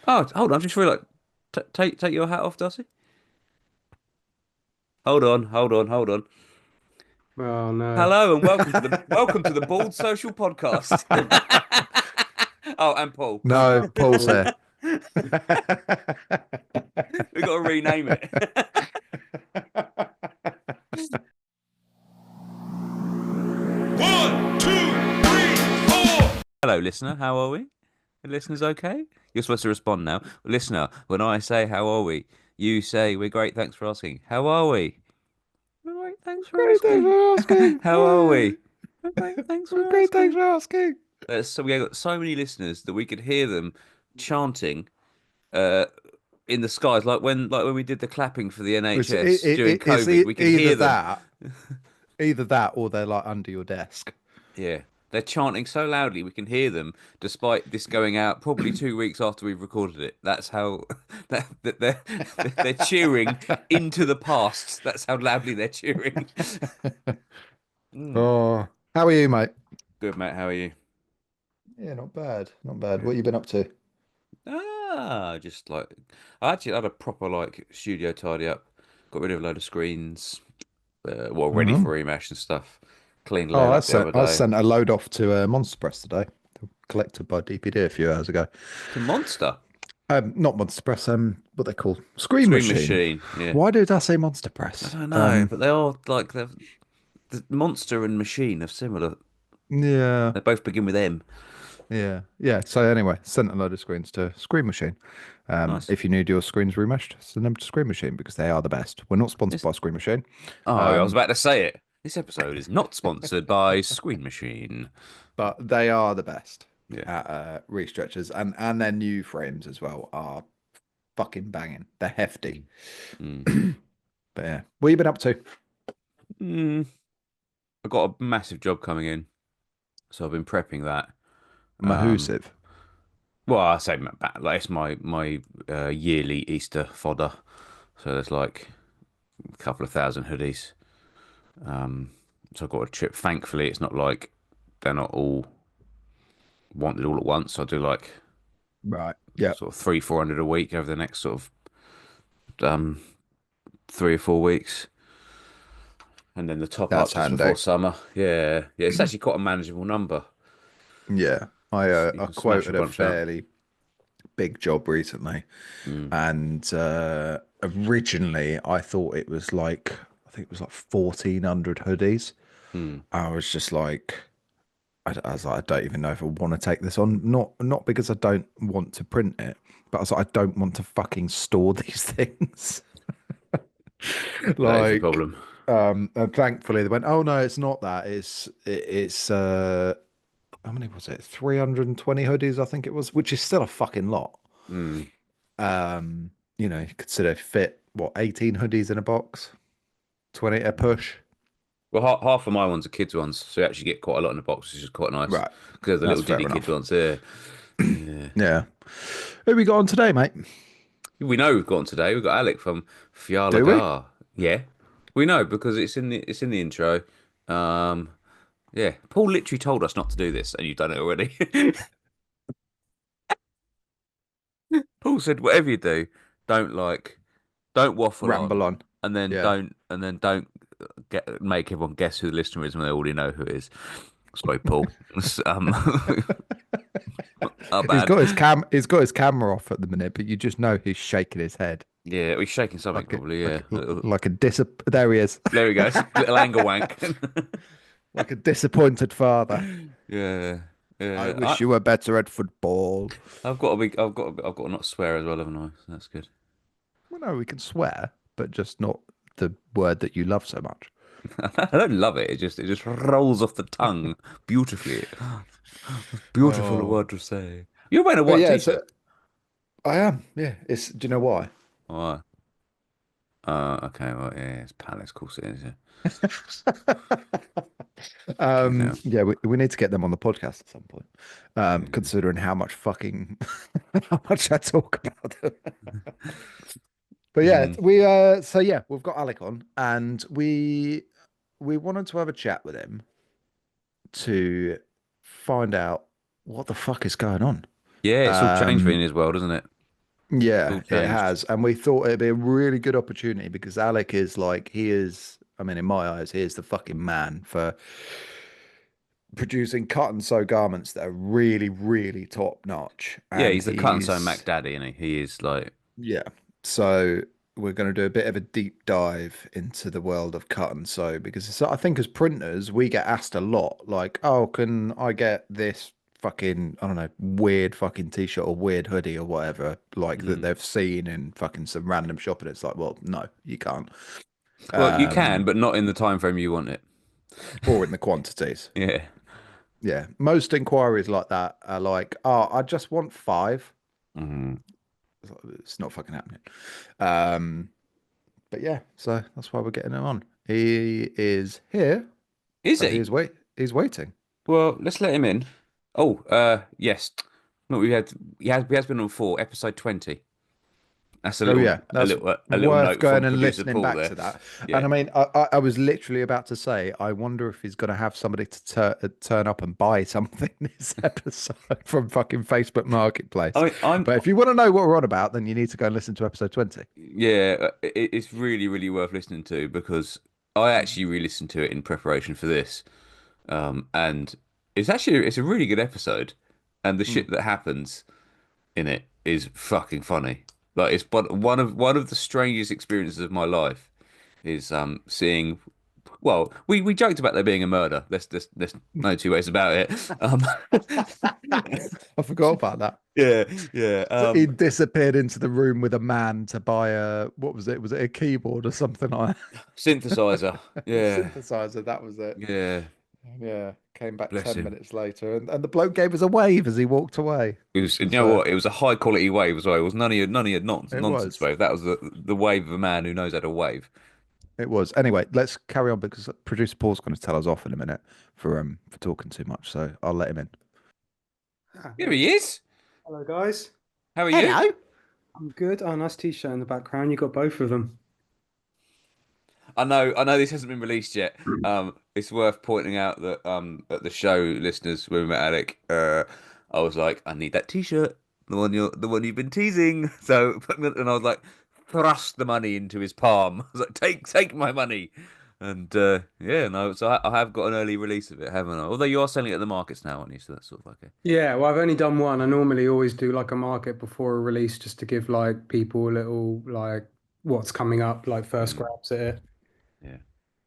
Oh, hold on. I've just realised. Take your hat off, Darcy. Hold on. Oh no. Hello and welcome to the Bald Social Podcast. Oh, and Paul. No, Paul's Oh. here. We've got to rename it. One, two, three, four. Hello, listener. How are we? The listener's okay? You're supposed to respond now. Listener, when I say how are we, you say we're great. Thanks for asking. How are we? We're great. Thanks for Great, thanks asking. for asking. How are we? We're great. Thanks for Great, thanks asking. for asking. So we got so many listeners that we could hear them chanting uh, in the skies, like when we did the clapping for the NHS during COVID. We could Either hear them. that, or they're like under your desk. Yeah, they're chanting so loudly we can hear them, despite this going out probably 2 weeks after we've recorded it. That's how that they're cheering into the past. That's how loudly they're cheering. Mm. Oh, how are you, mate? Good, mate. How are you? Yeah, not bad, not bad. What Good. you been up to? Just like I actually had a proper like studio tidy up. Got rid of a load of screens. Well, ready Hmm. for remesh and stuff. Cleaned a Oh, load up the other I day. sent a load off to Monster Press today, collected by DPD a few hours ago. To Monster Not Monster Press, what they call Screen Screen Machine. Machine. Yeah, Why did I say Monster I Press? don't know, but they are like the Monster and Machine are similar. Yeah. They both begin with M. Yeah. So anyway, sent a load of screens to Screen Machine. Nice. If you need your screens remeshed, send them to Screen Machine because they are the best. We're not sponsored It's... by Screen Machine. Oh, I was Um, about to say it. This episode is not sponsored by Screen Machine. but they are the best Yeah. at restretchers, and their new frames as well are fucking banging. They're hefty. Mm. But yeah, what you been up to? Mm. I've got a massive job coming in, so I've been prepping that. Um, Mahusive. well, I say like it's my yearly Easter fodder. So there's like a couple of thousand hoodies. Um, so I've got a trip. Thankfully, it's not like they're not all wanted all at once. I do like Right. Yeah, sort of 300-400 a week over the next sort of 3 or 4 weeks, and then the top up that's just handy. before summer. Yeah, yeah, it's actually quite a manageable number. Yeah, I You I can smash a quoted a bunch out. fairly big job recently, Mm, and originally I thought it was like I think it was like 1,400 hoodies. mm. I was just like, I was like, I don't even know if I want to take this on. Not because I don't want to print it, but I was like, I don't want to fucking store these things. That is the Like, problem. and thankfully they went, oh no, it's not that. It's how many was it? 320 hoodies, I think it was, which is still a fucking lot. Mm. Consider fit what 18 hoodies in a box, 20 a push. Well, half of my ones are kids ones, so you actually get quite a lot in the box, which is quite nice Right, because the that's little fair dilly kids enough. ones. Yeah, yeah. Yeah. Who we got on today, mate? We know we've got on today. We've got Alec from Do we? Fealla-dha. Yeah, we know because it's in the intro. Um, yeah, Paul literally told us not to do this, and you've done it already. Paul said, "Whatever you do, don't don't waffle on, Ramble on. Yeah. and then don't make everyone guess who the listener is when they already know who it is." Sorry, Paul. um, our He's bad. got his camera off at the minute, but you just know he's shaking his head Yeah, he's shaking something like a probably. Yeah, like like a there he is. there we go. Little anger wank. Like a disappointed father. Yeah, I yeah. wish you were better at football. I've got to not swear as well, haven't I? So that's good. Well, no, we can swear, but just not the word that you love so much. I don't love it. It just rolls off the tongue beautifully. Beautiful a Oh, word to say. You're wearing a but white yeah, t-shirt. so I am. Yeah, it's. Do you know why? Oh, okay. Well, yeah, it's Palace. Of course it is. Yeah. Fucking hell. Yeah, we need to get them on the podcast at some point. Yeah. Considering how much fucking how much I talk about them. But yeah, Mm. we've got Alec on, and we wanted to have a chat with him to find out what the fuck is going on. Yeah, it's all changed for Um, in his world, isn't it? Yeah, All it changed. has. And we thought it'd be a really good opportunity because Alec is like, he is, I mean, in my eyes, he is the fucking man for producing cut and sew garments that are really, really top notch. Yeah, And he's the cut and sew Mac he's, Daddy, isn't he? He is like, yeah. So we're going to do a bit of a deep dive into the world of cut and sew because I think as printers, we get asked a lot, like, oh, can I get this fucking, I don't know, weird fucking t-shirt or weird hoodie or whatever, like that mm. they've seen in fucking some random shop. And it's like, well, no, you can't. Well, you can, Um, but not in the time frame you want it. or in the quantities. Yeah. Yeah. Most inquiries like that are like, oh, I just want five. Mm. It's not fucking happening. Um, But yeah, so that's why we're getting him on. He is here. Is Oh, he he? is he's waiting. Well, let's let him in. Oh, yes. No, he has been on 4, episode 20. That's Oh yeah, that's a little worth note going from and producer listening Paul back there. to that. And Yeah. I mean, I was literally about to say, I wonder if he's going to have somebody to turn up and buy something this episode from fucking Facebook Marketplace. I'm But if you want to know what we're on about, then you need to go and listen to episode 20. Yeah, it's really, really worth listening to because I actually re-listened to it in preparation for this. And it's a really good episode, and the Mm. shit that happens in it is fucking funny. Like it's one of the strangest experiences of my life is seeing. Well, we joked about there being a murder. There's no two ways about it. I forgot about that. Yeah, yeah. He disappeared into the room with a man to buy a, what was it? Was it a keyboard or something like Synthesizer. that? Yeah, Synthesizer, that was it. yeah. Yeah, came back Bless 10 him. minutes later and the bloke gave us a wave as he walked away. You know So what? It was a high quality wave as well. It was none of your it nonsense was. wave. That was the wave of a man who knows how to wave. It was. Anyway, let's carry on because producer Paul's going to tell us off in a minute for talking too much. So I'll let him in. Here he is. Hello, guys. How are you? I'm good. Oh, nice t-shirt in the background. You got both of them. I know this hasn't been released yet. It's worth pointing out that at the show listeners when we met Aleck, I was like, I need that T-shirt, the one you've been teasing. So and I was like, thrust the money into his palm. I was like, take my money. And yeah, no, so I have got an early release of it, haven't I? Although you are selling it at the markets now, aren't you? So that's sort of okay. Yeah, well, I've only done one. I normally always do like a market before a release just to give like people a little like what's coming up, like first Mm, grabs at it. yeah.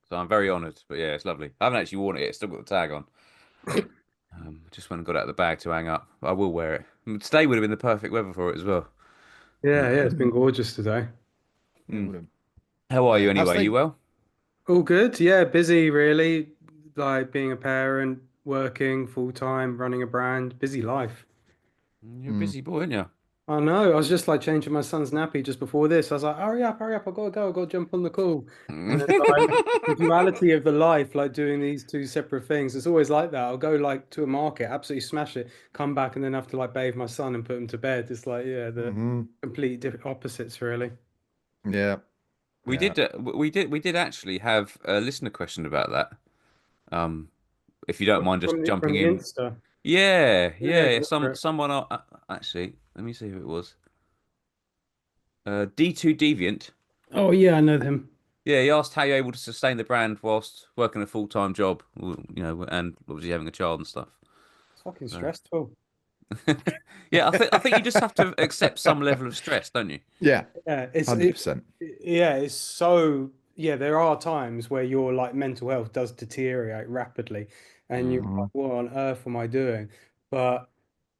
So I'm very honoured, but yeah, it's lovely. I haven't actually worn it yet. It's still got the tag on. Just went and got it out of the bag to hang up. I will wear it. Today would have been the perfect weather for it as well. Yeah, yeah, it's Um, been gorgeous today. It mm. would have. How are you Yeah. How's anyway? You things? well? All good. Yeah, busy really. Like being a parent, working full time, running a brand, busy life. You're a Mm. busy boy, aren't you? I know. I was just like changing my son's nappy just before this. I was like, hurry up, I gotta go, I gotta jump on the call. And then like the duality of the life, like doing these two separate things, it's always like that. I'll go like to a market, absolutely smash it, come back and then have to like bathe my son and put him to bed. It's like, yeah, the Hmm. complete different opposites really. Yeah. Yeah. We did actually have a listener question about that. Um, if you don't mind just From jumping the in. Insta. Yeah, Yeah, yeah. go for it. Someone actually, let me see who it was. D2 Deviant. Oh yeah, I know him. Yeah, he asked how you're able to sustain the brand whilst working a full-time job, and obviously having a child and stuff. It's fucking So, stressful. yeah, I think you just have to accept some level of stress, don't you? Yeah. Yeah, 100%. yeah, it's so yeah, there are times where your like mental health does deteriorate rapidly and you're Mm. Hmm. like, what on earth am I doing? But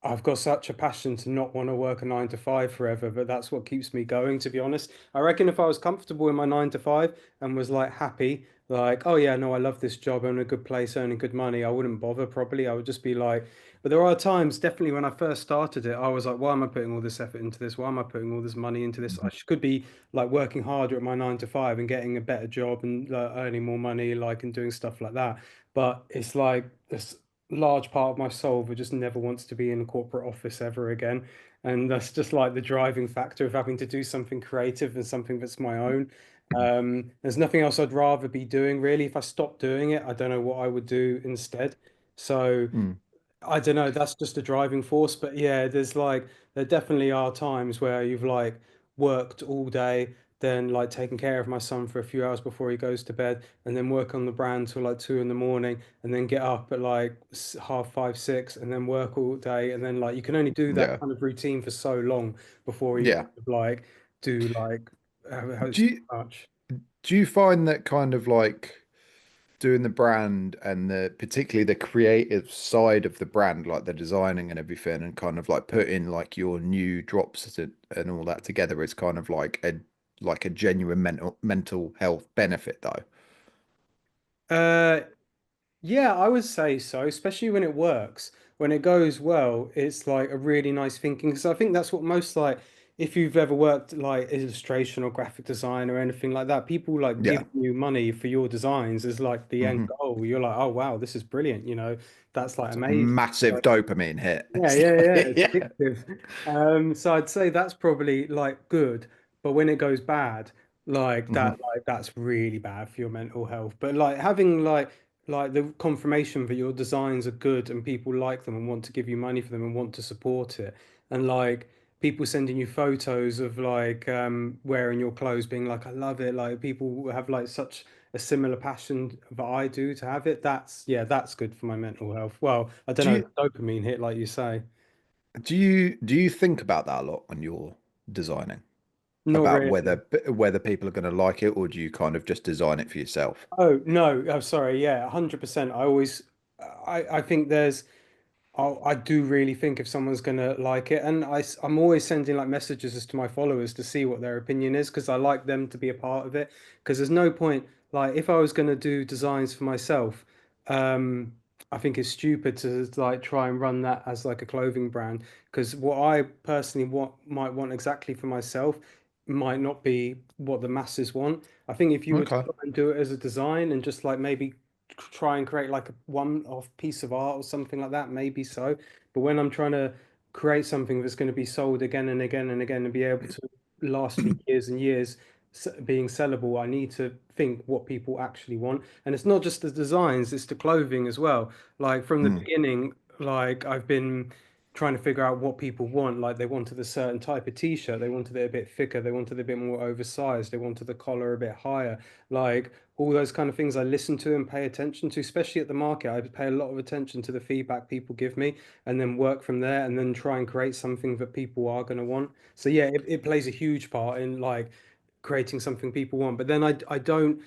I've got such a passion to not want to work a 9 to 5 forever, but that's what keeps me going, to be honest. I reckon if I was comfortable in my 9 to 5 and was like happy, like, oh yeah, no, I love this job, I'm in a good place, earning good money, I wouldn't bother probably. I would just be like, but there are times, definitely when I first started it, I was like, why am I putting all this effort into this? Why am I putting all this money into this? Could be like working harder at my 9 to 5 and getting a better job and earning more money, like and doing stuff like that. But it's like this large part of my soul that just never wants to be in a corporate office ever again. And that's just like the driving factor of having to do something creative and something that's my own. There's nothing else I'd rather be doing really. If I stopped doing it, I don't know what I would do instead. So Mm. I don't know, that's just a driving force. But yeah, there's like there definitely are times where you've like worked all day, then like taking care of my son for a few hours before he goes to bed, and then work on the brand till like 2 in the morning, and then get up at like half five, six, and then work all day, and then like you can only do that Yeah. kind of routine for so long before you Yeah. kind of like do like how it's Do too you much. do you find that kind of like doing the brand and the particularly the creative side of the brand, like the designing and everything, and kind of like putting like your new drops and all that together is kind of like a genuine mental health benefit though? Uh, Yeah, I would say so, especially when it works. When it goes well, it's like a really nice thinking. Because I think that's what most like, if you've ever worked like illustration or graphic design or anything like that, people like Yeah. giving you money for your designs is like the end Hmm. goal. You're like, oh wow, this is brilliant. That's like It's a amazing. massive dopamine hit. Yeah, yeah, yeah. It's Yeah. addictive. So I'd say that's probably like good, but when it goes bad, Hmm. that's really bad for your mental health. But like having like the confirmation that your designs are good and people like them and want to give you money for them and want to support it, and like people sending you photos of like wearing your clothes, being like, I love it. Like people have like such a similar passion that I do to have it. That's good for my mental health. Well, I don't Do know, you dopamine hit, like you say. do you think about that a lot when you're designing? Not About really. whether people are going to like it, or do you kind of just design it for yourself? Oh, no. Oh, sorry. Yeah, 100%. I think I do really think if someone's gonna like it, and I'm always sending like messages to my followers to see what their opinion is because I like them to be a part of it. Because there's no point like if I was gonna do designs for myself, um, I think it's stupid to like try and run that as like a clothing brand because what I personally might want exactly for myself might not be what the masses want. I think if you were to Okay. try and do it as a design and just like maybe try and create like a one-off piece of art or something like that, maybe so. But when I'm trying to create something that's going to be sold again and again and again and be able to last for years and years being sellable, I need to think what people actually want. And it's not just the designs, it's the clothing as well. Like from the Mm, beginning, like I've been trying to figure out what people want. Like they wanted a certain type of t-shirt, they wanted it a bit thicker, they wanted it a bit more oversized, they wanted the collar a bit higher. Like all those kind of things I listen to and pay attention to, especially at the market. I pay a lot of attention to the feedback people give me and then work from there and then try and create something that people are going to want. So yeah, it plays a huge part in like creating something people want. But then I don't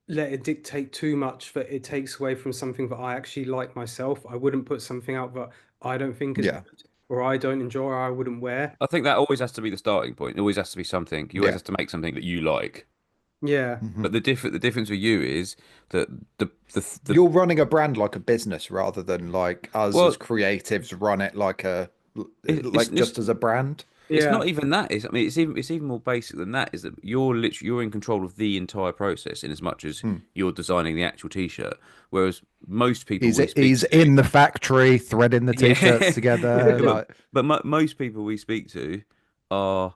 let it dictate too much that it takes away from something that I actually like myself. I wouldn't put something out that I don't think is yeah. good or I don't enjoy or I wouldn't wear. I think that always has to be the starting point. It always has to be something. You always Yeah. have to make something that you like. Yeah. Hmm. But the difference with you is that the You're running a brand like a business rather than like us as well, creatives run it it's like just as a brand. it's Yeah. not even that. I mean, it's even more basic than that. Is that you're in control of the entire process in as much as Hmm. you're designing the actual t-shirt. Whereas most people He's we speak he's to, in the factory threading the t-shirts yeah, together. Like, but most people we speak to are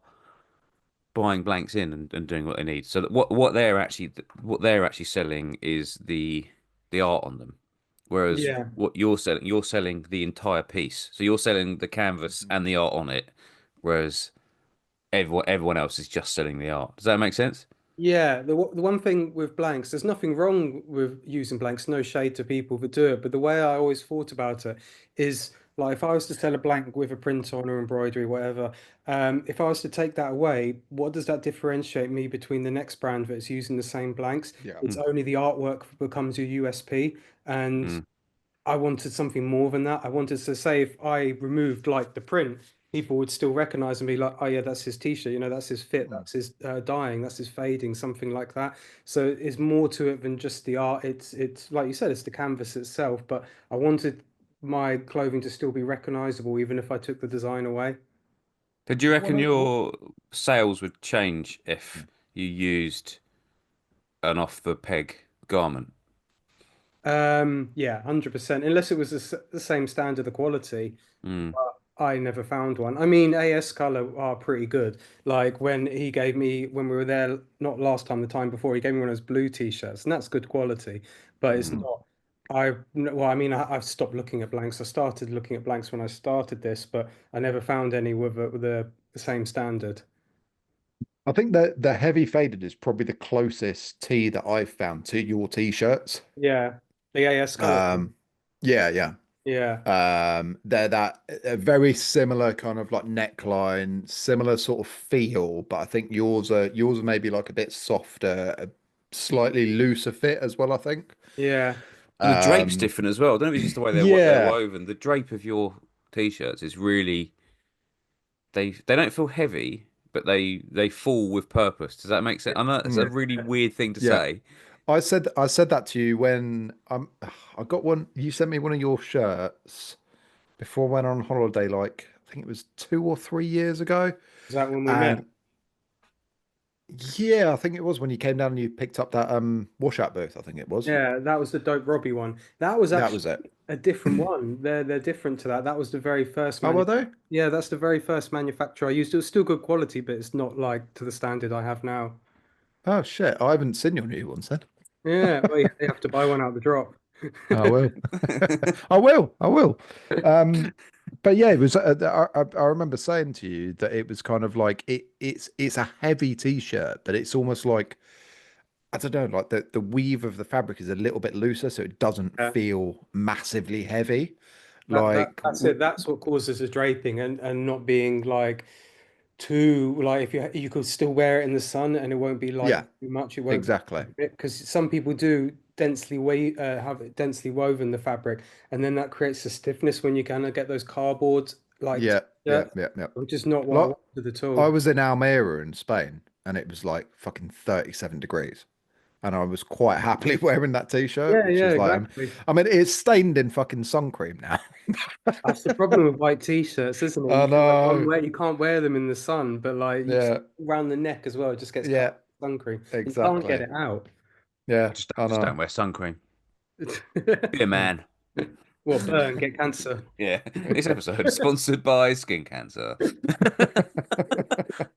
buying blanks in and doing what they need. So that what they're actually selling is the art on them. Whereas Yeah. what you're selling the entire piece. So you're selling the canvas and the art on it, whereas everyone else is just selling the art. Does that make sense? Yeah, the one thing with blanks, there's nothing wrong with using blanks, no shade to people that do it, but the way I always thought about it is like if I was to sell a blank with a print on or embroidery, whatever, if I was to take that away, what does that differentiate me between the next brand that's using the same blanks? yeah. It's Mm, only the artwork that becomes your USP, and mm. I wanted something more than that. I wanted to say if I removed like the print, people would still recognize and be like, oh yeah, that's his t-shirt, that's his fit, Hmm. that's his dyeing, that's his fading, something like that. So it's more to it than just the art. It's like you said, it's the canvas itself, but I wanted my clothing to still be recognizable even if I took the design away. So do you What reckon your sales would change if you used an off the peg garment? Yeah, 100%. Unless it was the same standard of quality. Mm, I never found one. I mean, AS Color are pretty good. Like when he gave me, when we were there, not last time, the time before, he gave me one of those blue t-shirts, and that's good quality, but it's Mhm. not. Well, I mean, I've stopped looking at blanks. I started looking at blanks when I started this, but I never found any with the same standard. I think that the heavy faded is probably the closest tee that I've found to your t-shirts. Yeah, the AS color. Yeah, yeah. Yeah, They're that a very similar kind of like neckline, similar sort of feel, but I think yours are maybe like a bit softer, a slightly looser fit as well, I think. yeah. And the drape's Um, different as well. I don't know if it's just the way they're yeah, woven. The drape of your t-shirts is really they don't feel heavy, but they fall with purpose. Does that make sense? I know it's a mm, really weird thing to yeah. say. I said that to you when I got one. You sent me one of your shirts before I went on holiday, like I think it was 2 or 3 years ago. Is that when we met? And yeah, I think it was when you came down and you picked up that washout booth, I think it was. Yeah, that was the Dope Robbie one. That was That actually was it. a different one. They're different to that. That was the very first Oh, manu were they? Yeah, that's the very first manufacturer I used. It was still good quality, but it's not like to the standard I have now. Oh shit. I haven't seen your new ones then. Yeah, well, you have to buy one out the drop. I will. I will. I will. Um, but yeah, it was. I remember saying to you that it was kind of like it's a heavy t-shirt, but it's almost like I don't know, like the weave of the fabric is a little bit looser, so it doesn't Yeah, feel massively heavy. that Like, that's it. That's what causes the draping and not being like too like if you could still wear it in the sun and it won't be like yeah, too much. It won't exactly. because some people do densely have it densely woven the fabric, and then that creates a stiffness when you kind of get those cardboard like Yeah, yeah, t-shirt, yeah, yeah. which is not what I Like, wanted at I all. was in Almeria in Spain, and it was like fucking 37 degrees. And I was quite happily wearing that t-shirt, Yeah, which yeah, is like, exactly. I mean, it's stained in fucking sun cream now. That's the problem with white t-shirts, isn't it? I You can like know. you can't wear them in the sun, but like you Yeah, around the neck as well, it just gets yeah, covered in sun cream. You can't get exactly. it out. Yeah, I Just know. don't wear sun cream. Be a man. Well, burn, get cancer. Yeah. This episode is sponsored by skin cancer.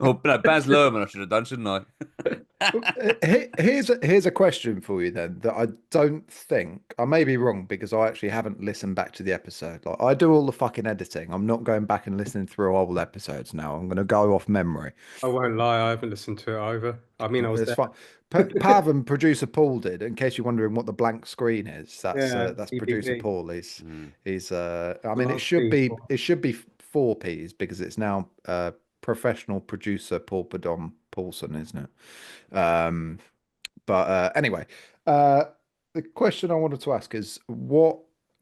Oh no, Baz Luhrmann I should have done, shouldn't I? Here's a question for you then that I don't think I may be wrong because I actually haven't listened back to the episode. Like I do all the fucking editing. I'm not going back and listening through old episodes now. I'm going to go off memory. I won't lie, I haven't listened to it either. I mean, I was It's there. fine. Pav and producer Paul did. In case you're wondering what the blank screen is, Yeah, that's producer EPP, Paul. He's I the mean last people. it should be 4Ps because it's now professional producer Paul Padon Paulson, isn't it? But anyway, uh, the question I wanted to ask is what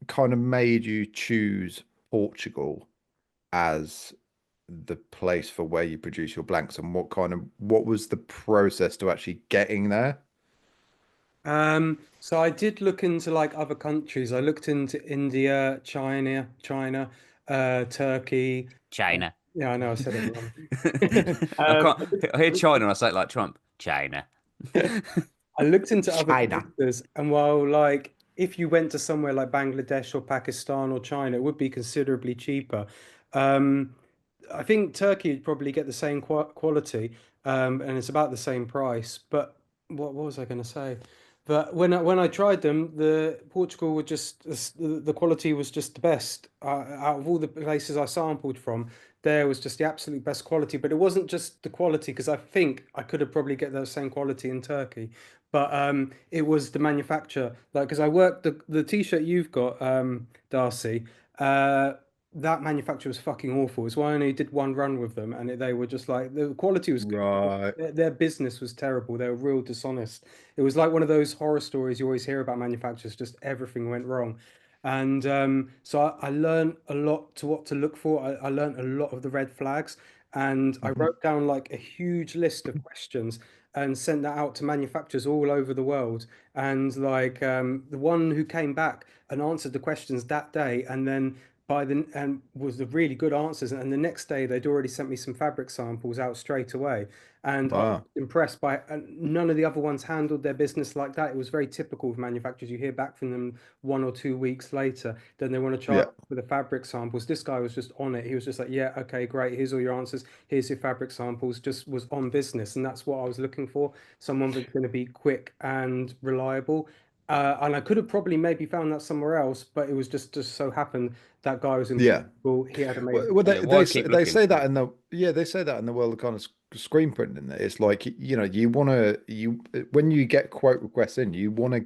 kind of made you choose Portugal as the place for where you produce your blanks, and what was the process to actually getting there? So I did look into like other countries. I looked into India, China, Turkey. China. Yeah, I know I said it wrong. I can't. I hear China and I say it like Trump. China. I looked into other China. places, and while like if you went to somewhere like Bangladesh or Pakistan or China, it would be considerably cheaper. Um, I think Turkey would probably get the same quality, and it's about the same price. But what was I going to say? But when I tried them, the Portugal were just the quality was just the best out of all the places I sampled from. There was just the absolute best quality, but it wasn't just the quality because I think I could have probably get the same quality in Turkey, but it was the manufacturer. Like because I worked the t-shirt you've got, Darcy. Uh, that manufacturer was fucking awful. It's why I only did one run with them, and they were just like the quality was good. Right. Their business was terrible. They were real dishonest. It was like one of those horror stories you always hear about manufacturers. Just everything went wrong, and so I learned a lot to what to look for. I learned a lot of the red flags, and I Mhm. wrote down like a huge list of questions and sent that out to manufacturers all over the world. And like the one who came back and answered the questions that day, and then by the and was the really good answers. And the next day, they'd already sent me some fabric samples out straight away. And I was Wow. impressed by and none of the other ones handled their business like that. It was very typical of manufacturers. You hear back from them 1 or 2 weeks later, then they want to charge Yeah. for the fabric samples. This guy was just on it. He was just like, yeah, okay, great. Here's all your answers. Here's your fabric samples. Just was on business. And that's what I was looking for. Someone that's going to be quick and reliable. And I could have probably maybe found that somewhere else, but it was just so happened that guy was in Yeah. Portugal. He had amazing. Well, Yeah, why keep they looking? say that in the they say that in the world of kind of screen printing. That it's like you want to when you get quote requests in, you want to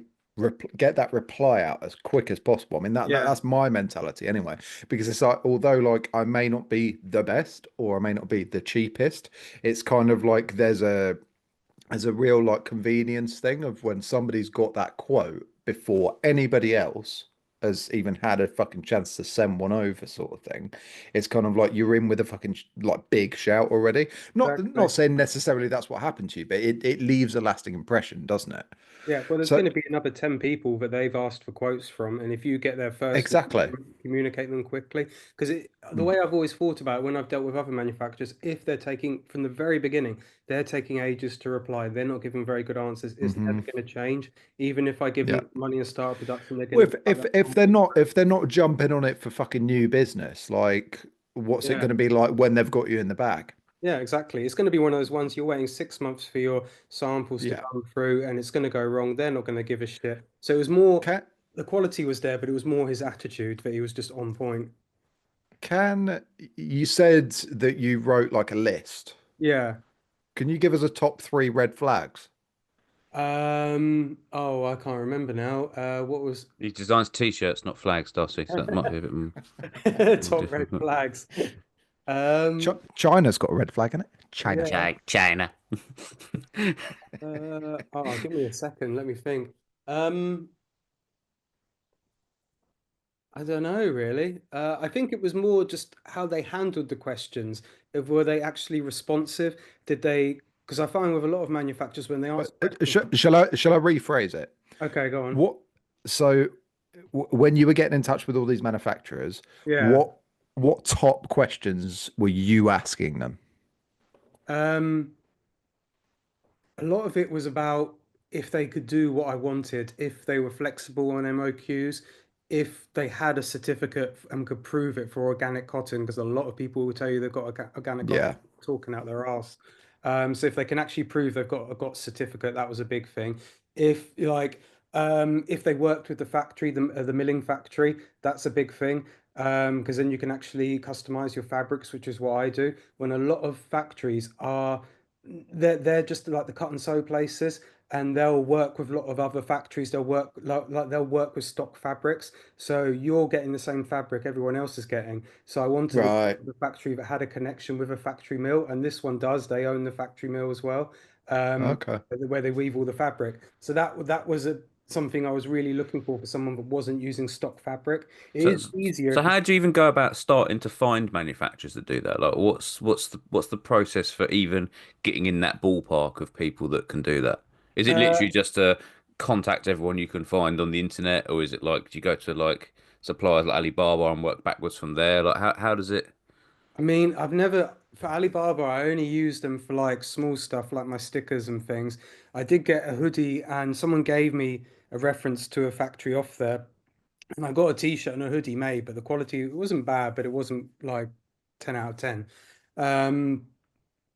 get that reply out as quick as possible. I mean Yeah, that's my mentality anyway, because it's like although like I may not be the best or I may not be the cheapest, it's kind of like there's a real like convenience thing of when somebody's got that quote before anybody else has even had a fucking chance to send one over, sort of thing. It's kind of like you're in with a fucking like big shout already. exactly. Not saying necessarily that's what happened to you, but it leaves a lasting impression, doesn't it? Yeah, well, there's So going to be another 10 people that they've asked for quotes from. And if you get there first, and exactly. communicate them quickly. Because the Mm. way I've always thought about it when I've dealt with other manufacturers, if they're taking from the very beginning, they're taking ages to reply, they're not giving very good answers, it's never Hmm. going to change. Even if I give Yeah. them money and start production, they're Well, going to like that. if they're not jumping on it for fucking new business, like what's it Yeah. going to be like when they've got you in the bag? Yeah, exactly. It's going to be one of those ones you're waiting 6 months for your samples to Yeah. come through and it's going to go wrong. They're not going to give a shit. So it was more, Can the quality was there, but it was more his attitude that he was just on point. can you said that you wrote like a list? Yeah. Can you give us a top three red flags? Oh, I can't remember now. What was He designs t-shirts, not flags, Darcy. So that might be a bit more top red difficult. flags? Ch Um, China's got a red flag in it. China. yeah. China. Oh, give me a second. Let me think. Um, I don't know, really. I think it was more just how they handled the questions. If were they actually responsive? Did they? Because I find with a lot of manufacturers when they ask questions. Shall I rephrase it? Okay, go on. What so when you were getting in touch with all these manufacturers, Yeah. what top questions were you asking them? Um, a lot of it was about if they could do what I wanted, if they were flexible on MOQs, if they had a certificate and could prove it for organic cotton, because a lot of people will tell you they've got organic cotton Yeah. talking out their arse. So if they can actually prove they've got a certificate, that was a big thing. If they worked with the factory, the milling factory, that's a big thing. Because then you can actually customize your fabrics, which is what I do. When a lot of factories are they're just like the cut and sew places, and they'll work with a lot of other factories. They'll work like they'll work with stock fabrics, so you're getting the same fabric everyone else is getting. So I wanted to Right. the factory that had a connection with a factory mill, and this one does. They own the factory mill as well, Okay. where they weave all the fabric. So that was something I was really looking for someone that wasn't using stock fabric. It So, is easier so if you. how do you even go about starting to find manufacturers that do that? Like, what's the process for even getting in that ballpark of people that can do that? Is it Uh, literally just to contact everyone you can find on the internet, or is it like do you go to like suppliers like Alibaba and work backwards from there? Like, how does it? I mean, I've never, for Alibaba, I only use them for like small stuff like my stickers and things. I did get a hoodie and someone gave me a reference to a factory off there. And I got a t-shirt and a hoodie made, but the quality, it wasn't bad, but it wasn't like 10 out of 10. Um,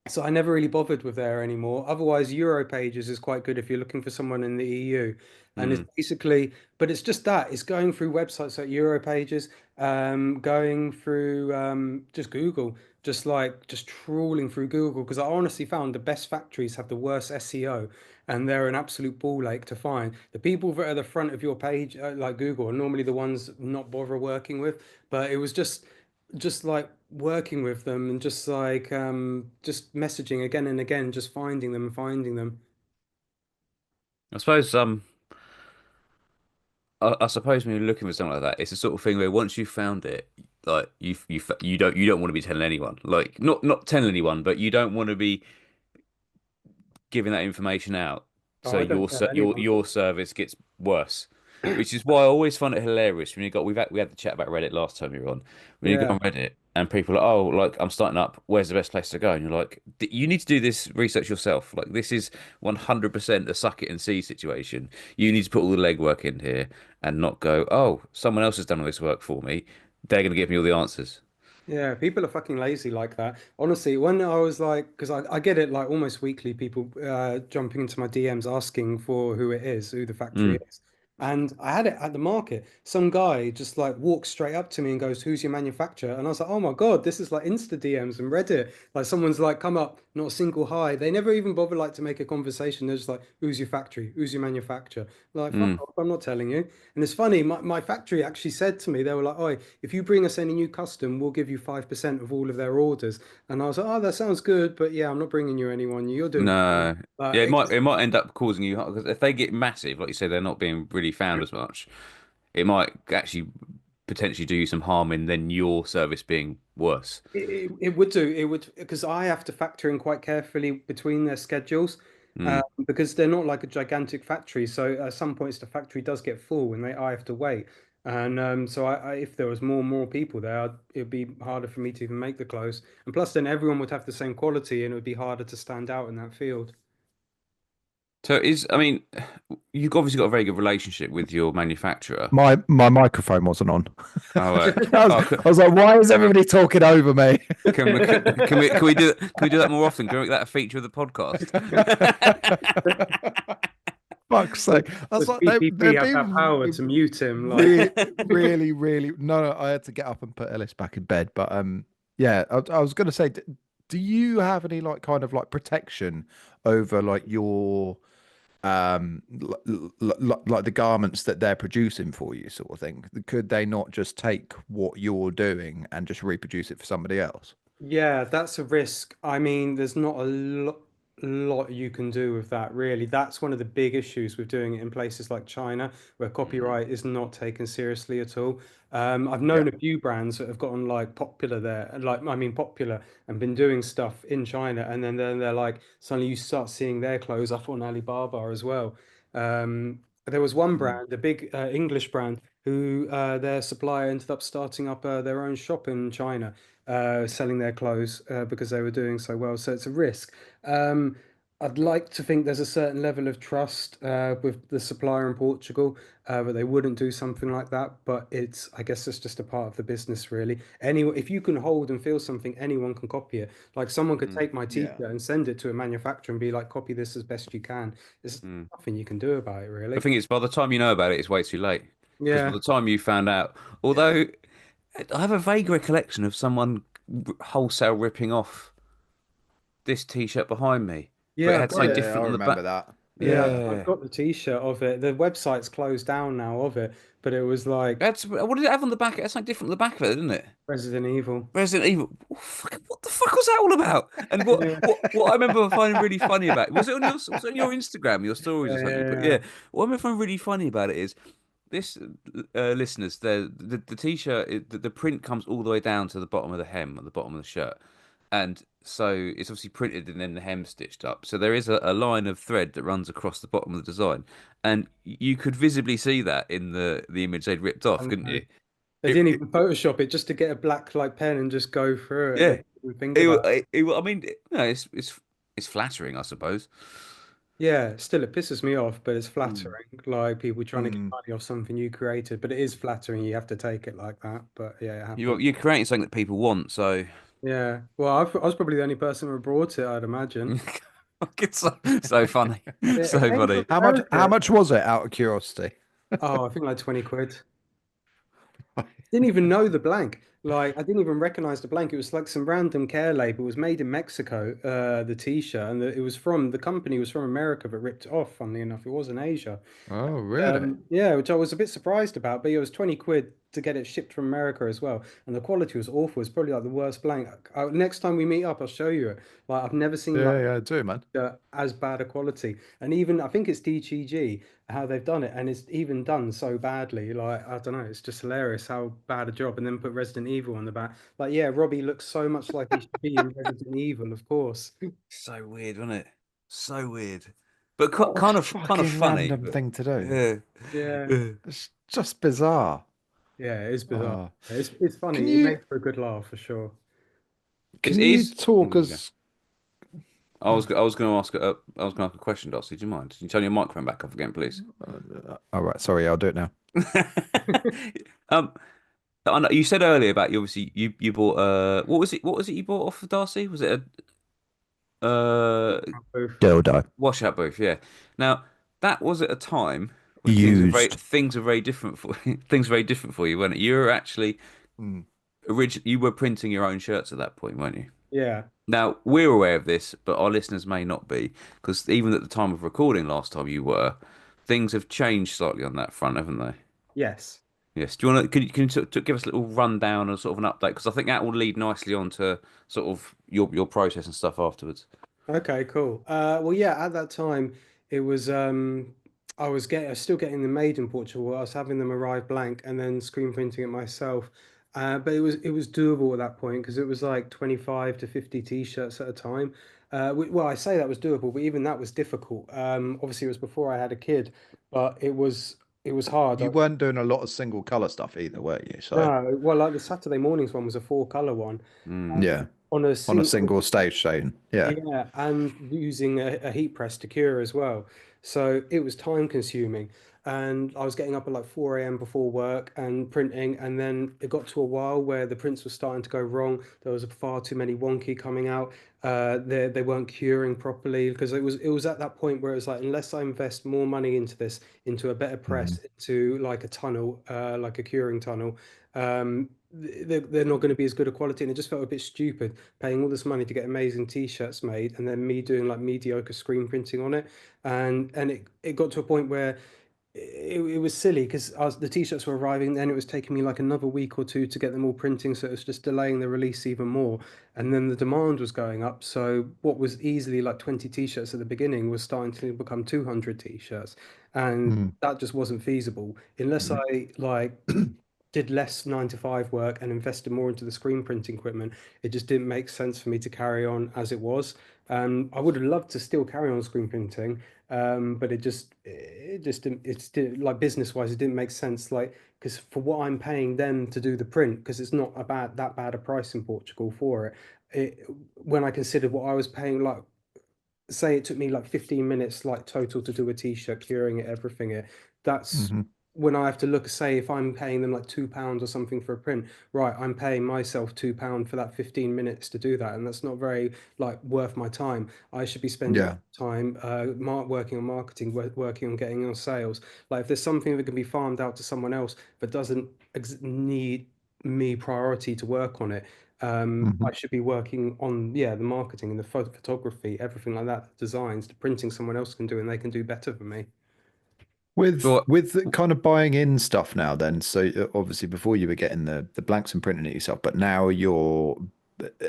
so I never really bothered with there anymore. Otherwise, Euro Pages is quite good if you're looking for someone in the EU. And it's Hmm. basically, but it's just that it's going through websites like Euro Pages, going through just Google, just trawling through Google. Because I honestly found the best factories have the worst SEO, and they're an absolute ball ache to find. The people that are the front of your page, like Google, are normally the ones not bother working with. But it was just like working with them and just messaging again and again, just finding them and finding them. I suppose I suppose when you're looking for something like that, it's the sort of thing where once you've found it, like you don't want to be telling anyone. Like not telling anyone, but you don't want to be giving that information out, Oh, so I don't tell anyone. your service gets worse. Which is why I always find it hilarious when you got we had the chat about Reddit last time you were on. When you go Yeah, on Reddit and people are oh like I'm starting up, where's the best place to go? And you're like you need to do this research yourself. Like this is 100% a suck it and see situation. You need to put all the legwork in here and not go oh someone else has done all this work for me. They're going to give me all the answers. yeah, people are fucking lazy like that. Honestly, when I was like, because I get it like almost weekly, people jumping into my DMs asking for who it is, who the factory Mm. is. And I had it at the market. Some guy just like walks straight up to me and goes, "Who's your manufacturer?" And I was like, "Oh my God, this is like Insta DMs and Reddit. Like someone's like come up, not a single hi. They never even bother like to make a conversation. They're just like, "Who's your factory? Who's your manufacturer?" I'm like, fuck Mm. off, I'm not telling you. And it's funny, my factory actually said to me, they were like, "Oh, if you bring us any new custom, we'll give you 5% of all of their orders." And I was like, "Oh, that sounds good, but yeah, I'm not bringing you anyone. You're doing fine." No. But Yeah, it just it might end up causing you because if they get massive, like you say, they're not being really found as much. It might actually potentially do you some harm in then your service being worse. it would do. It would because I have to factor in quite carefully between their schedules, Mm. because they're not like a gigantic factory. So at some points the factory does get full and they I have to wait. And so if there was more people there, it'd be harder for me to even make the clothes. And plus, then everyone would have the same quality, and it would be harder to stand out in that field. So I mean, you've obviously got a very good relationship with your manufacturer. My microphone wasn't on. Oh, I was, oh, I was like, why is everybody talking over me? can we do that more often? Can we make that a feature of the podcast? Fuck's sake. I was Does like, PPP they're have that power being to mute him? Like, really, really, really. No, I had to get up and put Ellis back in bed. But yeah, I was gonna say, do you have any like kind of like protection over like your like the garments that they're producing for you, sort of thing? Could they not just take what you're doing and just reproduce it for somebody else? yeah, that's a risk. I mean, there's not a lot you can do with that, really. That's one of the big issues with doing it in places like China, where Mm. copyright is not taken seriously at all. I've Yeah. known a few brands that have gotten like popular there, like I mean popular, and been doing stuff in China, and then they're like suddenly you start seeing their clothes up on Alibaba as well. There was one Mm. brand, a big English brand, who their supplier ended up starting up their own shop in China, selling their clothes because they were doing so well. So it's a risk. Um, I'd like to think there's a certain level of trust with the supplier in Portugal, that they wouldn't do something like that. But I guess it's just a part of the business, really. Anyone, if you can hold and feel something, anyone can copy it. Like someone could Mm. take my Yeah. t-shirt and send it to a manufacturer and be like, copy this as best you can. There's Mm. nothing you can do about it, The really. thing is, by the time you know about it, it's way too late. Because by Yeah. the time you found out, although I have a vague recollection of someone wholesale ripping off this T-shirt behind me, but Yeah, it I've had got something it. Yeah, I different on the remember back. that. Yeah, Yeah. I've Yeah. got the t-shirt of it. The website's closed down now of it, but it was like What did it have on the back? It had something different on the back of it, didn't it? Resident Evil. Resident Evil. What the fuck was that all about? And Yeah, what I remember finding really funny about it, was it on your Instagram, your stories or yeah, something? But yeah. yeah, what I remember finding really funny about it is this listeners, the t-shirt, the print comes all the way down to the bottom of the hem at the bottom of the shirt, and so it's obviously printed and then the hem stitched up. So there is a line of thread that runs across the bottom of the design, and you could visibly see that in the image they'd ripped I off, couldn't know. you? They didn't even Photoshop it just to get a black like pen and just go through it. They Yeah, didn't even think about it. I mean, it's flattering, I suppose. Yeah, still it pisses me off, but it's Mm. flattering. Like people trying to get Mm. money off something you created, but it is flattering. You have to take it like that. But yeah, it happens. You're creating something that people want, so Yeah. Well, I was probably the only person who brought it, I'd imagine. it's so funny, Yeah, so it came from funny. How America. much was it out of curiosity? Oh, I think like 20 quid. Didn't even know the blank. Like I didn't even recognize the blank. It was like some random care label. It was made in Mexico, the t-shirt, and it was from the company was from America, but ripped off. Funnily enough, it was in Asia. Oh, really? Yeah, which I was a bit surprised about, but it was 20 quid to get it shipped from America as well. And the quality was awful. It's probably like the worst blank. Next time we meet up, I'll show you it. Like I've never seen like Yeah, yeah, I do, man. as bad a quality. And even I think it's DGG how they've done it, and it's even done so badly. Like I don't know, it's just hilarious how bad a job. And then put Resident Evil on the back. Like yeah, Robbie looks so much like he should be in Resident Evil, of course. So weird, wasn't it? So weird, but What a kind of fucking funny. random But thing to do. yeah, Yeah, yeah. It's just bizarre. yeah, it is bizarre. Oh. It's Can funny. It you makes for a good laugh for sure. It can you is. talk Mm, yeah. us? I was going to ask I was going to ask a question, Darcy. Do you mind? Can you turn your microphone back off again, please? All right, sorry, I'll do it now. um, I know, you said earlier about you obviously you bought what was it you bought off of Darcy? Was it a Both. Dildo. washout booth? Yeah. Now that was at a time Well, Used. things are very different for things are very different for you, weren't it? You were actually Mm. you were printing your own shirts at that point, weren't you? Yeah. Now, we're aware of this, but our listeners may not be, because even at the time of recording last time you were, things have changed slightly on that front, haven't they? Yes. Yes. Do you want to, can you give us a little rundown or sort of an update? Because I think that will lead nicely on to sort of your process and stuff afterwards. Okay, cool. Well, yeah, at that time it was I was still getting them made in Portugal. I was having them arrive blank and then screen printing it myself. But it was doable at that point because it was like 25 to 50 t-shirts at a time. Well, I say that was doable, but even that was difficult. Obviously it was before I had a kid, but it was hard. You weren't doing a lot of single color stuff either, were you? So No, well, like the Saturday mornings one was a four color one. Mm. yeah, On a on a single single stage shane. Yeah. Yeah, and using a heat press to cure as well. So it was time consuming. And I was getting up at like 4 a.m. before work and printing. And then it got to a while where the prints were starting to go wrong. There was far too many wonky coming out. They weren't curing properly because it was at that point where it was like, unless I invest more money into this, into a better press, Mhm. into like a tunnel, like a curing tunnel, they're not going to be as good a quality. And it just felt a bit stupid paying all this money to get amazing t-shirts made and then me doing like mediocre screen printing on it, and it got to a point where it was silly because the t-shirts were arriving, then it was taking me like another week or two to get them all printing, so it was just delaying the release even more, and then the demand was going up, so what was easily like 20 t-shirts at the beginning was starting to become 200 t-shirts, and Mhm. that just wasn't feasible unless I like did less 9 to 5 work and invested more into the screen printing equipment. It just didn't make sense for me to carry on as it was. I would have loved to still carry on screen printing, but it just didn't. It's still like business wise, it didn't make sense. Like because for what I'm paying them to do the print, because it's not about that bad a price in Portugal for it. When I considered what I was paying, like say it took me like 15 minutes like total to do a t-shirt, curing it, everything it. That's Mhm. when I have to look, say if I'm paying them like £2 or something for a print, right, I'm paying myself £2 for that 15 minutes to do that. And that's not very like worth my time. I should be spending Yeah. time working on marketing, working on getting on sales. Like if there's something that can be farmed out to someone else but doesn't need me priority to work on it, Mhm. I should be working on, yeah, the marketing and the photography, everything like that, the designs, the printing someone else can do and they can do better for me. With Well, kind of buying in stuff now, then. So obviously before you were getting the blanks and printing it yourself, but now you're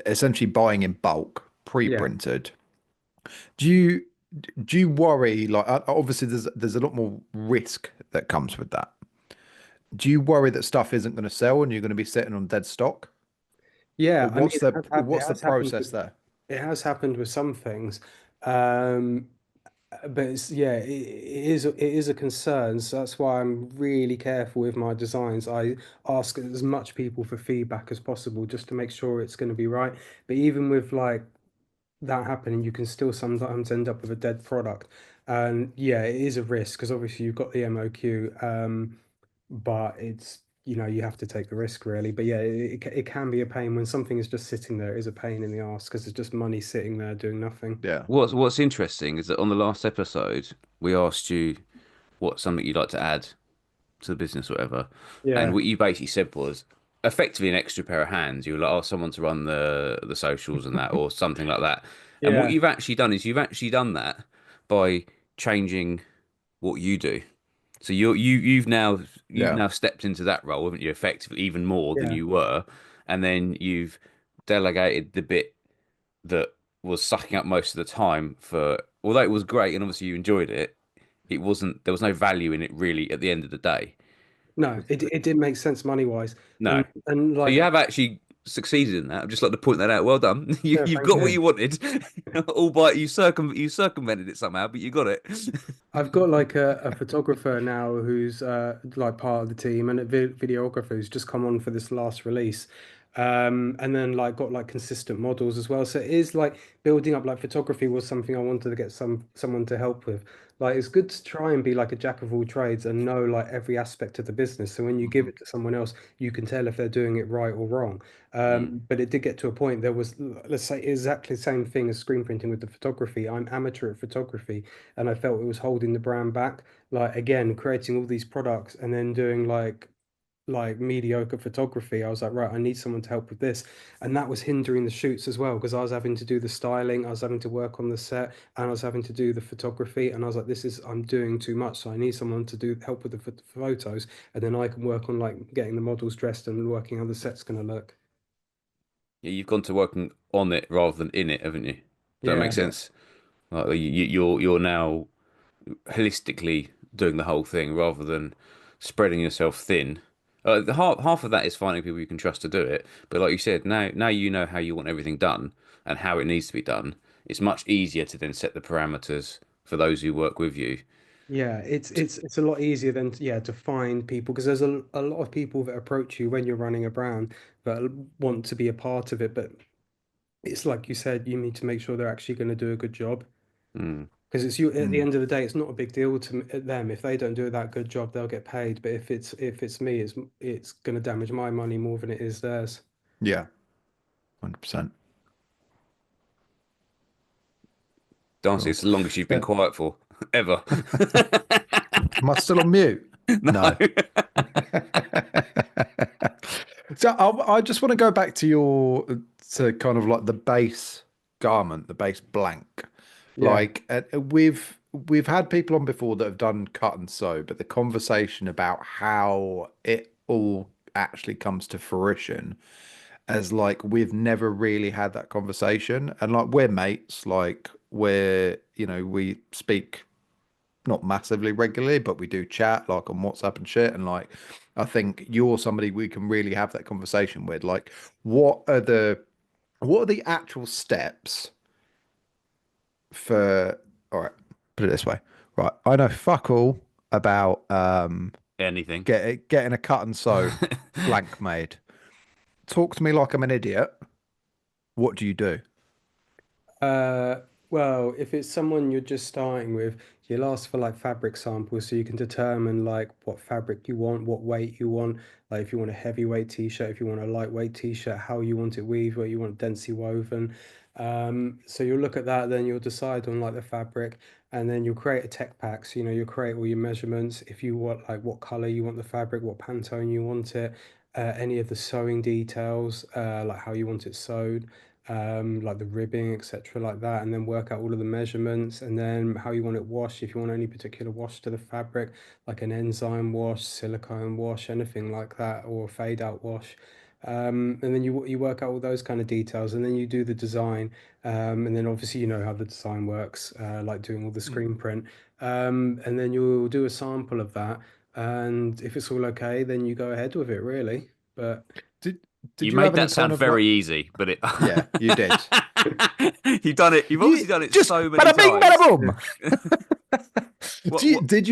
essentially buying in bulk, Yeah. pre-printed. Do you do you worry like obviously there's a lot more risk that comes with that. Do you worry that stuff isn't going to sell and you're going to be sitting on dead stock? Or Yeah, I mean, it what's the has happened process with there? it has happened with some things, um, but yeah, it is a concern. So that's why I'm really careful with my designs. I ask as much people for feedback as possible just to make sure it's going to be right. But even with like that happening, you can still sometimes end up with a dead product. And yeah, it is a risk because obviously you've got the MOQ, but you have to take the risk really. But yeah, it can be a pain when something is just sitting there. It is a pain in the ass because it's just money sitting there doing nothing. Yeah. what's interesting is that on the last episode we asked you what's something you'd like to add to the business, or whatever. And Yeah, what you basically said was effectively an extra pair of hands. You were like, oh, someone to run the socials and that, or something like that. And what yeah, you've actually done is you've actually done that by changing what you do. So you've Yeah. now stepped into that role, haven't you? Effectively, even more than yeah. you were, and then you've delegated the bit that was sucking up most of the time for. Although it was great and obviously you enjoyed it, it wasn't. There was no value in it really at the end of the day. No, it didn't make sense money wise, No. and So like you have actually succeeded in that. I'd just like to point that out. Well done. yeah, You've thank got what you. you wanted. All by you circumvented it somehow, but you got it. I've got like a photographer now who's like part of the team and a videographer who's just come on for this last release. And then like got like consistent models as well. So it is like building up. Like photography was something I wanted to get someone to help with. Like it's good to try and be like a jack of all trades and know like every aspect of the business. So when you give Mhm. it to someone else, you can tell if they're doing it right or wrong. Mm. But it did get to a point there was, let's say, exactly the same thing as screen printing with the photography. I'm amateur at photography, and I felt it was holding the brand back. Like again, creating all these products and then doing like mediocre photography. I was like, right, I need someone to help with this. And that was hindering the shoots as well because I was having to do the styling, I was having to work on the set, and I was having to do the photography. And I was like, I'm doing too much. So I need someone to do help with the photos, and then I can work on like getting the models dressed and working how the set's going to look. Yeah, you've gone to working on it rather than in it, haven't you? Does that make Yeah. sense? Like you're now holistically doing the whole thing rather than spreading yourself thin. The half of that is finding people you can trust to do it. But like you said, now you know how you want everything done and how it needs to be done. It's much easier to then set the parameters for those who work with you. Yeah, it's a lot easier than yeah to find people because there's a lot of people that approach you when you're running a brand that want to be a part of it, but it's like you said, you need to make sure they're actually going to do a good job. Mm. Because it's you at the Mm. end of the day, it's not a big deal to them. If they don't do that good job, they'll get paid. But if it's me, it's going to damage my money more than it is theirs. Yeah, 100%. Darcy, Cool. it's the longest you've been Yeah. quiet for ever. Am I still on mute? No. No. So I just want to go back to to kind of like the base garment, the base blank. Yeah, Like we've had people on before that have done cut and sew, but the conversation about how it all actually comes to fruition as like we've never really had that conversation. And like we're mates, like we speak not massively regularly, but we do chat like on WhatsApp and shit. And like, I think you're somebody we can really have that conversation with. Like, what are the what are the actual steps for? All right, put it this way. Right, I know fuck all about Anything. getting a cut and sew blank made. Talk to me like I'm an idiot. What do you do? Uh, well, if it's someone you're just starting with, you'll ask for like fabric samples so you can determine like what fabric you want, what weight you want. Like if you want a heavyweight t-shirt, if you want a lightweight t-shirt, how you want it weaved, what you want densely woven. So you'll look at that, then you'll decide on like the fabric, and then you'll create a tech pack. So you'll create all your measurements. If you want like what color you want the fabric, what Pantone you want it, any of the sewing details, like how you want it sewed, like the ribbing, etc., like that, and then work out all of the measurements and then how you want it washed. If you want any particular wash to the fabric, like an enzyme wash, silicone wash, anything like that, or a fade out wash. And then you work out all those kind of details, and then you do the design. And then obviously you know how the design works, like doing all the Mm. screen print. And then you'll do a sample of that, and if it's all okay, then you go ahead with it, really. But Did You did you made have any that kind sound of like? very easy, but it Yeah, you did. you've done it. You've You obviously done it just so many bada bing, bada times. boom. What what Did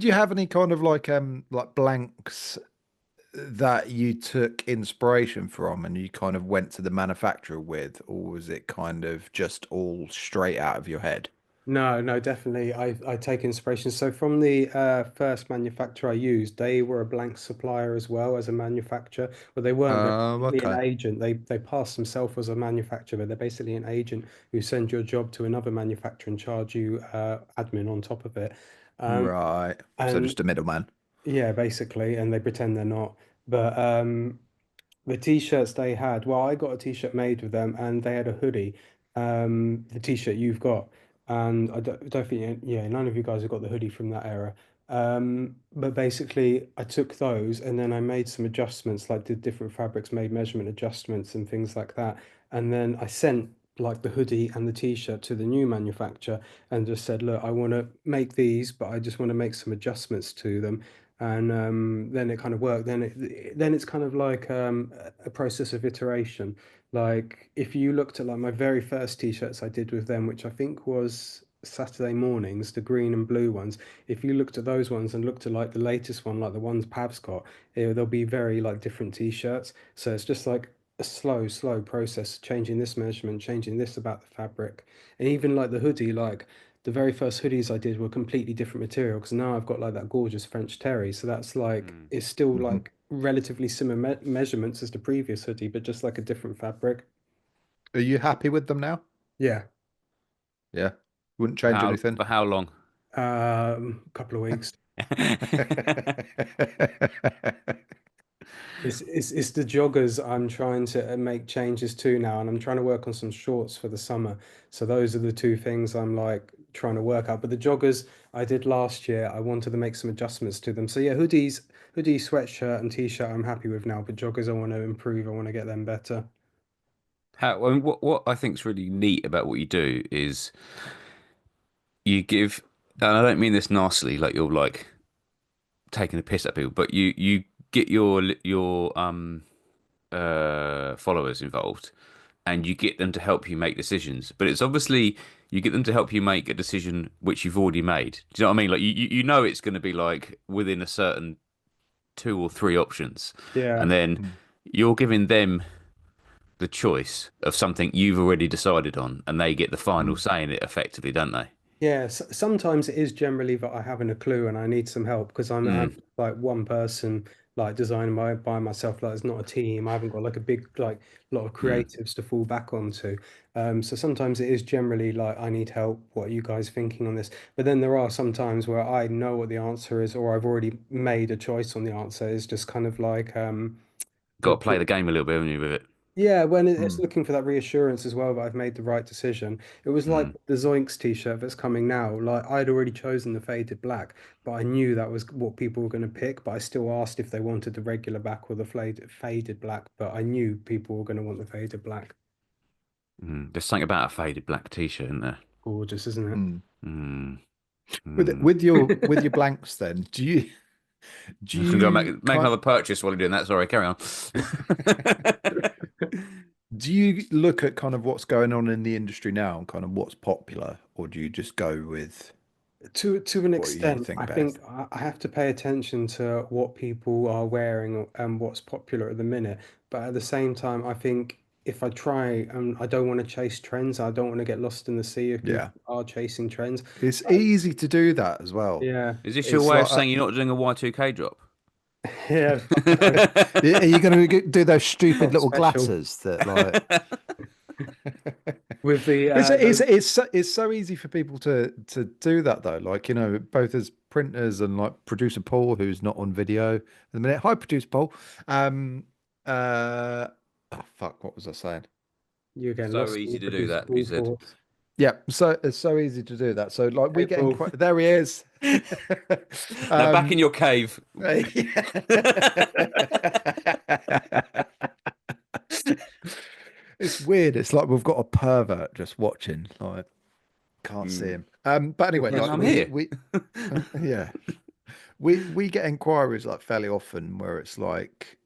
you have any kind of like blanks that you took inspiration from and you kind of went to the manufacturer with, or was it kind of just all straight out of your head? No, no, definitely. I take inspiration. So from the first manufacturer I used, they were a blank supplier as well as a manufacturer, but they weren't. They're basically an Okay. agent. They pass themselves as a manufacturer, but they're basically an agent who send your job to another manufacturer and charge you admin on top of it. Um, Right. So and just a middleman. yeah, basically, and they pretend they're not. But the t-shirts they had, well, I got a t-shirt made with them, and they had a hoodie, the t-shirt you've got, and I don't think, yeah, none of you guys have got the hoodie from that era. But basically, I took those and then I made some adjustments, like did different fabrics, made measurement adjustments and things like that, and then I sent like the hoodie and the t-shirt to the new manufacturer and just said, look, I want to make these, but I just want to make some adjustments to them. And then it kind of worked. Then it's kind of like a process of iteration. Like if you looked at like my very first t-shirts I did with them, which I think was Saturday mornings, the green and blue ones. If you looked at those ones and looked at like the latest one, like the ones Pav's got, they'll be very like different t-shirts. So it's just like a slow process, changing this measurement, changing this about the fabric. And even like the hoodie, like the very first hoodies I did were completely different material because now I've got like that gorgeous French terry. So that's like, Mm. it's still Mhm. like relatively similar measurements as the previous hoodie, but just like a different fabric. Are you happy with them now? Yeah. Yeah. Wouldn't For change anything. how long? A couple of weeks. It's the joggers I'm trying to make changes to now, and I'm trying to work on some shorts for the summer. So those are the two things I'm like trying to work out. But the joggers I did last year, I wanted to make some adjustments to them. So yeah, hoodie, sweatshirt, and t-shirt I'm happy with now, but joggers I want to improve. I want to get them better. I mean, what I think's really neat about what you do is you give, and I don't mean this nastily, like you're like taking a piss at people, but you get your followers involved, and you get them to help you make decisions. But it's obviously you get them to help you make a decision which you've already made. Do you know what I mean? Like you know it's going to be like within a certain two or three options, Yeah. and then Mm. you're giving them the choice of something you've already decided on, and they get the final Mm. say in it effectively, don't they? Yeah, sometimes it is generally that I haven't a clue and I need some help because I'm Mm, like one person like designing by myself. Like it's not a team. I haven't got like a big like lot of mm. creatives to fall back onto. So sometimes it is generally like I need help. What are you guys thinking on this? But then there are some times where I know what the answer is or I've already made a choice on the answer. It's just kind of like Got to the play the game a little bit, haven't you, with it? yeah, when it's Mm. looking for that reassurance as well that I've made the right decision. It was like Mm, the Zoinks t-shirt that's coming now. Like I'd already chosen the faded black, but I knew that was what people were going to pick. But I still asked if they wanted the regular black or the faded black. But I knew people were going to want the faded black. mm. There's something about a faded black t-shirt, isn't there? Gorgeous, isn't it? Mm. Mm, With mm. with your blanks, then do I'm just gonna go you make kind another purchase while you're doing that. Sorry, carry on. do you look at kind of what's going on in the industry now and kind of what's popular, or do you just go with To an what you extent, think I best? think I have to pay attention to what people are wearing and what's popular at the minute. But at the same time, I think if I try and I don't want to chase trends, I don't want to get lost in the sea of people Yeah, who are chasing trends. it's I, easy to do that as well. yeah, Is this your It's way of like, saying you're not doing a Y2K drop? yeah, are you going to do those stupid not little special glasses that like? with the It's so easy for people to do that though. Like, both as printers and like producer Paul, who's not on video at the minute. Hi, producer Paul. Um, oh, fuck, what was I saying? you again So lost in easy your to do producer that, you Paul said. thoughts. Yeah, so it's so easy to do that. So like we Hey get Paul, inquiry. There he is. Now back in um, your cave. it's weird. It's like we've got a pervert just watching. Like can't see Mm. him. But anyway, Yeah, that's like I'm me. here. we yeah. We get inquiries like fairly often where it's like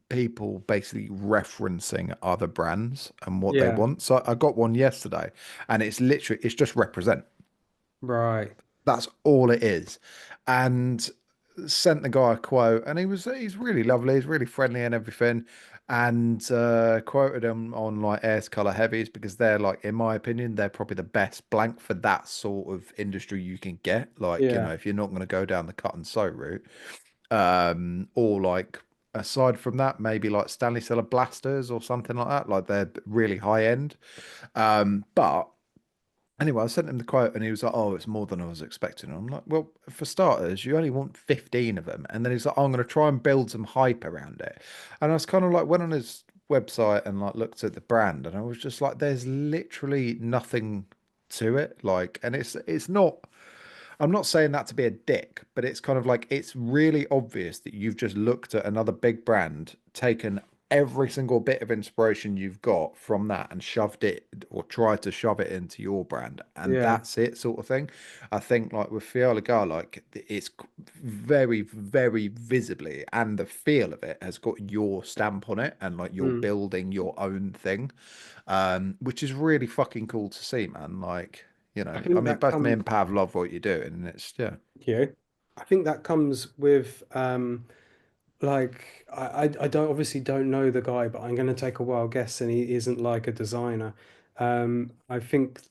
people basically referencing other brands and what they Yeah, want. So I got one yesterday and it's just represent. right. That's all it is. And sent the guy a quote and he's really lovely, he's really friendly and everything. And quoted him on like Airs Color Heavies because they're like, in my opinion, they're probably the best blank for that sort of industry you can get. Like, Yeah, if you're not going to go down the cut and sew route, or like aside from that, maybe like Stanley Seller Blasters or something like that. Like they're really high end. But anyway, I sent him the quote and he was like, "Oh, it's more than I was expecting." And I'm like, "Well, for starters, you only want 15 of them." And then he's like, "Oh, I'm going to try and build some hype around it." And I was kind of like, went on his website and like looked at the brand and I was just like, there's literally nothing to it. Like, and it's not. I'm not saying that to be a dick, but it's kind of like it's really obvious that you've just looked at another big brand, taken every single bit of inspiration you've got from that and shoved it or tried to shove it into your brand. And yeah. that's it, sort of thing. I think like with Fealla-dha, like it's very, very visibly and the feel of it has got your stamp on it and like you're Mm. building your own thing, which is really fucking cool to see, man. Like, I I think mean, that both me comes. and Pav love what you do, and it's yeah, You. I think that comes with like I don't obviously don't know the guy, but I'm going to take a wild guess, and he isn't like a designer. I think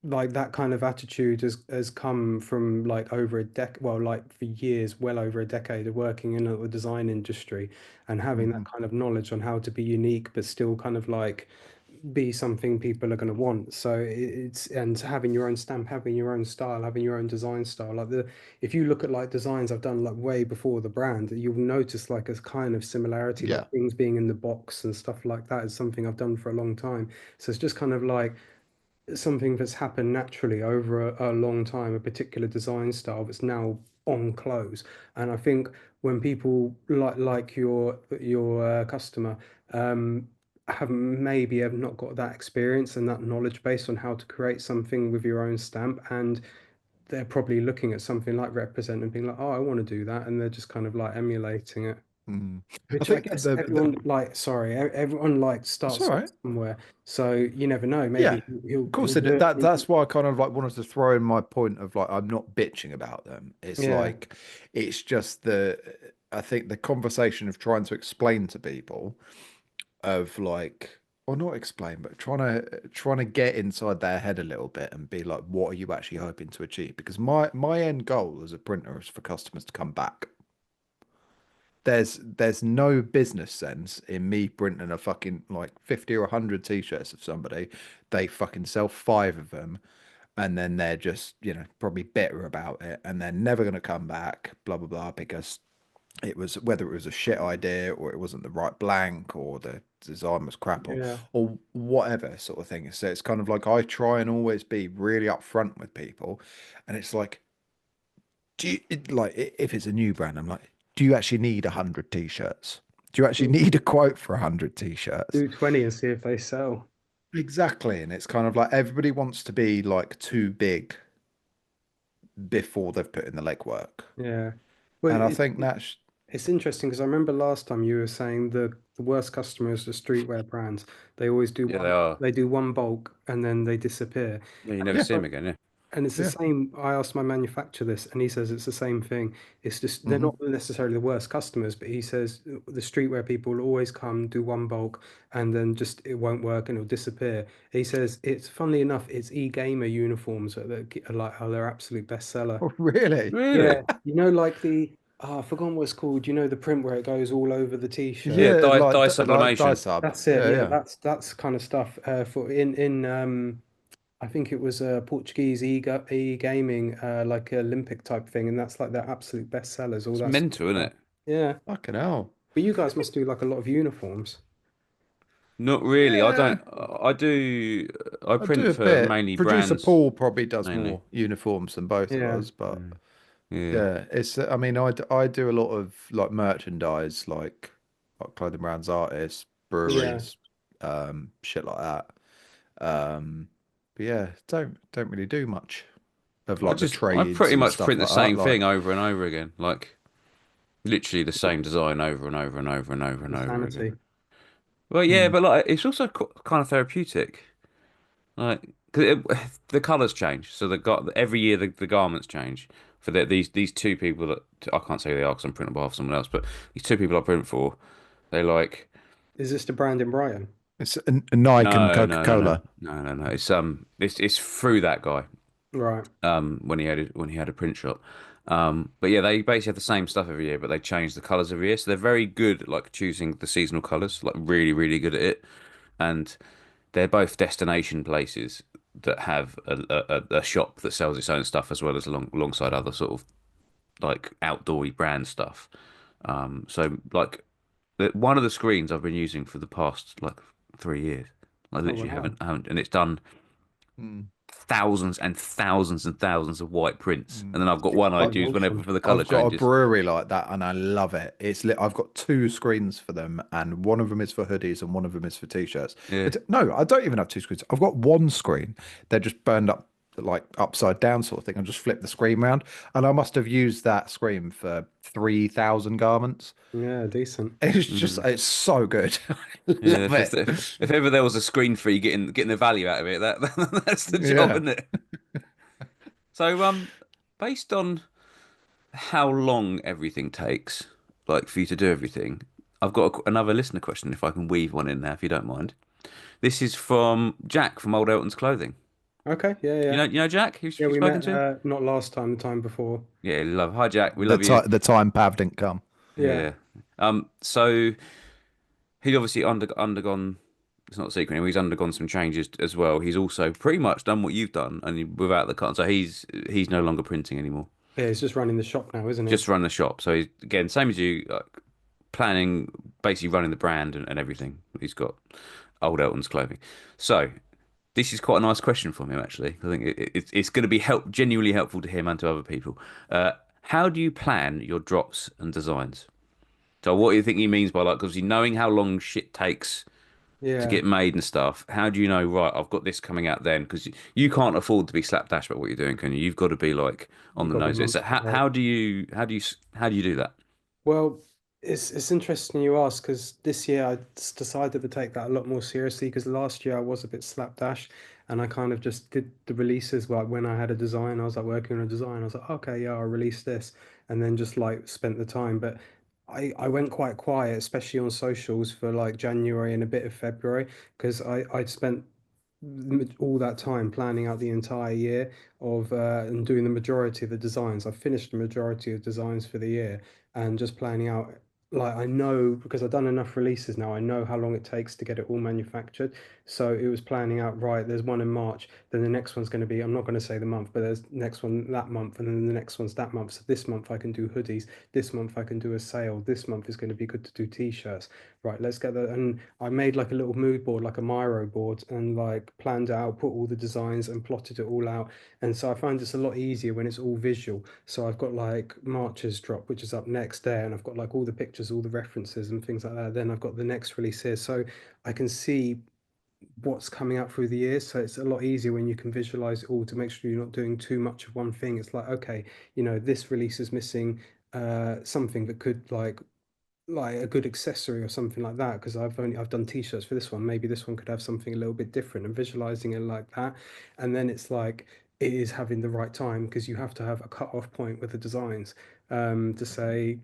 like that kind of attitude has come from like over a decade, well, like for years, well over a decade of working in the design industry and having that Mhm. kind of knowledge on how to be unique, but still kind of like be something people are going to want. So it's and having your own stamp, having your own style, having your own design style. Like the if you look at like designs I've done like way before the brand, you'll notice like a kind of similarity, like Yeah. things being in the box and stuff like that is something I've done for a long time. So it's just kind of like something that's happened naturally over a long time, a particular design style that's now on clothes. And I think when people like your customer have maybe have not got that experience and that knowledge base on how to create something with your own stamp, and they're probably looking at something like Represent and being like, oh, I want to do that, and they're just kind of like emulating it. Mm. I Which I think guess the everyone like, sorry, everyone like it's starts all off right. somewhere. So you never know. Yeah, Maybe of course he'll they do do. it. That's why I kind of like wanted to throw in my point of like I'm not bitching about them. It's Yeah, like it's just the I think the conversation of trying to explain to people of like or not explain, but trying to get inside their head a little bit and be like, what are you actually hoping to achieve? Because my end goal as a printer is for customers to come back. There's no business sense in me printing a fucking like 50 or 100 t-shirts of somebody. They fucking sell five of them and then they're just, probably bitter about it and they're never going to come back, blah, blah, blah, because it was whether it was a shit idea or it wasn't the right blank or the design was crap yeah. or whatever sort of thing. So it's kind of like I try and always be really upfront with people and it's like do you like if it's a new brand, I'm like, do you actually need 100 t-shirts? Do you actually Do need a quote for 100 t-shirts? 20 and see if they sell. Exactly. And it's kind of like everybody wants to be like too big before they've put in the legwork. Yeah. Well, And I think that's it's interesting because I remember last time you were saying the worst customers are streetwear brands. They always do Yeah, they one. are. They do one bulk and then they disappear. Yeah, you never yeah, see them again. Yeah. And it's the yeah. same. I asked my manufacturer this, and he says it's the same thing. It's just they're Hmm. not necessarily the worst customers, but he says the streetwear people will always come, do one bulk, and then just it won't work and it'll disappear. He says it's funnily enough, it's e-gamer uniforms that are like are their absolute bestseller. Oh, really? Yeah, Really? like the I've forgotten what it's called. The print where it goes all over the t-shirt. Yeah, Yeah, dye like dye sublimation. sub. That's it. Yeah, Yeah, yeah. that's kind of stuff for in I think it was a Portuguese e-gaming like Olympic type thing, and that's like their absolute best sellers, all It's that sort of mental, isn't stuff. it? Yeah, Fucking hell. but you guys must do like a lot of uniforms. Not really. I Yeah, don't. I do. I I do print a for bit. mainly Producer brands, Paul probably does mainly. more uniforms than both of Yeah, us, but Mm. Yeah. yeah, I mean, I do a lot of like merchandise, like clothing brands, artists, yeah. breweries, shit like that. But yeah, don't really do much of like the I trades pretty and much stuff print the like that. same Like, thing over and over again. Like literally the same design over and over and over and over and over again. Insanity. Well, yeah, mm, but like it's also kind of therapeutic. Like, cause the colors change, so every year the garments change for these two people that I can't say who they are because I'm printing on behalf of someone else, but these two people I print for, they like Is this the brand in Brighton? it's a Nike and no no no no Coca-Cola. no no no. It's through that guy Right. when he had a print shop. But yeah, they basically have the same stuff every year, but they change the colors every year, so they're very good at like choosing the seasonal colors, like really really good at it, and they're both destination places that have a shop that sells its own stuff as well as alongside other sort of like outdoory brand stuff. So like one of the screens I've been using for the past like 3 years. I Oh literally wow. haven't, and it's done Mm, thousands and thousands and thousands of white prints, mm. and then I've got one Quite I'd use whenever awesome. for the color I've got a changes. brewery like that and I love it. I've got two screens for them and one of them is for hoodies and one of them is for t-shirts. Yeah, No, I don't even have two screens. I've got one screen. They're just burned up like upside down sort of thing. I just flip the screen around and I must have used that screen for 3,000 garments. Yeah, decent. It's mm. it's so good. I Yeah. love it. If ever there was a screen for you getting the value out of it, that's the job, Yeah. isn't it? So based on how long everything takes, like for you to do everything. I've got another listener question if I can weave one in there, if you don't mind. This is from Jack from Old Elton's Clothing. Okay, yeah, You yeah. know, Jack? Yeah, You've we spoken met to him? not last time, the time before. Yeah, love. Hi, Jack. We love you. The time Pav didn't come. Yeah. Yeah. So he'd obviously undergone. It's not a secret anymore. He's undergone some changes as well. He's also pretty much done what you've done, and without the cut. So he's no longer printing anymore. Yeah, he's just running the shop now, isn't he? Just run the shop. So he's again same as you, planning, basically running the brand and everything. He's got Old Elton's Clothing. So this is quite a nice question from him, actually. I think it's going to be genuinely helpful to him and to other people. How do you plan your drops and designs? So what do you think he means by like, because knowing how long shit takes to Yeah. get made and stuff, how do you know, right, I've got this coming out then? Because you can't afford to be slapdash about what you're doing, can you? You've got to be like on You've the got to be nose of it. So months ahead. how do you do that? Well, it's interesting you ask because this year I decided to take that a lot more seriously because last year I was a bit slapdash and I kind of just did the releases like when I had a design, I was like working on a design, I was like, okay, yeah, I'll release this and then just like spent the time. But I went quite quiet, especially on socials for like January and a bit of February because I'd spent all that time planning out the entire year of and doing the majority of the designs. I finished the majority of designs for the year and just planning out like I know because I've done enough releases now, I know how long it takes to get it all manufactured. So it was planning out, right, there's one in March, then the next one's going to be, I'm not going to say the month, but there's next one that month, and then the next one's that month. So this month I can do hoodies, this month I can do a sale, this month is going to be good to do t-shirts. Right, let's get that. And I made like a little mood board, like a Miro board, and like planned it out, put all the designs and plotted it all out. And so I find it's a lot easier when it's all visual. So I've got like March's drop, which is up next there, and I've got like all the pictures, all the references and things like that. Then I've got the next release here. So I can see what's coming out through the years. So it's a lot easier when you can visualize it all to make sure you're not doing too much of one thing. It's like, okay, this release is missing something that could like a good accessory or something like that because I've done t-shirts for this one. Maybe this one could have something a little bit different and visualizing it like that. And then it's like it is having the right time because you have to have a cut-off point with the designs to say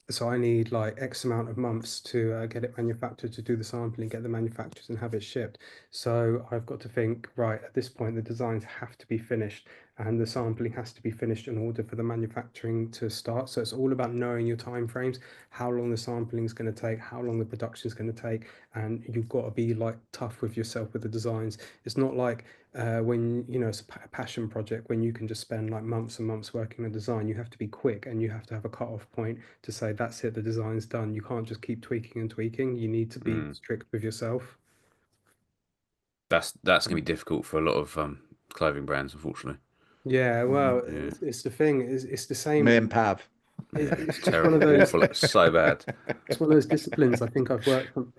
so I need like X amount of months to get it manufactured, to do the sampling, get the manufacturers and have it shipped. So I've got to think, right, at this point, the designs have to be finished and the sampling has to be finished in order for the manufacturing to start. So it's all about knowing your time frames, how long the sampling is going to take, how long the production is going to take, and you've got to be like tough with yourself with the designs. It's not like when it's a passion project when you can just spend like months and months working on design. You have to be quick and you have to have a cut-off point to say that's it, the design's done. You can't just keep tweaking and tweaking. You need to be Mm. strict with yourself. That's gonna be difficult for a lot of clothing brands, unfortunately. Yeah, well, Yeah, it's the thing. It's the Me same. and Pav. yeah, It's it's just one of terrible, those. awful, so bad. It's one of those disciplines I think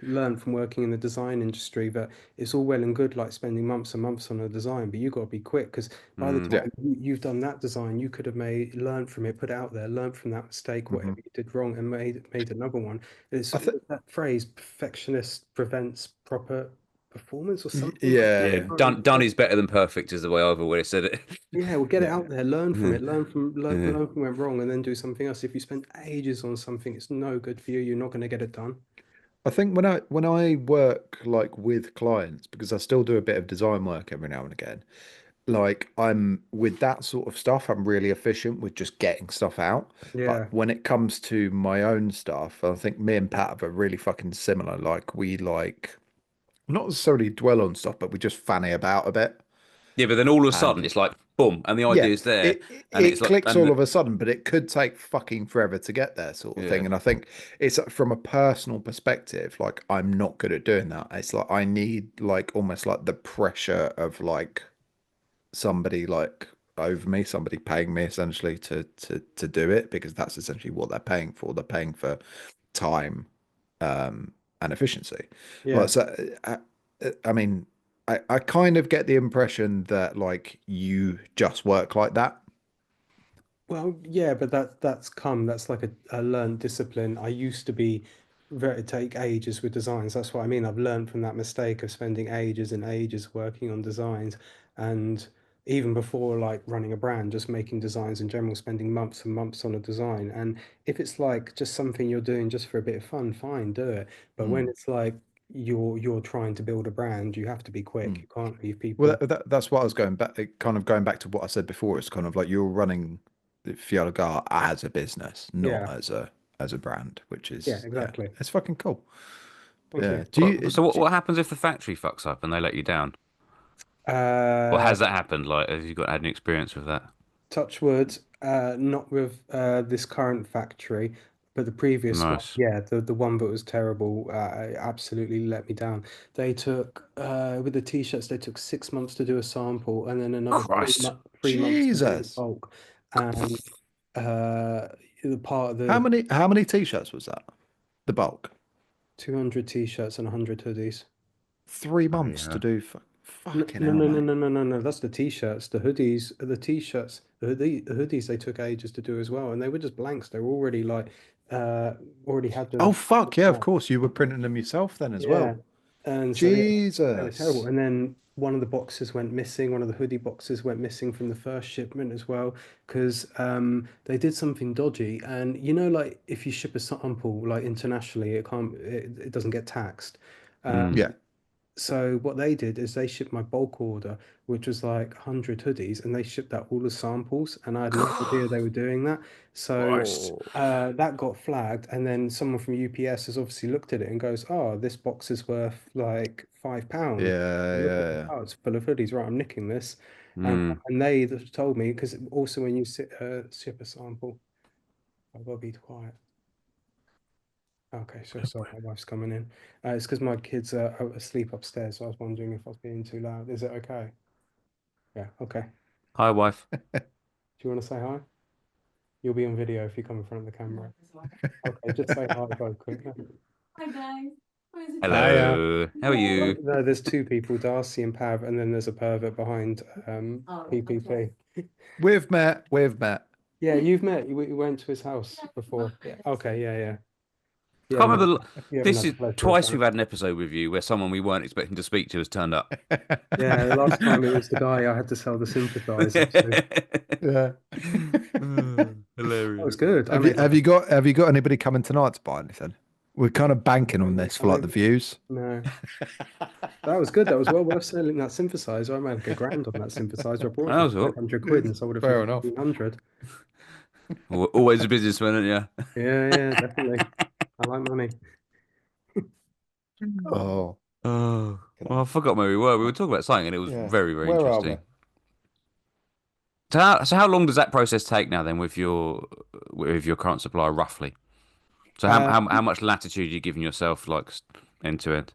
learned from working in the design industry that it's all well and good like spending months and months on a design, but you got to be quick because by the Mm. Yeah. time you've done that design, you could have learned from it, put it out there, learned from that mistake, whatever hmm you did wrong, and made another one. It's I think. that phrase, perfectionist prevents proper performance or something like that. Yeah, I Yeah. can't remember. done is better than perfect is the way I've always said it. Yeah, well, get it Yeah. out there, learn from Yeah, it, yeah. learn from went wrong, and then do something else. If you spend ages on something, it's no good for you. You're not going to get it done. I think when I work like with clients, because I still do a bit of design work every now and again, like I'm with that sort of stuff, I'm really efficient with just getting stuff out. But Yeah. when it comes to my own stuff, I think me and Pat are really fucking similar. Like we like not necessarily dwell on stuff, but we just fanny about a bit. Yeah, but then all of a sudden And it's like boom, and the yeah, idea is there, and it's it like, clicks all of a sudden, but it could take fucking forever to get there, sort of yeah, thing. And I think it's from a personal perspective, like I'm not good at doing that. It's like I need like almost like the pressure of like somebody like over me, somebody paying me essentially to do it because that's essentially what they're paying for. They're paying for time and efficiency. Like Yeah. so, I mean, I kind of get the impression that like you just work like that. Well, yeah, but that's like a learned discipline. I used to be very take ages with designs. That's what I mean. I've learned from that mistake of spending ages and ages working on designs. And even before like running a brand, just making designs in general, spending months and months on a design. And if it's like just something you're doing just for a bit of fun, fine, do it. But when it's like you're trying to build a brand, you have to be quick. You can't leave Well, people. that's what I was going back, kind of going back to what I said before. It's kind of like you're running the Fealla-dha as a business, not Yeah, as a brand, which yeah, is yeah, exactly. it's fucking cool. Thank Yeah. you. So what happens if the factory fucks up and they let you down? Or Uh, has that happened? Like, have you got had any experience with that? Touch wood, not with this current factory, but the previous one. Nice. Yeah, the one that was terrible, absolutely let me down. They took with the t-shirts, they took 6 months to do a sample, and then another Christ. 3 months to do the Jesus. bulk. And uh, the part of How the many t-shirts was that? The bulk. 200 t-shirts and 100 hoodies. 3 months to Yeah. do. No, Fucking no, hell, no, no, mate. no, no, no, no. That's the t-shirts. The hoodies, the t-shirts, the hoodies they took ages to do as well, and they were just blanks. They were already like, already had Oh them. fuck yeah! Of course, you were printing them yourself then as Yeah, well. and so yeah, they were terrible. Jesus. And then one of the boxes went missing. One of the hoodie boxes went missing from the first shipment as well because they did something dodgy. And you know, like if you ship a sample like internationally, it doesn't get taxed. Mm. Yeah. So what they did is they shipped my bulk order, which was like 100 hoodies, and they shipped out all the samples, and I had no idea they were doing that. So Christ. Oh. that got flagged, and then someone from UPS has obviously looked at it and goes, "Oh, this box is worth like £5." Yeah, Look at it. yeah, Oh, it's full of hoodies. Right, I'm nicking this. Mm. And they told me because also when you ship a sample, I've got to be quiet. Okay, so sorry, my wife's coming in. It's because my kids are asleep upstairs, so I was wondering if I was being too loud. Is it okay? Yeah, okay. Hi, wife. Do you want to say hi? You'll be on video if you come in front of the camera. Okay, just say hi very quickly. Hiya. Hello. How are you? No, there's two people, Darcy and Pav, and then there's a pervert behind PPP. We've met. We've met. Yeah, you've met. You went to his house before. Yeah. Okay, yeah, yeah. I You can't haven't had, remember. you haven't This had the is pleasure of twice that. we've had an episode with you where someone we weren't expecting to speak to has turned up. Yeah, the last time it was the guy I had to sell the synthesizer to. Yeah. That was Hilarious. good. I Have you made have you got have you got anybody coming tonight to buy anything? We're kind of banking on this I for like made the views. no. That was good. That was well worth selling that synthesizer. I made like a grand on that synthesizer. I bought it That for was all. 500 quid and sold it for Fair enough. 1,500. Always a businessman, aren't you? Yeah, yeah, definitely. I like money. Oh, Oh, you well, know. I forgot where we were. We were talking about something, and it was Yeah. very, very Where are we? interesting. So how long does that process take now then with your current supplier roughly? So how Uh, how, how much latitude are you giving yourself like end to end?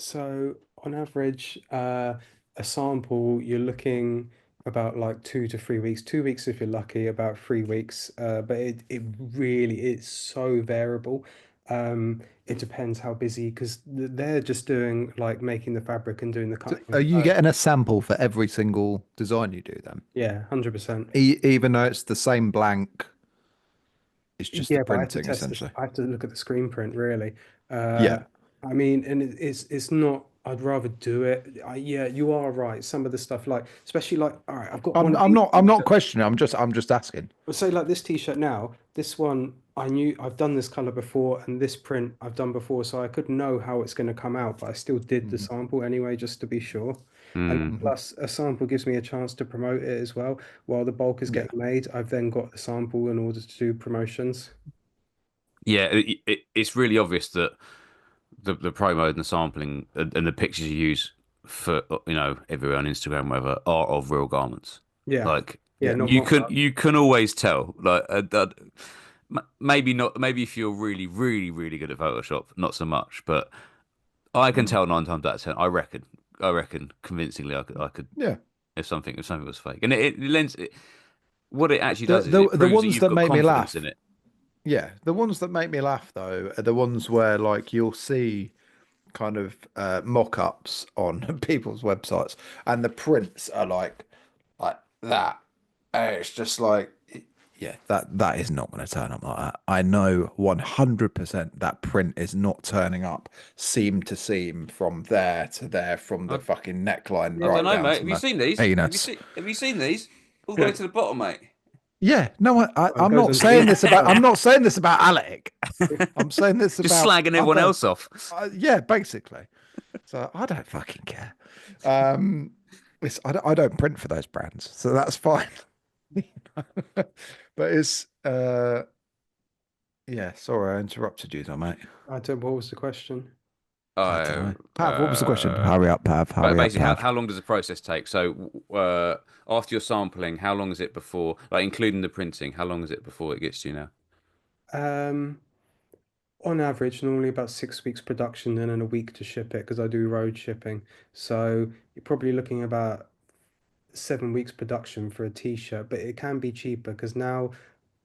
so on average, a sample, you're looking about like 2 to 3 weeks. 2 weeks if you're lucky, about 3 weeks. But it really it's so variable. It depends how busy because they're just doing like making the fabric and doing the So cutting are and you getting a sample for every single design you do then? yeah, 100%. Even though it's the same blank, it's just the Yeah, but I have to printing test this. essentially. I have to look at the screen print, really. Uh, Yeah. I mean, and it's not. I'd rather do it. Yeah, you are right. Some of the stuff, like especially like, all right, I've got one I'm of I'm these not I'm not t-shirts. questioning. I'm just asking. Well, say like this t-shirt now. This one, I knew I've done this color before, and this print I've done before, so I could know how it's going to come out. But I still did the Mhm. sample anyway, just to be sure. And Hmm. Mhm. plus, a sample gives me a chance to promote it as well. While the bulk is Yeah. getting made, I've then got the sample in order to do promotions. Yeah, it's really obvious that the promo and the sampling and the pictures you use for everywhere on Instagram, whatever, are of real garments. Yeah, Like yeah, Yeah. not you mock can you can always tell. Like maybe not. Maybe if you're really really really good at Photoshop, not so much. But I can tell 9 times out of 10. I reckon convincingly I could Yeah. if something was fake. And it lends what it actually The does is it the proves that ones you've that got make me confidence in laugh. it. Yeah, the ones that make me laugh though are the ones where like you'll see kind of mock-ups on people's websites and the prints are like that. And it's just like Yeah, that is not going to turn up like that. I know 100% that print is not turning up seam to seam from there to there, from the I, fucking neckline I don't right know, down mate. to Have you my seen these? penis. Have you seen these? All the way Yeah. to the bottom, mate. Yeah, no, Well, it I'm goes not saying underneath this as about. well. I'm not saying this about Alec. I'm saying this Just about slagging everyone other. else off. Yeah, basically. So I don't fucking care. Um, I don't print for those brands, so that's fine. But it's yeah. Sorry, I interrupted you, though, mate. I don't. What was the question? I don't Oh, know. Pav, what was the question? Hurry up, Pav. but Hurry up, basically, Pav. how long does the process take? So, after you're sampling, how long is it before, like including the printing, how long is it before it gets to you now? Um, on average, normally about 6 weeks production and then a week to ship it because I do road shipping. So you're probably looking about 7 weeks production for a t-shirt, but it can be cheaper because now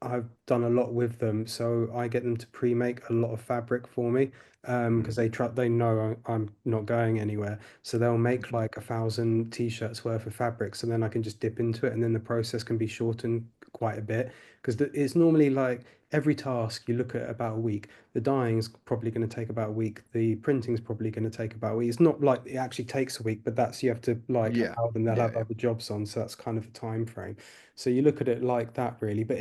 I've done a lot with them, so I get them to pre-make a lot of fabric for me, because they know I'm not going anywhere, so they'll make like 1,000 t-shirts worth of fabric, so then I can just dip into it, and then the process can be shortened quite a bit because it's normally like every task you look at about a week. The dyeing's probably going to take about a week. The printing's probably going to take about a week. It's not like it actually takes a week, but that's you have to like Yeah, allow them. They'll yeah, have other jobs on, so that's kind of a time frame. So you look at it like that, really. But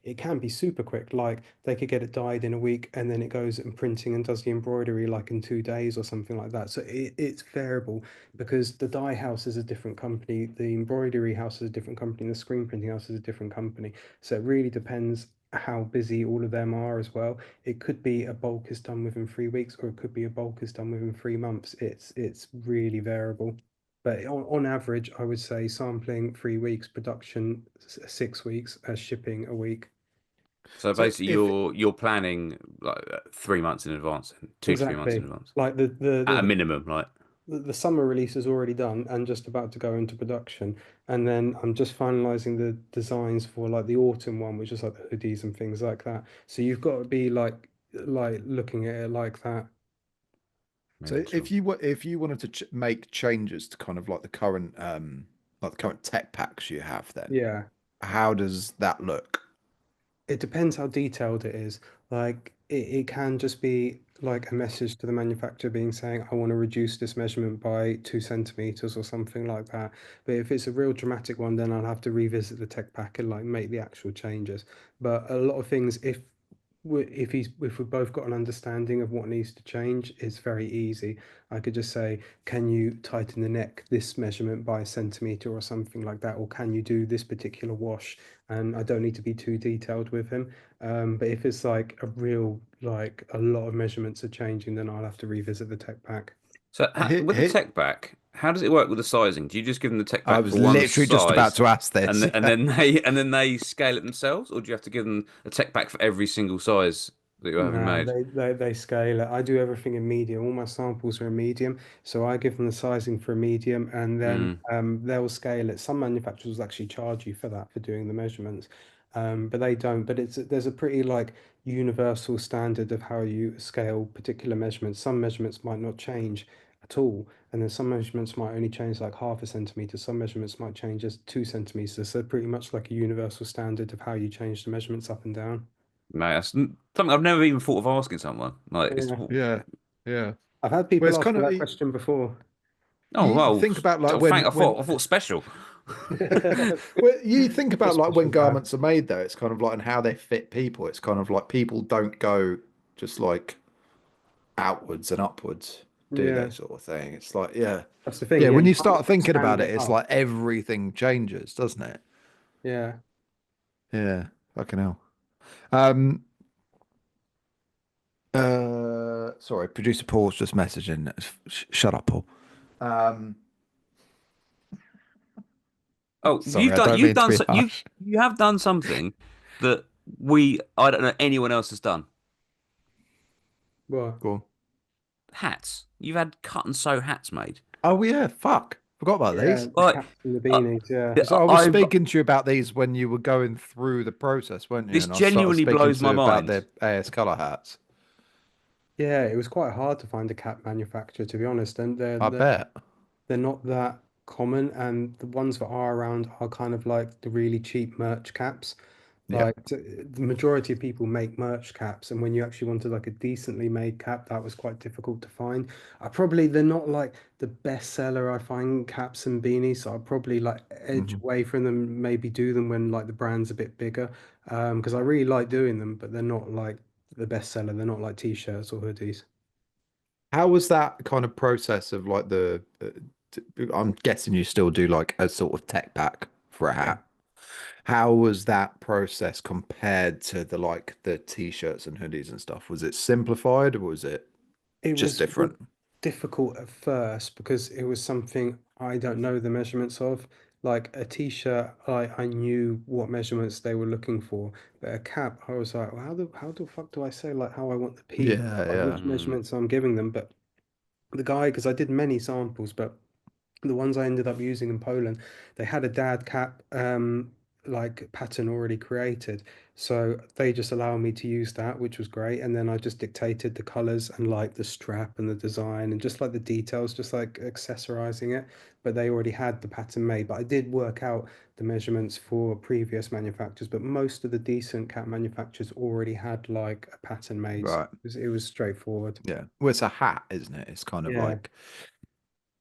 it can be super quick. Like they could get it dyed in a week, and then it goes and printing and does the embroidery like in 2 days or something like that. So it's variable because the dye house is a different company, the embroidery house is a different company, and the screen printing house is a different company. So it really depends how busy all of them are as well. It could be a bulk is done within 3 weeks, or it could be a bulk is done within 3 months. It's really variable. But on average, I would say sampling 3 weeks, production 6 weeks, shipping a week. So So basically, if you're planning like 3 months in advance, 2 to 3 months in Exactly. advance, Like at a minimum. Like, the summer release is already done and just about to go into production. And then I'm just finalizing the designs for like the autumn one, which is like the hoodies and things like that. So you've got to be like looking at it like that. mental. if you wanted to make changes to kind of like the current tech packs you have, then Yeah. how does that look? It depends how detailed it is. Like it can just be like a message to the manufacturer being saying, I want to reduce this measurement by 2 centimeters or something like that. But if it's a real dramatic one, then I'll have to revisit the tech pack and like make the actual changes. But a lot of things, if we've both got an understanding of what needs to change, it's very easy. I could just say, can you tighten the neck this measurement by a centimeter or something like that, or can you do this particular wash? And I don't need to be too detailed with him. But if it's like a real, like a lot of measurements are changing, then I'll have to revisit the tech pack. So Hit, with the hit. tech pack, how does it work with the sizing? Do you just give them the tech I pack was for one literally just about size, to ask this. and Yeah. then they scale it themselves, or do you have to give them a tech pack for every single size that you're having No, made? they scale it. I do everything in medium. All my samples are in medium, so I give them the sizing for a medium, and then Mm, they'll scale it. Some manufacturers actually charge you for that for doing the measurements, but they don't. But there's a pretty like universal standard of how you scale particular measurements. Some measurements might not change at all, and then some measurements might only change like half a centimeter. Some measurements might change just 2 centimeters. So pretty much like a universal standard of how you change the measurements up and down. mate, that's something I've never even thought of asking someone. Like, it's Yeah. Yeah. Yeah. I've had Well, people it's ask kind me of that question before. oh you well, think about like oh, thank when I thought special. well, you think about Just like when special tab. garments are made though, it's kind of like and how they fit people. It's kind of like people don't go just like outwards and upwards, do they, Yeah, sort of thing. It's like, yeah. that's the thing. Yeah, Yeah, when you you can't start thinking stand about it, it it's up. like everything changes, doesn't it? Yeah. Yeah, fucking hell. Um, sorry, producer Paul's just messaging. Shut up, Paul. Um, Oh, sorry, I don't mean to be harsh. you have done something that I don't know anyone else has done. Well, Go on. Hats. You've had cut and sew hats made. Oh yeah, fuck. Forgot about yeah, these. the Like, caps and the uh, beanies. Yeah. So I was I've speaking to you about these when you were going through the process, weren't you? this And I started genuinely speaking blows to my you about mind. the AS Color hats. Yeah, it was quite hard to find a cap manufacturer, to be honest. And I bet. they're not that common. And the ones that are around are kind of like the really cheap merch caps. Yeah. The majority of people make merch caps, and when you actually wanted like a decently made cap, that was quite difficult to find. They're not like the best seller I find caps and beanies, so I'll probably like edge Mhm. away from them, maybe do them when like the brand's a bit bigger. Because I really like doing them, but they're not like the best seller. They're not like t-shirts or hoodies. How was that kind of process of like I'm guessing you still do like a sort of tech pack for a Yeah. hat. How was that process compared to the t-shirts and hoodies and stuff? Was it simplified or was it It just was different? difficult at first because it was something I don't know the measurements of. Like a t-shirt, I knew what measurements they were looking for, but a cap, I was like, well, how the fuck do I say like how I want the peak, Yeah, like yeah. which Mm. measurements I'm giving them? But the guy, because I did many samples, but the ones I ended up using in Poland, they had a dad cap like pattern already created. So they just allowed me to use that, which was great. And then I just dictated the colors and like the strap and the design and just like the details, just like accessorizing it. But they already had the pattern made. But I did work out the measurements for previous manufacturers, but most of the decent cap manufacturers already had like a pattern made. So Right. it was straightforward. Yeah. Well, it's a hat, isn't it? It's kind of Yeah. like,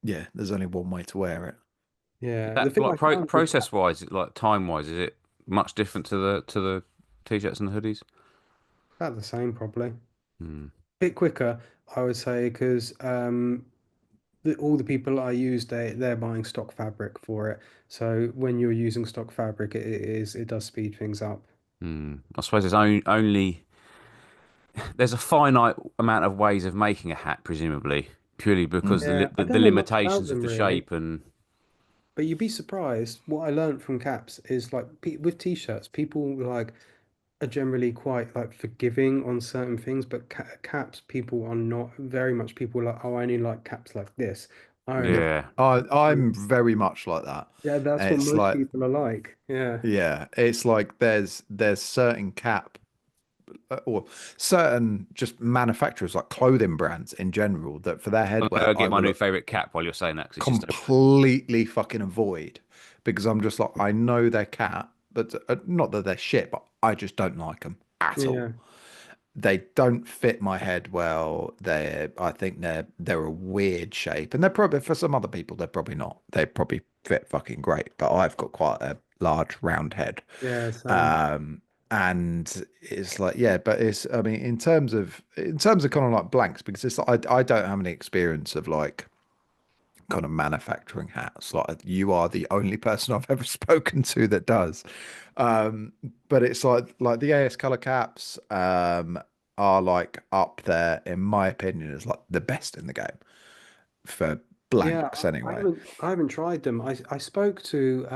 yeah, there's only one way to wear it. Yeah. The That thing I like found with process wise, like time wise, is it much different to the t-shirts and the hoodies? about the same probably. Hmm. Bit quicker, I would say, because all the people I use, they're buying stock fabric for it. So when you're using stock fabric, it does speed things up. Hmm. I suppose only there's a finite amount of ways of making a hat, presumably, purely because Mm. the, li Yeah, I the don't know much about limitations of them the really, shape and but you'd be surprised. What I learned from caps is like pe with t-shirts, people like are generally quite like forgiving on certain things, but caps, people are not very much. People are like, oh, I only like caps like this. I only, Yeah. yeah. I'm very much like that. yeah, that's what It's most like, people are like. Yeah, yeah, it's like there's certain cap or certain just manufacturers like clothing brands in general that for their I'm gonna headwear go I get my new will favorite cap while you're saying that because it's just open. completely fucking avoid because I'm just like I know they're cat, but not that they're shit, but I just don't like them at all. yeah, They don't fit my head well. I think they're a weird shape, and they're probably for some other people they're probably not. They probably fit fucking great, but I've got quite a large round head. yeah. Same. Um, and it's like, yeah, but it's, I mean, in terms of kind of like blanks, because it's like, I don't have any experience of like kind of manufacturing hats. Like you are the only person I've ever spoken to that does. Um, but it's like the AS color caps, are like up there, in my opinion, as like the best in the game for Yeah, blanks I anyway. haven't tried them. I spoke to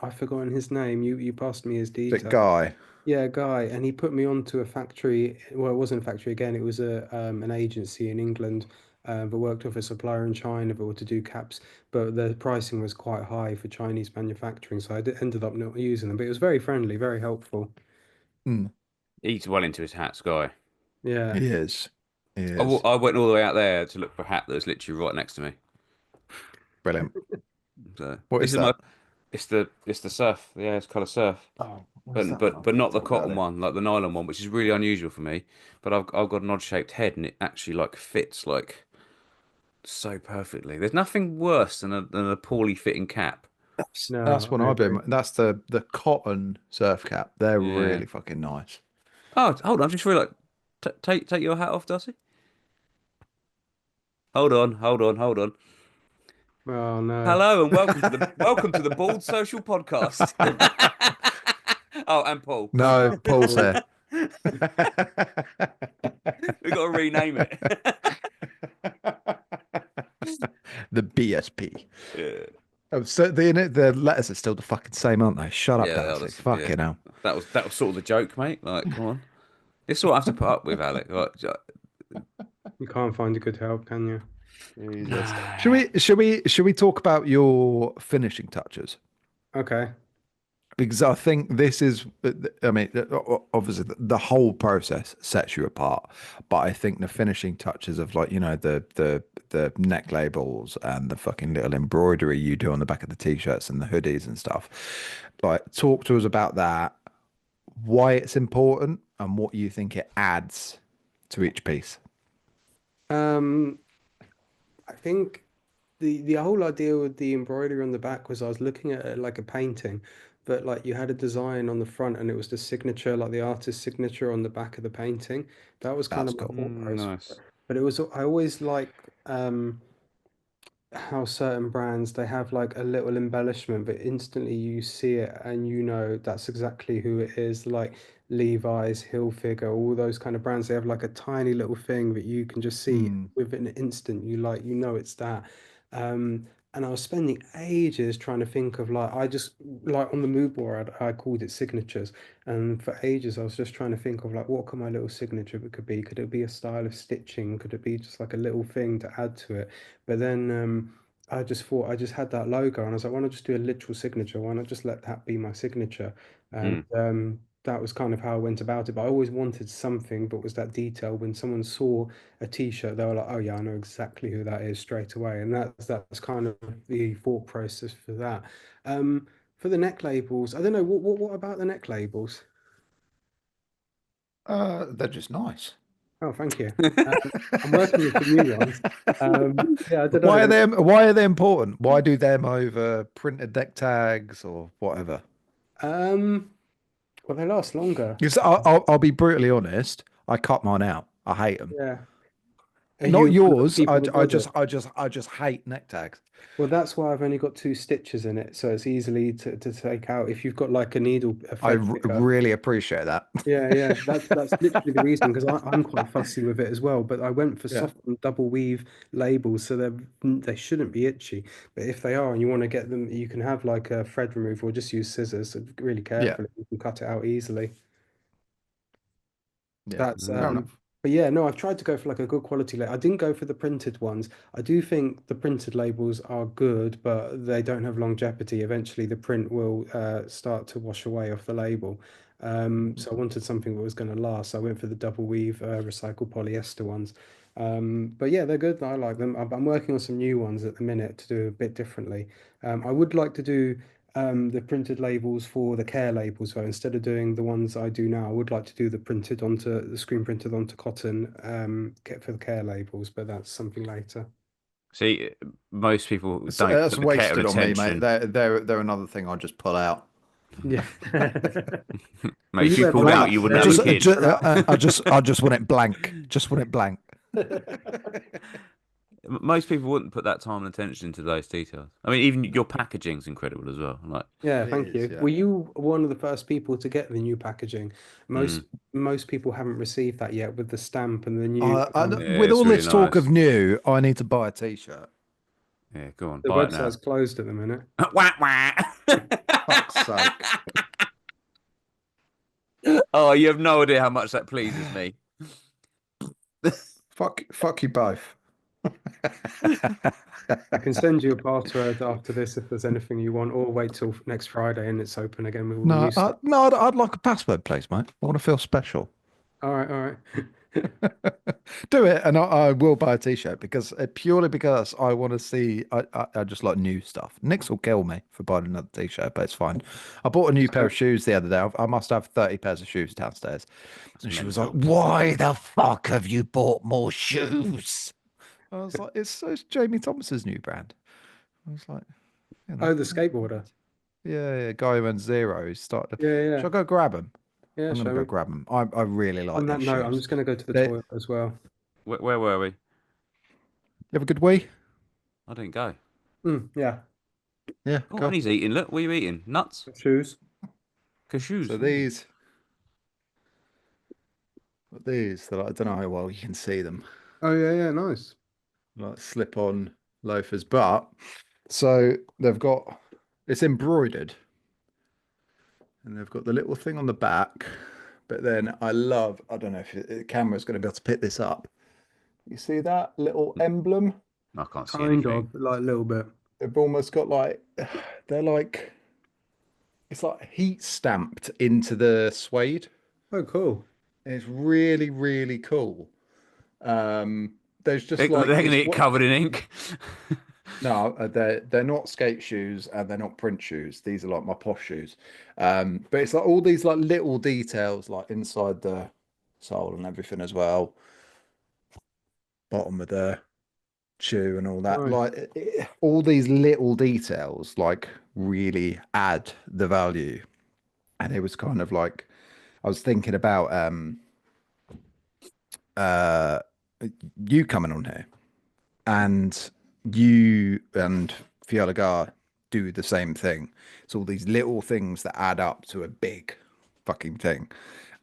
I've forgotten his name. You passed me his That details. guy. Yeah, a guy, and he put me onto a factory. Well, it wasn't a factory again. It was a an agency in England, but worked with a supplier in China, but were to do caps. But the pricing was quite high for Chinese manufacturing, so ended up not using them. But it was very friendly, very helpful. Mm, He's well into his hats, guy. Yeah, he is. He is. I went all the way out there to look for a hat that's literally right next to me. Brilliant. So What this is is my that? it's the surf, yeah, it's colour surf. Oh, what is But that? but Oh, but not the talk about cotton it. one, like the nylon one, which is really unusual for me. But I've got an odd shaped head, and it actually like fits like so perfectly. There's nothing worse than a poorly fitting cap. That's no, what I I've agree. been. That's the cotton surf cap. They're Yeah. really fucking nice. Oh, hold on, I just realised. Take your hat off, Darcy. Hold on. Oh no. Hello and welcome to the Bald Social Podcast. Oh, and Paul. And No, Paul's Paul. here. We got to rename it. The BSP. Yeah. Oh, so the letters are still the fucking same, aren't they? Shut up, Yeah, Darcy. Fucking hell. that was sort of the joke, mate. Like, come on. This is what I have to put up with, Alec. Like, You can't find a good help, can you? Jesus. Should we talk about your finishing touches? Okay. Because I think this is, I mean, obviously the whole process sets you apart, but I think the finishing touches of like, the neck labels and the fucking little embroidery you do on the back of the t-shirts and the hoodies and stuff. Like, talk to us about that. why it's important and what you think it adds to each piece. Um, I think the whole idea with the embroidery on the back was I was looking at it like a painting, but like you had a design on the front and it was the signature, like the artist's signature on the back of the painting. That was kind That's of my cool. thought process. Nice. But it was I always like how certain brands they have like a little embellishment, but instantly you see it and you know that's exactly who it is. Like Levi's, Hilfiger, all those kind of brands, they have like a tiny little thing that you can just see Hmm. within an instant. You like you know it's that. And I was spending ages trying to think of like I just like on the mood board I called it signatures, and for ages I was just trying to think of like what could my little signature could be? Could it be a style of stitching? Could it be just like a little thing to add to it? But then I just thought I just had that logo and I was like, why not just do a literal signature? Why not just let that be my signature? And Mm. that was kind of how I went about it. But I always wanted something, but was that detail when someone saw a t-shirt, they were like, oh yeah, I know exactly who that is straight away. And that's kind of the thought process for that. For the neck labels, I don't know, what about the neck labels? They're just nice. Oh, thank you. I'm working with some new ones. Yeah, I don't Why are know. they why are they important? Why do them over printed deck tags or whatever? Well, they last longer. Because I'll be brutally honest, I cut mine out. I hate them. Yeah. Are Not you one of the yours. people that does it? I just hate neck tags. Well, that's why I've only got two stitches in it, so it's easily to take out. If you've got like a needle, a thread picker. Really appreciate that. Yeah, yeah, that's literally the reason because I'm quite fussy with it as well. But I went for Yeah. soft and double weave labels, so they shouldn't be itchy. But if they are, and you want to get them, you can have like a thread removal or just use scissors. So really Yeah. carefully, you can cut it out easily. Yeah. That's Fair enough. but yeah, no, I've tried to go for like a good quality label. I didn't go for the printed ones. I do think the printed labels are good, but they don't have longevity. Eventually, the print will start to wash away off the label. So I wanted something that was going to last. So I went for the double weave recycled polyester ones. But yeah, they're good. I like them. I'm working on some new ones at the minute to do a bit differently. I would like to do the printed labels for the care labels. So instead of doing the ones I do now, I would like to do the screen printed onto cotton for the care labels, but that's something later. See, most people don't That's put the care and wasted on me, mate. attention. They're another thing I just pull out. Yeah. Well, Mate, if you you wear pulled it out, blank, you wouldn't so have a you kid. pull out. I just want it blank. Just want it blank. Most people wouldn't put that time and attention into those details. I mean, even your packaging's incredible as well. Like, Yeah, It thank is, you. yeah. Were you one of the first people to get the new packaging? Most mm, most people haven't received that yet with the stamp and the new yeah, With it's all really this talk of nice. new, I need to buy a t-shirt. Yeah, go on, the buy it now. website's closed at the minute. Wah, wah. Fuck's sake. Oh, you have no idea how much that pleases me. Fuck you both. I can send you a password after this if there's anything you want, or wait till next Friday and it's open again with all the new stuff. No, I'd like a password, please, mate. I want to feel special. All right, all right. Do it, and I will buy a t-shirt because purely because I want to see. I just like new stuff. Nix will kill me for buying another t-shirt, but it's fine. I bought a new pair So, of shoes the other day. I must have 30 pairs of shoes downstairs, That's and she was like, mental. "Why the fuck have you bought more shoes?" I was like, "It's Jamie Thomas's new brand." I was like, you know, oh, the skateboarder. yeah, guy who went zero. He's started. Yeah, yeah, Should I go grab him? yeah. I'm gonna Show go me. grab him. I really like On that these note, I'm shoes. just going to go to the They, toilet as well. Where were we? you have a good wee? I didn't go. Yeah, Yeah, Oh, go. and he's eating. Look, what are you eating? Nuts? shoes. Cashews? So they're like, I don't know how well you can see them, Oh yeah, yeah, nice. like slip-on loafers, but so they've got it's embroidered and they've got the little thing on the back. But then I don't know if the camera's going to be able to pick this up. You see that little emblem? I can't see Kind anything. of, like a little bit. They've almost got like they're like it's like heat stamped into the suede. Oh, cool. It's really, really cool. There's just They're like going to it's get what covered in ink. No, they're not skate shoes and they're not print shoes. These are like my posh shoes. But it's like all these like little details like inside the sole and everything as well, bottom of the shoe and all that. Right. Like all these little details like really add the value. And it was kind of like I was thinking about uh you coming on here and you and Fealla-dha do the same thing. It's all these little things that add up to a big fucking thing.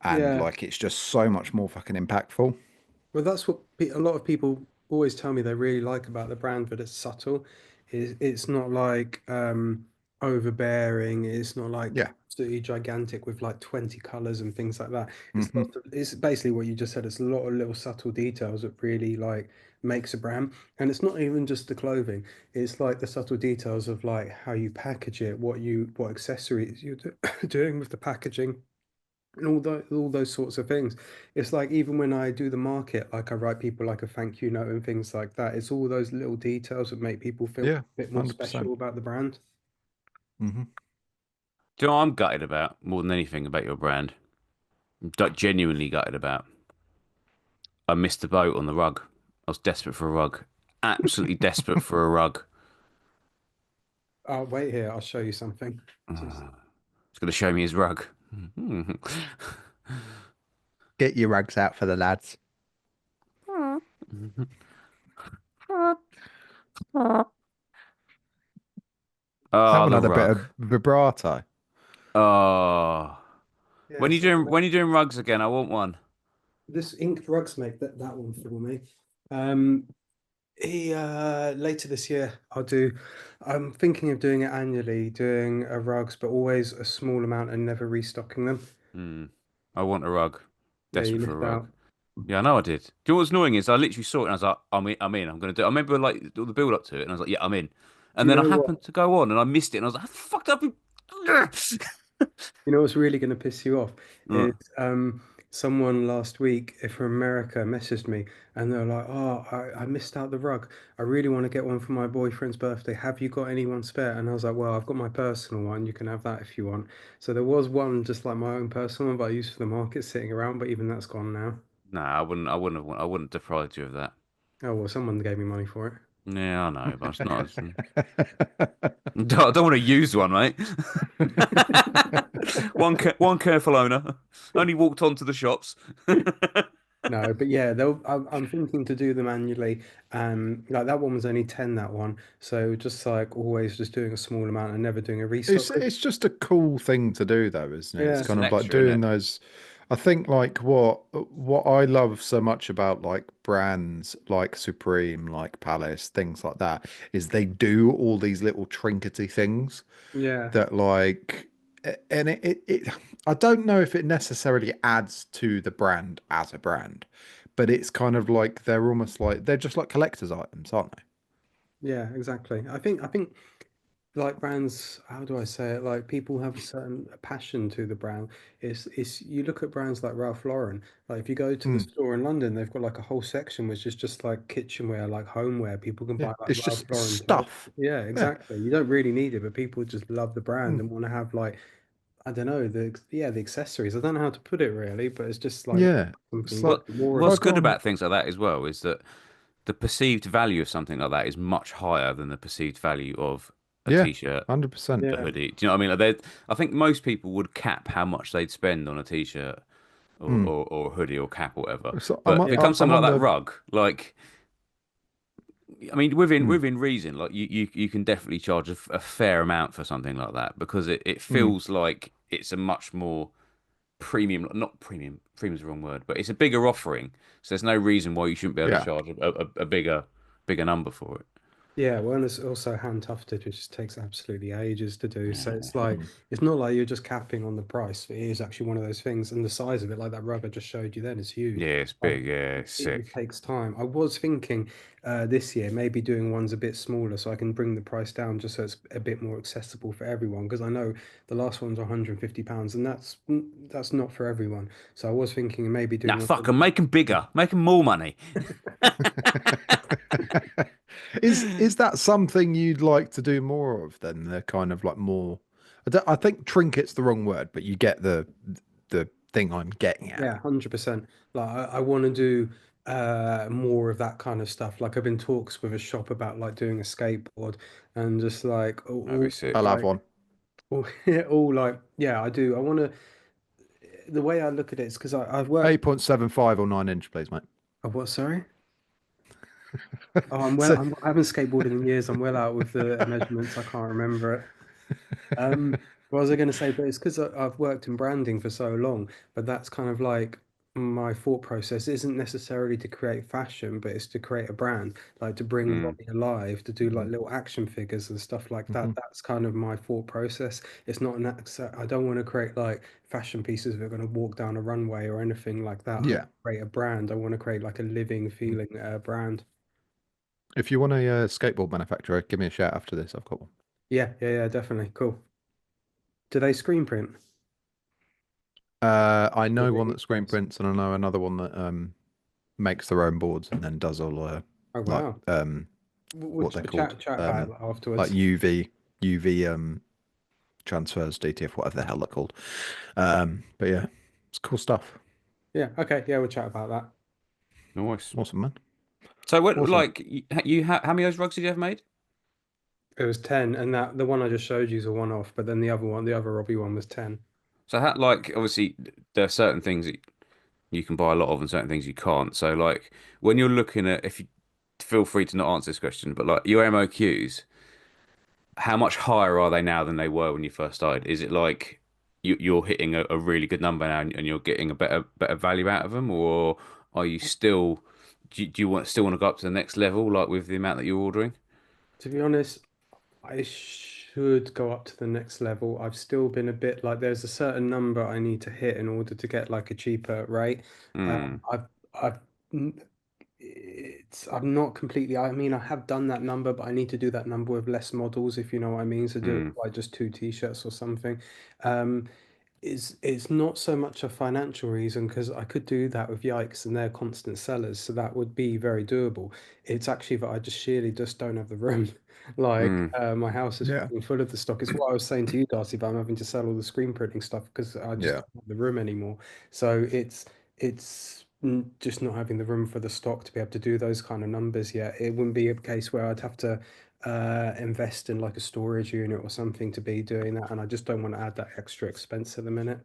And Yeah. like it's just so much more fucking impactful. Well, that's what a lot of people always tell me they really like about the brand, but it's subtle. It's not like overbearing. It's not like Yeah. absolutely gigantic with like 20 colors and things like that. Hmm. It's basically what you just said. It's a lot of little subtle details that really like makes a brand. And it's not even just the clothing. It's like the subtle details of like how you package it, what accessories you're doing with the packaging and all those sorts of things. It's like even when I do the market, like I write people like a thank you note and things like that. It's all those little details that make people feel Yeah. a bit more 100%. special about the brand. Hmm. Do you know what I'm gutted about more than anything about your brand? Like genuinely gutted about. I missed the boat on the rug. I was desperate for a rug. Absolutely desperate for a rug. Oh, wait here, I'll show you something. Just- He's going to show me his rug. Get your rugs out for the lads. That Oh, one the had a bit rug. of vibrato. Oh. Yeah, so When you doing rugs again? I want one. this inked rugs make that one for me. Um, he later this year I'll do. I'm thinking of doing it annually, doing rugs, but always a small amount and never restocking them. Hmm. I want a rug. Yeah, you Desperate for a missed rug. out. Yeah, I know I did. Do you know what's annoying is I literally saw it and I was like, I'm in, I'm gonna do it. I remember like all the build up to it and I was like, yeah, I'm in. Do And you then I know what? happened to go on and I missed it and I was like, how the fuck did I be... You know what's really going to piss you off Uh, is someone last week from America messaged me and they're like, "Oh, I missed out the rug. I really want to get one for my boyfriend's birthday. Have you got anyone spare?" And I was like, "Well, I've got my personal one. You can have that if you want." So there was one just like my own personal one, but I used for the market sitting around, but even that's gone now. Nah, I wouldn't deprive you of that. Oh well, someone gave me money for it. Yeah, I know, but it's not. I don't want to use one, mate. One careful owner. Only walked onto the shops. No, but yeah, I'm thinking to do them annually. Like that one was only 10, that one. So just like always, just doing a small amount and never doing a restock. It's just a cool thing to do though, isn't it? It's Yeah, It's kind an of like extra, isn't doing it? those. I think like what I love so much about like brands like Supreme, like Palace, things like that, is they do all these little trinkety things yeah, that like and it I don't know if it necessarily adds to the brand as a brand, but it's kind of like they're almost like they're just like collector's items, aren't they? yeah, exactly. I think like brands, how do I say it? Like people have a certain passion to the brand. It's you look at brands like Ralph Lauren. Like if you go to the Mm, store in London, they've got like a whole section which is just like kitchenware, like homeware. People can yeah, buy like it's Ralph just Lauren toys. stuff. Yeah, Yeah. exactly. You don't really need it, but people just love the brand Mm, and want to have like I don't know the accessories. I don't know how to put it really, but it's just like yeah. It's something like more if of I What's go good on. about things like that as well is that the perceived value of something like that is much higher than the perceived value of a Yeah, t-shirt, 100%. a yeah, hoodie. Do you know what I mean? Like I think most people would cap how much they'd spend on a t-shirt Mm. or a hoodie or cap or whatever. So But if it yeah, comes to I'm something on like that the rug, like I mean, mm, within reason, like you can definitely charge a fair amount for something like that because it mm, feels like it's a much more premium, not premium, premium is the wrong word, but it's a bigger offering. So there's no reason why you shouldn't be able to yeah, charge a bigger number for it. yeah. Well, and it's also hand tufted, which just takes absolutely ages to do. So it's like mm, it's not like you're just capping on the price. It is actually one of those things, and the size of it, like that rug I just showed you, then is huge. Yeah, it's Like big. Yeah, it's it just sick. takes time. I was thinking this year maybe doing ones a bit smaller so I can bring the price down just so it's a bit more accessible for everyone. Because I know the last one's 150 pounds, and that's not for everyone. So I was thinking maybe Nah, doing one. fuck them. Make them bigger. Make them more money. Is that something you'd like to do more of then? The kind of like more. I think trinket's the wrong word, but you get the thing I'm getting at. Yeah, 100%. Like I want to do more of that kind of stuff. Like I've been talks with a shop about like doing a skateboard and just like That'd be I'll sick. have like one. all, all like yeah, I do. I want to. The way I look at it is because I've worked. 8.75 or 9 inch, please, mate. Oh, what? Sorry. Oh, So I haven't skateboarded in years. I'm well out with the measurements. I can't remember it. What was I going to say? But it's because I've worked in branding for so long. But that's kind of like my thought process isn't necessarily to create fashion, but it's to create a brand, like to bring Mm, Robbie alive, to do like Mhm, little action figures and stuff like that. mhm. That's kind of my thought process. It's not an I don't want to create like fashion pieces that are going to walk down a runway or anything like that. I want Yeah. to create a brand. I want to create like a living, Mhm. feeling brand. If you want a skateboard manufacturer, give me a shout after this. I've got one. Yeah, yeah, yeah, definitely. Cool. Do they screen print? I Or know do one they that screen e-print? prints, and I know another one that makes their own boards and then does all Oh like wow. what they're We'll called chat about it like afterwards. UV transfers, DTF, whatever the hell they're called. But yeah, it's cool stuff. Yeah, okay, yeah, we'll chat about that. nice. Awesome, man. So what, Awesome. like, how many of those rugs did you have made? It was 10, and that the one I just showed you is a one-off, but then the other one, the other Robbie one was 10. So how, like, obviously there are certain things that you can buy a lot of and certain things you can't. So like when you're looking at, if you feel free to not answer this question, but like your MOQs, how much higher are they now than they were when you first started? Is it like you're hitting a really good number now and you're getting a better value out of them, or are you still do you still want to go up to the next level, like with the amount that you're ordering? To be honest, I should go up to the next level. I've still been a bit like there's a certain number I need to hit in order to get like a cheaper rate. Hmm. I've I'm not completely, I mean, I have done that number, but I need to do that number with less models, if you know what I mean. So do it Hmm. like just two t-shirts or something. Um, it's not so much a financial reason because I could do that with Yikes and they're constant sellers, so that would be very doable. It's actually that I just sheerly just don't have the room. Like Hmm. my house is Yeah. fucking full of the stock. It's what I was saying to you, Darcy, but I'm having to sell all the screen printing stuff because I just Yeah. don't have the room anymore. So it's just not having the room for the stock to be able to do those kind of numbers yet. It wouldn't be a case where I'd have to invest in like a storage unit or something to be doing that, and I just don't want to add that extra expense at the minute.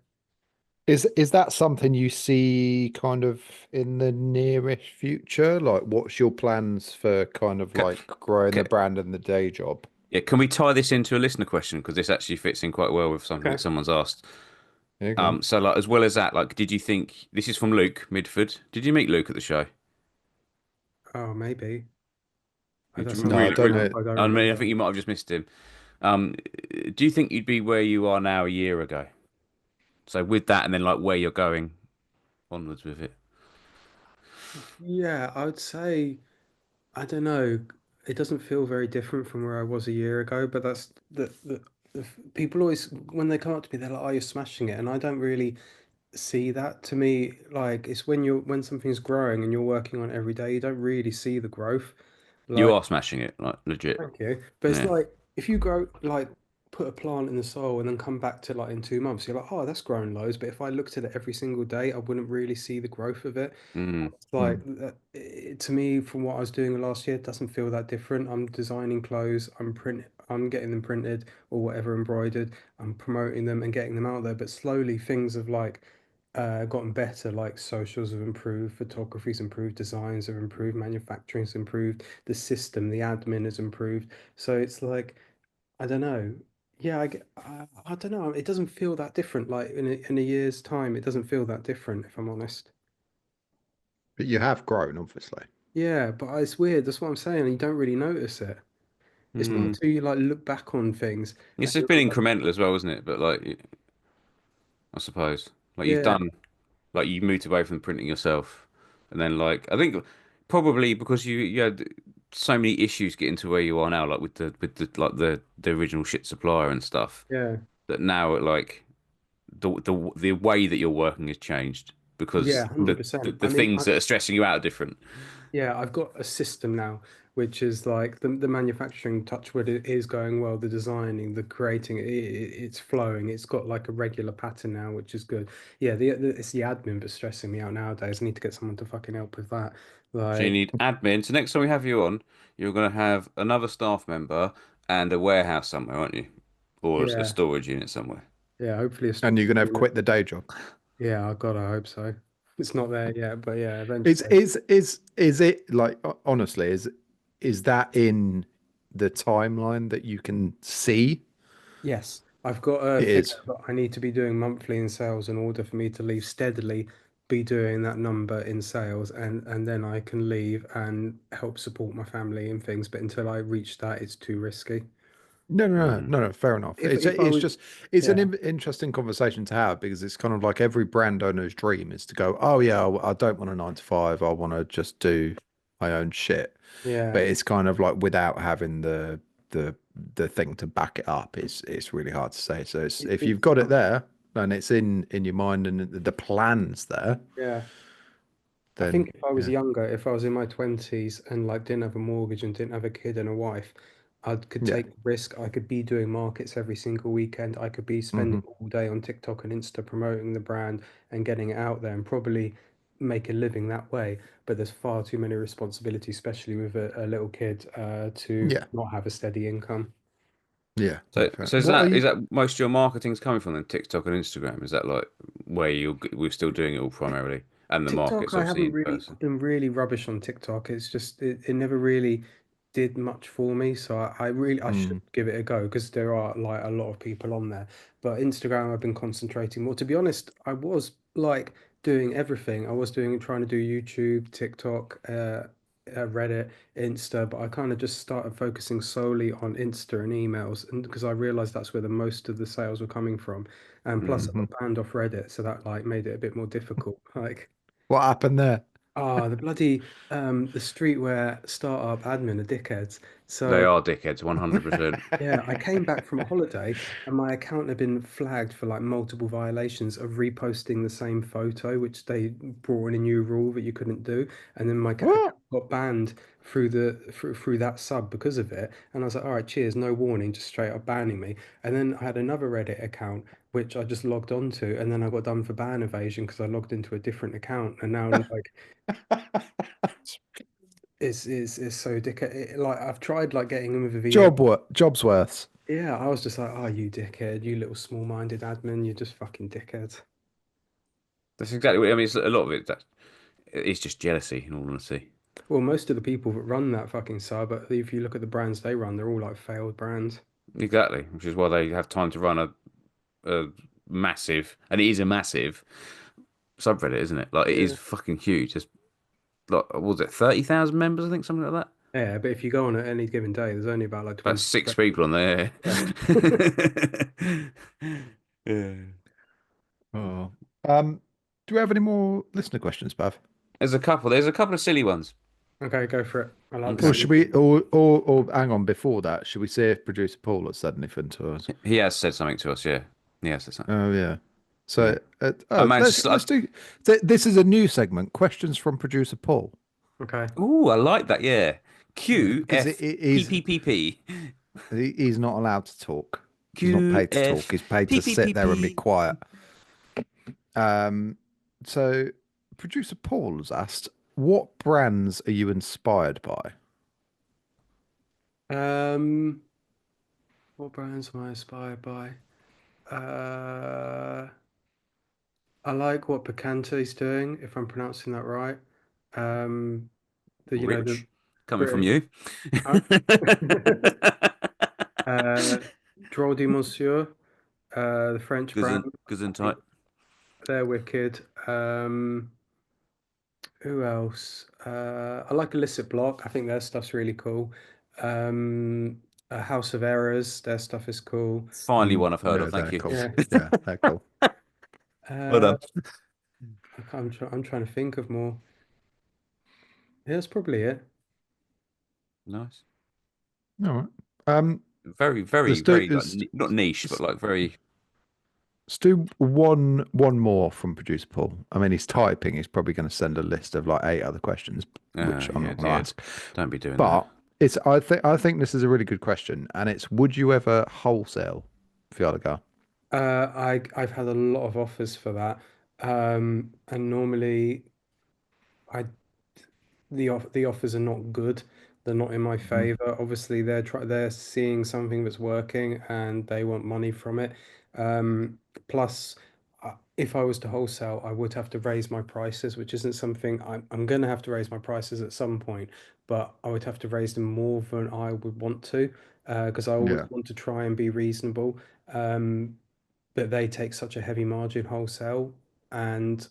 Is that something you see kind of in the nearish future? Like, what's your plans for kind of Okay. like growing the Okay. brand and the day job? Yeah, can we tie this into a listener question? Because this actually fits in quite well with something that Okay. someone's asked. Yeah, go on. So like as well as that, like, did you think this is from Luke Midford? Did you meet Luke at the show? Oh, maybe. That's something No, I Really, don't really, know. I don't I mean, I think remember. you might have just missed him. Um, do you think you'd be where you are now a year ago? So with that, and then like where you're going onwards with it. Yeah, I would say I don't know. It doesn't feel very different from where I was a year ago, but that's people always when they come up to me, they're like, "Oh, you're smashing it," and I don't really see that. To me, like it's when something's growing and you're working on it every day, you don't really see the growth. You Like are smashing it, like legit. thank you. But it's Yeah. like if you grow like put a plant in the soil and then come back to like in 2 months, you're like, oh, that's grown loads. But if I looked at it every single day, I wouldn't really see the growth of it. Mm, It's like Mm. to me, from what I was doing last year, it doesn't feel that different. I'm designing clothes, I'm getting them printed or whatever embroidered. I'm promoting them and getting them out there. But slowly things have like gotten better, like socials have improved, photography's improved, designs have improved, manufacturing's improved, the system, the admin has improved. So it's like, I don't know. Yeah, I don't know. It doesn't feel that different. Like in a year's time, it doesn't feel that different, if I'm honest. But you have grown, obviously. Yeah, but it's weird. That's what I'm saying. You don't really notice it. It's not mm. until you like look back on things and It's just you're been like, incremental as well, isn't it? But like, I suppose like you've yeah, done, like you moved away from printing yourself, and then like I think probably because you had so many issues getting to where you are now, like with the like the original shit supplier and stuff, yeah, that now like the way that you're working has changed yeah, because the 100%. the things that are stressing you out are different. Yeah, I've got a system now which is like the manufacturing touch wood is going well, the designing, the creating, it's flowing. It's got like a regular pattern now, which is good. Yeah, it's the admin that's stressing me out nowadays. I need to get someone to fucking help with that. So you Like, need admin. So next time we have you on, you're going to have another staff member and a warehouse somewhere, aren't you? Or a yeah, storage unit somewhere. yeah, hopefully a And you're storage gonna have unit. quit the day job. Yeah, God, I hope so. It's not there yet, but yeah, Is eventually. is is it like honestly, is that in the timeline that you can see? Yes, I've got a It figure is. that I need to be doing monthly in sales in order for me to leave steadily, be doing that number in sales, and then I can leave and help support my family and things. But until I reach that, it's too risky. Mm. No. Fair enough. If I It's was, just it's an yeah, interesting conversation to have because it's kind of like every brand owner's dream is to go, oh yeah, I don't want a 9 to 5. I want to just do my own shit. But yeah, it's kind of like without having the the thing to back it up. It's really hard to say. So it's if you've it's got it tough. there and it's in your mind and the plans there, Yeah. I think then if I was yeah, younger, if I was in my 20s and like didn't have a mortgage and didn't have a kid and a wife, I could yeah. take risk. I could be doing markets every single weekend. I could be spending Hmm. all day on TikTok and Insta promoting the brand and getting it out there and probably make a living that way. But there's far too many responsibilities, especially with a little kid, to Yeah, not have a steady income. yeah. No, So, fair. so is What are that you? is that most of your marketing's coming from then TikTok and Instagram? Is that like where we're still doing it all primarily, and the TikTok, market's I obviously haven't in really, person? I've been really rubbish on TikTok. It's just, it never really did much for me. So I should Mm, give it a go because there are like a lot of people on there. But Instagram, I've been concentrating more. To be honest, I was like doing everything. I was trying to do YouTube, TikTok, Reddit, Insta, but I kind of just started focusing solely on Insta and emails, and because I realized that's where the most of the sales were coming from. And plus, I hmm. got banned off Reddit, so that like made it a bit more difficult. Like. What happened there? Ah, the bloody the streetwear startup admin are dickheads. They So are dickheads, 100%. yeah, I came back from a holiday and my account had been flagged for like multiple violations of reposting the same photo, which they brought in a new rule that you couldn't do. And then my account What? got banned through that sub because of it. And I was like, all right, cheers, no warning, just straight up banning me. And then I had another Reddit account which I just logged onto, and then I got done for ban evasion because I logged into a different account. And now like it's so dickhead. Like I've tried like getting him with a VA. Job's worth. Yeah, I was just like, oh, you dickhead, you little small-minded admin, you're just fucking dickhead. That's exactly what I mean. It's a lot of it. That it's just jealousy, in all honesty. Well, most of the people that run that fucking sub, if you look at the brands they run, they're all like failed brands. Exactly, which is why they have time to run a massive, and it is a massive subreddit, isn't it? Like it is Yeah. fucking huge. There's like, what was it 30,000 members? I think something like that. Yeah, but if you go on at any given day, there's only about like About 20. six people on there. Yeah. Yeah. Oh. Do we have any more listener questions, Bav? There's a couple. There's a couple of silly ones. Okay, go for it. I like the Okay. Or silly should we, ones. or hang on, before that, should we see if producer Paul has said anything to us? He has said something to us. Yeah. He has said something. Oh yeah. Yeah. So, I managed to. let's do. This is a new segment. Questions from producer Paul. Okay. Ooh, I like that. Yeah. Yeah, Q because F P he's P P P he's not allowed to talk. He's not Q paid to talk. F He's paid P to P P sit there and be P. quiet. Um, so producer Paul has asked, what brands are you inspired by? Um, what brands am I inspired by? Uh, I like what Picante's doing, if I'm pronouncing that right. Um, the Rich, coming from British. you. Huh? Uh, Drôle de Monsieur, the French brand. I think Gesundheit. they're wicked. Who else? I like Illicit Block. I think their stuff's really cool. House of Errors, their stuff is cool. Finally, one I've heard Yeah, of. Thank they're you. cool. Yeah. Yeah, they're cool. Well Uh, done. I'm trying to think of more. Yeah, that's probably it. Nice. All right. Um, Very, very, let's do very like not niche, but let's, like very. let's do one more from producer Paul. I mean, he's typing. He's probably going to send a list of like 8 other questions, which I'm Yeah, not going to yeah. ask. Don't be doing But that. I think this is a really good question, and it's would you ever wholesale Fealla-dha? I've had a lot of offers for that. And normally I the offers are not good. They're not in my Mhm. favor. Obviously, they're seeing something that's working and they want money from it. Plus, if I was to wholesale, I would have to raise my prices, which isn't something I'm going to have to raise my prices at some point, but I would have to raise them more than I would want to, because I always Yeah. want to try and be reasonable. But they take such a heavy margin wholesale, and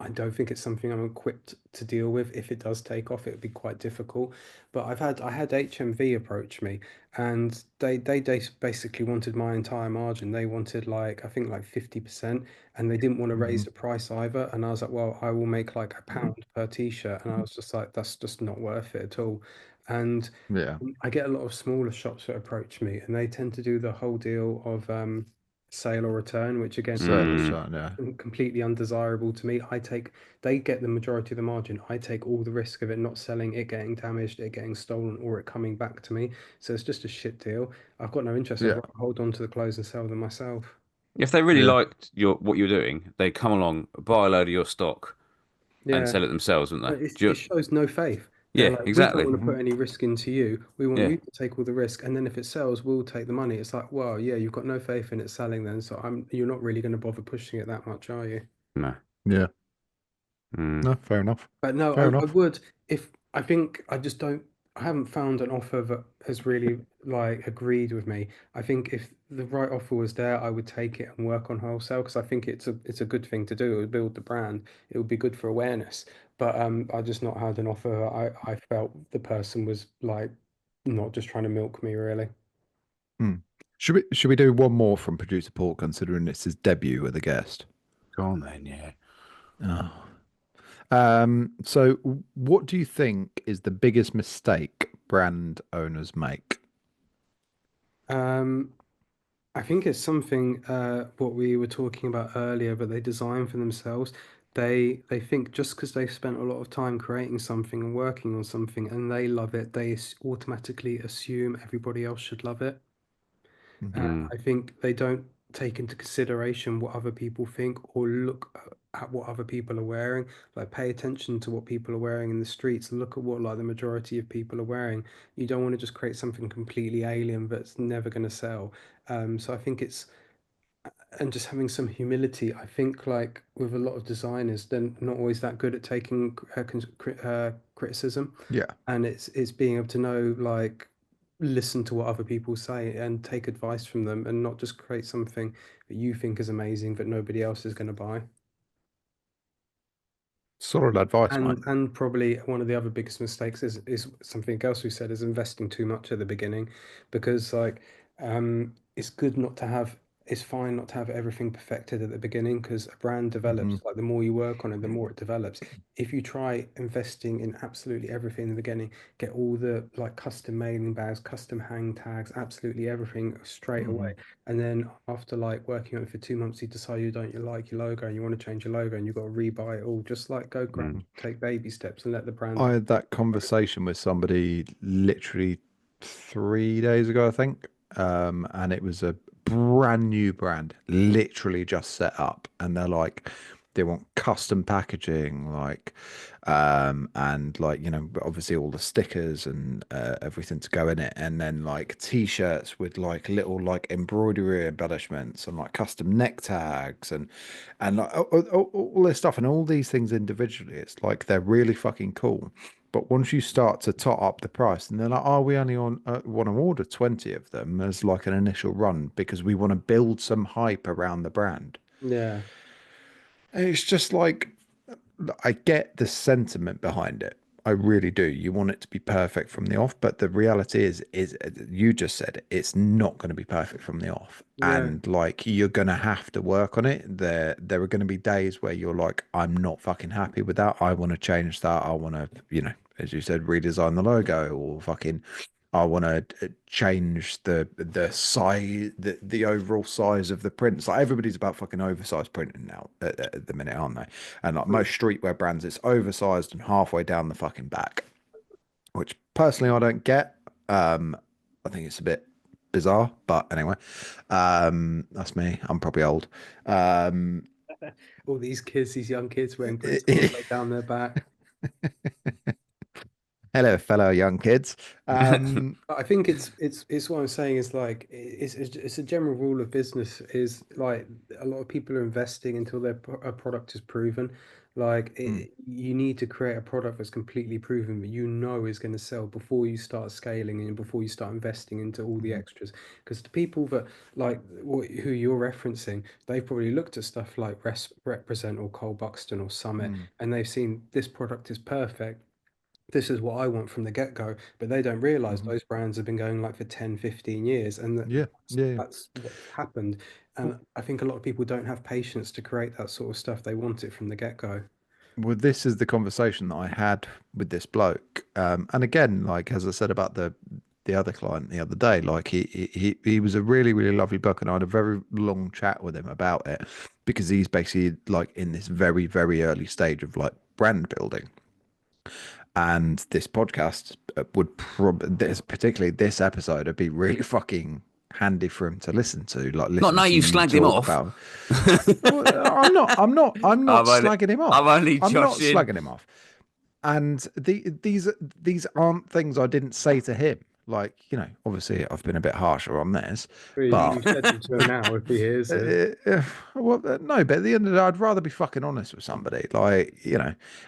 I don't think it's something I'm equipped to deal with. If it does take off, it would be quite difficult. But I had HMV approach me, and they basically wanted my entire margin. They wanted like I think like 50%, and they didn't want to raise Hmm. the price either. And I was like, well, I will make like a pound per t-shirt, and I was just like, that's just not worth it at all. And Yeah. I get a lot of smaller shops that approach me, and they tend to do the whole deal of sale or return, which again is Sale or Mm. something, yeah. completely undesirable to me. They get the majority of the margin. I take all the risk of it not selling, it getting damaged, it getting stolen, or it coming back to me. So it's just a shit deal. I've got no interest. I'd Yeah. rather hold on to the clothes and sell them myself. If they really Yeah. liked what you're doing, they'd come along, buy a load of your stock, and Yeah, sell it themselves, wouldn't they? it Do shows no faith. They're Yeah, like, we don't exactly. want to Hmm. put any risk into you. We want Yeah, you to take all the risk, and then if it sells, we'll take the money. It's like, well, yeah, you've got no faith in it selling then, so you're not really going to bother pushing it that much, are you? no. Yeah. Mm. No, fair enough. But no, Fair I enough. would if I think I just don't I haven't found an offer that has really like agreed with me. I think if the right offer was there, I would take it and work on wholesale because I think it's a good thing to do. It would build the brand. It would be good for awareness. But I just not had an offer. I felt the person was like not just trying to milk me really. Hmm. Should we do one more from producer Paul, considering it's his debut with a guest? Go on then, yeah. Oh. So what do you think is the biggest mistake brand owners make? Um, I think it's something what we were talking about earlier, but they design for themselves. They think just because they've spent a lot of time creating something and working on something and they love it, they automatically assume everybody else should love it. Hmm. Mm. I think they don't take into consideration what other people think or look at what other people are wearing. Like pay attention to what people are wearing in the streets. Look at what like the majority of people are wearing. You don't want to just create something completely alien that's never going to sell. So I think it's and just having some humility. I think like with a lot of designers, they're not always that good at taking criticism, Yeah. and it's being able to know like listen to what other people say and take advice from them, and not just create something that you think is amazing that nobody else is going to buy. Solid advice, mate. And probably one of the other biggest mistakes is something else we said is investing too much at the beginning, because like it's good not to have it's fine not to have everything perfected at the beginning because a brand Hmm. develops like the more you work on it, the more it develops. If you try investing in absolutely everything in the beginning, get all the like custom mailing bags, custom hang tags, absolutely everything straight away, Hmm. and then after like working on it for 2 months, you decide you like your logo and you want to change your logo and you've got to rebuy it all. Just like go Mm. take baby steps and let the brand. I had that conversation with somebody literally 3 days ago, I think. And it was a brand new brand, literally just set up. And they're like, they want custom packaging, like, and like, obviously all the stickers and everything to go in it. And then like t-shirts with like little like embroidery embellishments and like custom neck tags and like all this stuff and all these things individually. It's like they're really fucking cool. But once you start to tot up the price, and they're like, "Oh, we only want to order 20 of them as like an initial run because we want to build some hype around the brand." Yeah, And it's just like, I get the sentiment behind it. I really do. You want it to be perfect from the off, but the reality is you just said it, it's not going to be perfect from the off. yeah, And like you're gonna have to work on it. There are gonna be days where you're like, I'm not fucking happy with that. I want to change that. I want to, as you said, redesign the logo or fucking I want to change the size, the overall size of the prints. Like everybody's about fucking oversized printing now at the minute, aren't they? And like most streetwear brands, it's oversized and halfway down the fucking back, which personally I don't get. I think it's a bit bizarre, but anyway, that's me. I'm probably old. All these kids, these young kids wearing Prince cosplay down their back. Hello, fellow young kids. I think it's what I'm saying is like it's a general rule of business is like a lot of people are investing until a product is proven. Like Mm, you need to create a product that's completely proven that you know is going to sell before you start scaling and before you start investing into all the mhm, extras. Because the people that like who you're referencing, they've probably looked at stuff like Represent or Cole Buxton or Summit, mm, and they've seen this product is perfect, this is what I want from the get-go, but they don't realize mhm. those brands have been going like for 10, 15 years, and Yeah, yeah, yeah. that's what's happened. W- And I think a lot of people don't have patience to create that sort of stuff. They want it from the get-go. Well, this is the conversation that I had with this bloke. And again, like as I said about the other client the other day, like he was a really, really lovely bloke, and I had a very long chat with him about it because he's basically like in this very, very early stage of like brand building. And this podcast would probably, this particularly this episode, would be really fucking handy for him to listen to, like Not listen now to you've you slagged him talk off. about. Well, I'm not I'm only, slagging him I'm off. only I'm not joshing. slagging him off. And these aren't things I didn't say to him. Like, obviously I've been a bit harsher on this, You but said them to him now if he hears this. well, no, but at the end of the day, I'd rather be fucking honest with somebody. Like,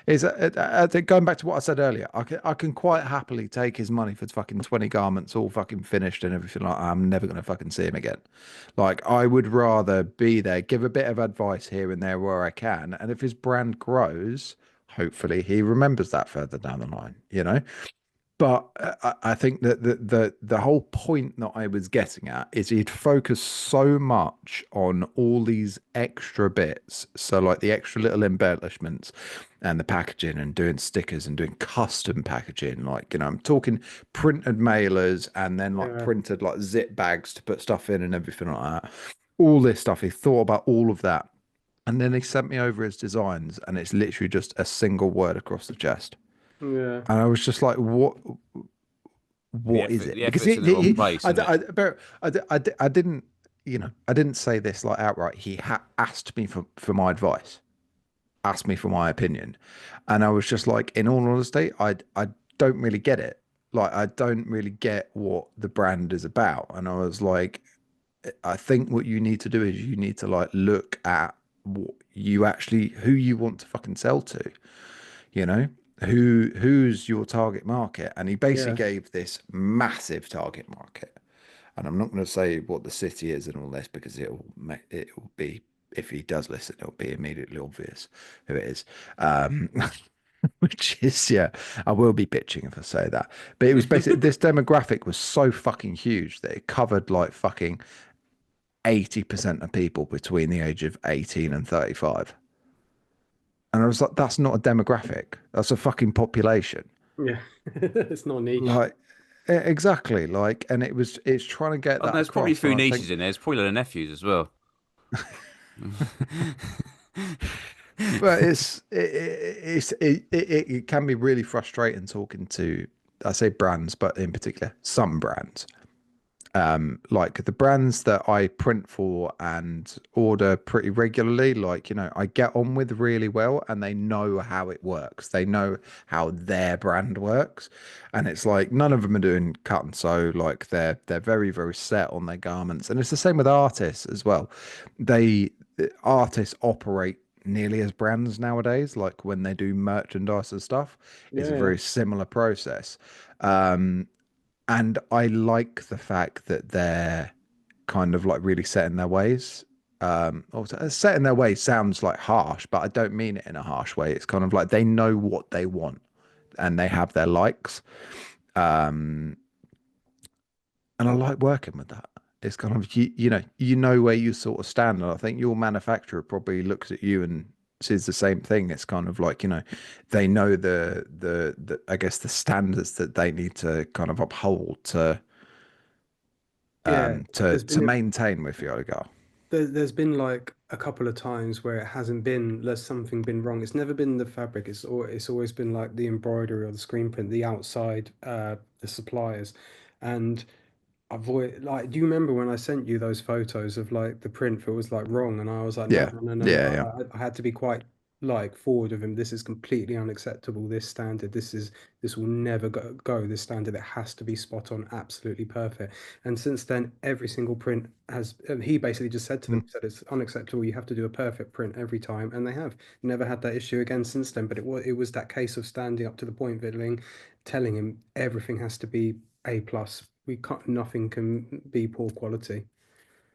is I think going back to what I said earlier, I can quite happily take his money for fucking 20 garments all fucking finished and everything like that. I'm never gonna fucking see him again. Like, I would rather be there, give a bit of advice here and there where I can, and if his brand grows, hopefully he remembers that further down the line. But I think that the whole point that I was getting at is he'd focus so much on all these extra bits. So like the extra little embellishments and the packaging and doing stickers and doing custom packaging. Like, I'm talking printed mailers and then like Yeah, printed like zip bags to put stuff in and everything like that. All this stuff. He thought about all of that. And then he sent me over his designs and it's literally just a single word across the chest. yeah, And I was just like, what is it? The Because effort's in the wrong place, I, isn't it? but I didn't, I didn't say this like outright. He asked me for my advice, asked me for my opinion, and I was just like, in all honesty, I don't really get it. Like, I don't really get what the brand is about. And I was like, I think what you need to do is you need to like look at who you want to fucking sell to, you know who's your target market. And he basically yeah, gave this massive target market, and I'm not going to say what the city is and all this because it'll be, if he does listen, it'll be immediately obvious who it is. Which is, yeah, I will be bitching if I say that, but it was basically this demographic was so fucking huge that it covered like fucking 80% of people between the age of 18 and 35. And I was like, that's not a demographic. That's a fucking population. yeah. It's not niche. Like, exactly. Like, and it's trying to get Oh, that there's probably a across. And few I think, niches in there. There's probably the nephews as well. but it can be really frustrating talking to, I say brands, but in particular, some brands. Like the brands that I print for and order pretty regularly, like, I get on with really well and they know how it works. They know how their brand works. And it's like none of them are doing cut and sew, like they're very, very set on their garments. And it's the same with artists as well. They artists operate nearly as brands nowadays, like when they do merchandise and stuff, it's a Yeah, very similar process. Um, and I like the fact that they're kind of like really set in their ways. Also, set in their ways sounds like harsh, but I don't mean it in a harsh way. It's kind of like they know what they want and they have their likes. Um, and I like working with that. It's kind of you know where you sort of stand, and I think your manufacturer probably looks at you and says the same thing. It's kind of like they know the I guess the standards that they need to kind of uphold to yeah. to maintain with Fealla-dha. There's been like a couple of times where it hasn't been, there's something been wrong. It's never been the fabric. It's always been like the embroidery or the screen print, the outside, the suppliers. and avoid like. Do you remember when I sent you those photos of like the print that was like wrong, and I was like, no, Yeah, no, no, no, yeah, no. yeah. I had to be quite like forward of him. This is completely unacceptable. This standard. This will never go. This standard. It has to be spot on, absolutely perfect. And since then, every single print has. He basically just said to them, Mm. he said it's unacceptable. You have to do a perfect print every time, and they have never had that issue again since then. But it was that case of standing up to the point, Vittling, telling him everything has to be A+. We can't, nothing can be poor quality.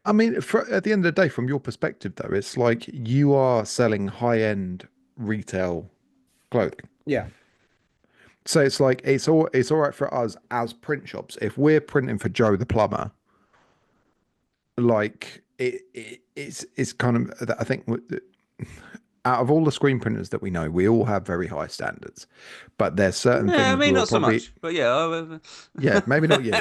I mean, at the end of the day, from your perspective, though, it's like you are selling high-end retail clothing. Yeah, So it's like it's all right for us as print shops. If we're printing for Joe the plumber, like it's kind of I think out of all the screen printers that we know, we all have very high standards, but there's certain Yeah, I things mean, we'll not so probably much, but yeah. yeah, maybe not you,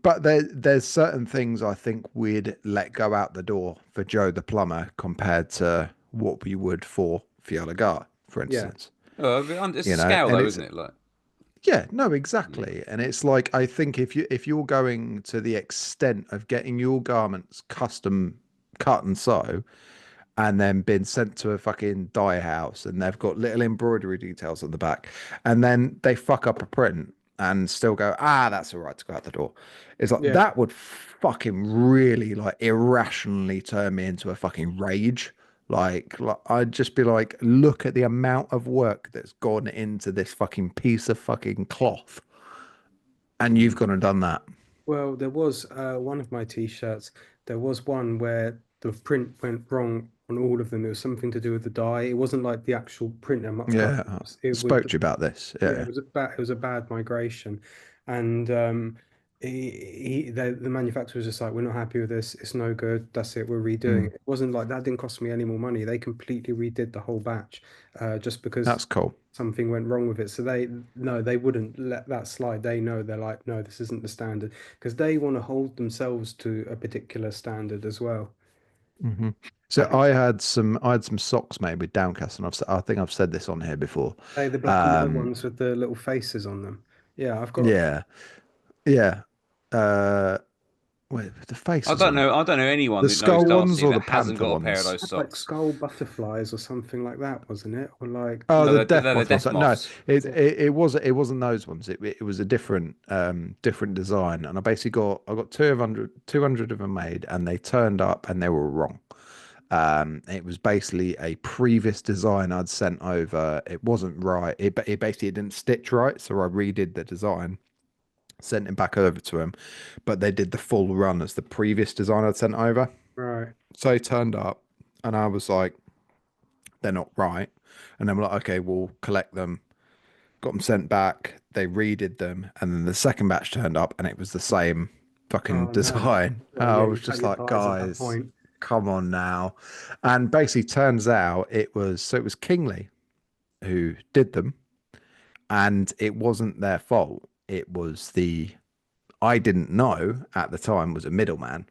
but there's certain things I think we'd let go out the door for Joe the plumber compared to what we would for Fealla-dha, for yeah, instance. It's a You know, scale and though, it's isn't it? Like, yeah, no, mm. exactly. And it's like I think if you're going to the extent of getting your garments custom cut and sew and then been sent to a fucking dye house and they've got little embroidery details on the back and then they fuck up a print and still go, that's all right to go out the door. It's like yeah. that would fucking really like irrationally turn me into a fucking rage. Like I'd just be like, look at the amount of work that's gone into this fucking piece of fucking cloth, and you've gone and done that. Well, there was one of my t-shirts. There was one where the print went wrong on all of them. It was something to do with the dye. It wasn't like the actual printer much Yeah, I customers. It was spoke to you about this. Yeah, Yeah. it was a bad migration, and the manufacturer was just like, we're not happy with this. It's no good. That's it. We're redoing Mm, it. It wasn't like that. Didn't cost me any more money. They completely redid the whole batch, just because that's cool. something went wrong with it. So they no, they wouldn't let that slide. They know they're like, no, this isn't the standard because they want to hold themselves to a particular standard as well. Hmm. So Like I had some socks made with downcast, and I think I've said this on here before. they the black and white Um, ones with the little faces on them. Yeah, I've got yeah, yeah. Uh, wait, the I faces don't on know. I don't know anyone the that knows skull ones Darcy or that the hasn't panther got a pair of ones? those had like socks. skull butterflies or something like that, wasn't it? Or like Oh, No, the they're death the moth ones. death No, moths. it yeah, it, it wasn't those ones. It was a different design, and I got 200 of them made, and they turned up and they were wrong. It was basically a previous design I'd sent over. It wasn't right. It basically didn't stitch right, so I redid the design, sent it back over to him, but they did the full run as the previous design I'd sent over. right. So they turned up, and I was like, they're not right. And then we're like, okay, we'll collect them. Got them sent back. They redid them, and then the second batch turned up, and it was the same fucking Oh no. design. Well, I yeah, was you cut just your like, ties at that guys, point. come on now. And basically, turns out it was Kingley who did them, and it wasn't their fault. It was the I didn't know at the time was a middleman.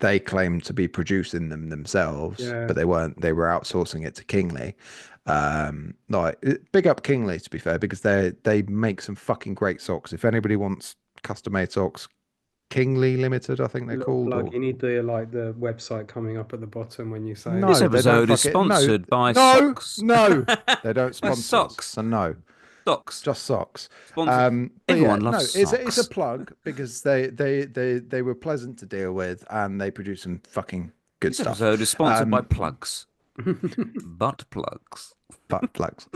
They claimed to be producing them themselves, Yeah, but they weren't. They were outsourcing it to Kingley. Like big up Kingley to be fair, because they make some fucking great socks. If anybody wants custom made socks, Kingley Limited, I think a they're little called, plug. or You need the like the website coming up at the bottom when you say This no, they don't episode is fucking no, sponsored by no, socks. no, they don't No, sponsor us, socks. so no, Socks. just socks. Sponsor. But yeah, Everyone loves no, it's a socks. plug because they were pleasant to deal with and they produce some fucking good This stuff. episode is sponsored by Um, plugs. Butt plugs. butt plugs.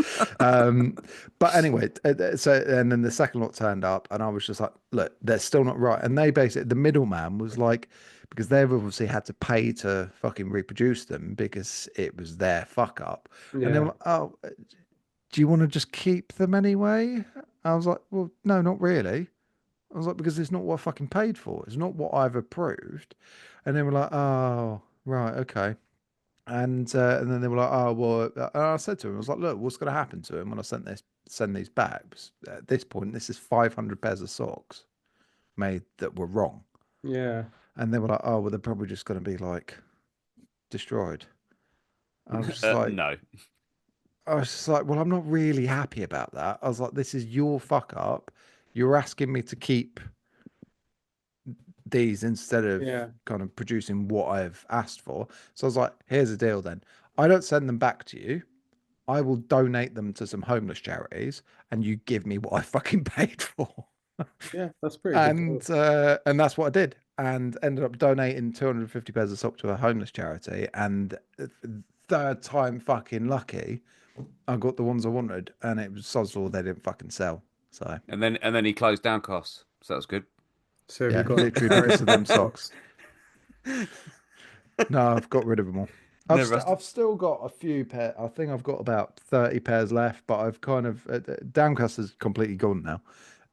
Um, but anyway, so and then the second lot turned up, and I was just like, look, they're still not right. And they basically, the middleman was like, because they've obviously had to pay to fucking reproduce them because it was their fuck up. And they were yeah, like, oh, do you want to just keep them anyway? I was like, well, no, not really. I was like, because it's not what I fucking paid for. It's not what I've approved. And they were like, oh, right, okay. And then they were like, oh well. And I said to him, I was like, look, what's going to happen to him when I send these back? Because at this point, this is 500 pairs of socks made that were wrong. yeah, And they were like, oh well, they're probably just going to be like destroyed. I was just like, No. I was just like, well, I'm not really happy about that. I was like, this is your fuck up. you're asking me to keep these instead of Yeah. kind of producing what I've asked for. So I was like, here's the deal then. I don't send them back to you. I will donate them to some homeless charities and you give me what I fucking paid for. Yeah, that's pretty good deal. And that's what I did, and ended up donating 250 pairs of socks to a homeless charity. And third time fucking lucky, I got the ones I wanted, and it was sods law they didn't fucking sell. So And then he closed down costs. So that was good. So have yeah, you got literally the very rest of them small socks. No, I've got rid of them all. Never I've still got a few pair. I think I've got about 30 pairs left, but I've kind of Downcast's completely gone now.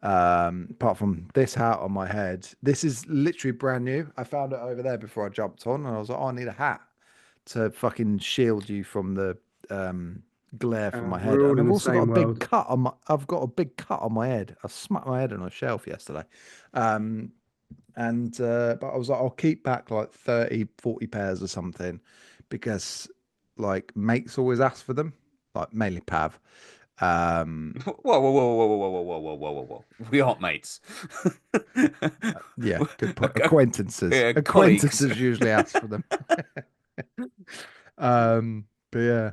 Apart from this hat on my head, this is literally brand new. I found it over there before I jumped on, and I was like, oh, I need a hat to fucking shield you from the glare from my head. We're all And in I've the also got a same big world. cut on my. I've got a big cut on my head. I smacked my head on a shelf yesterday. But I was like, I'll keep back like 30, 40 pairs or something, because like mates always ask for them, like mainly Pav. Whoa, whoa, whoa, whoa, whoa, whoa, whoa, whoa, whoa, whoa, whoa, whoa. We aren't mates. Yeah, good point. A- Acquaintances. yeah, colleagues. Acquaintances usually ask for them. But yeah,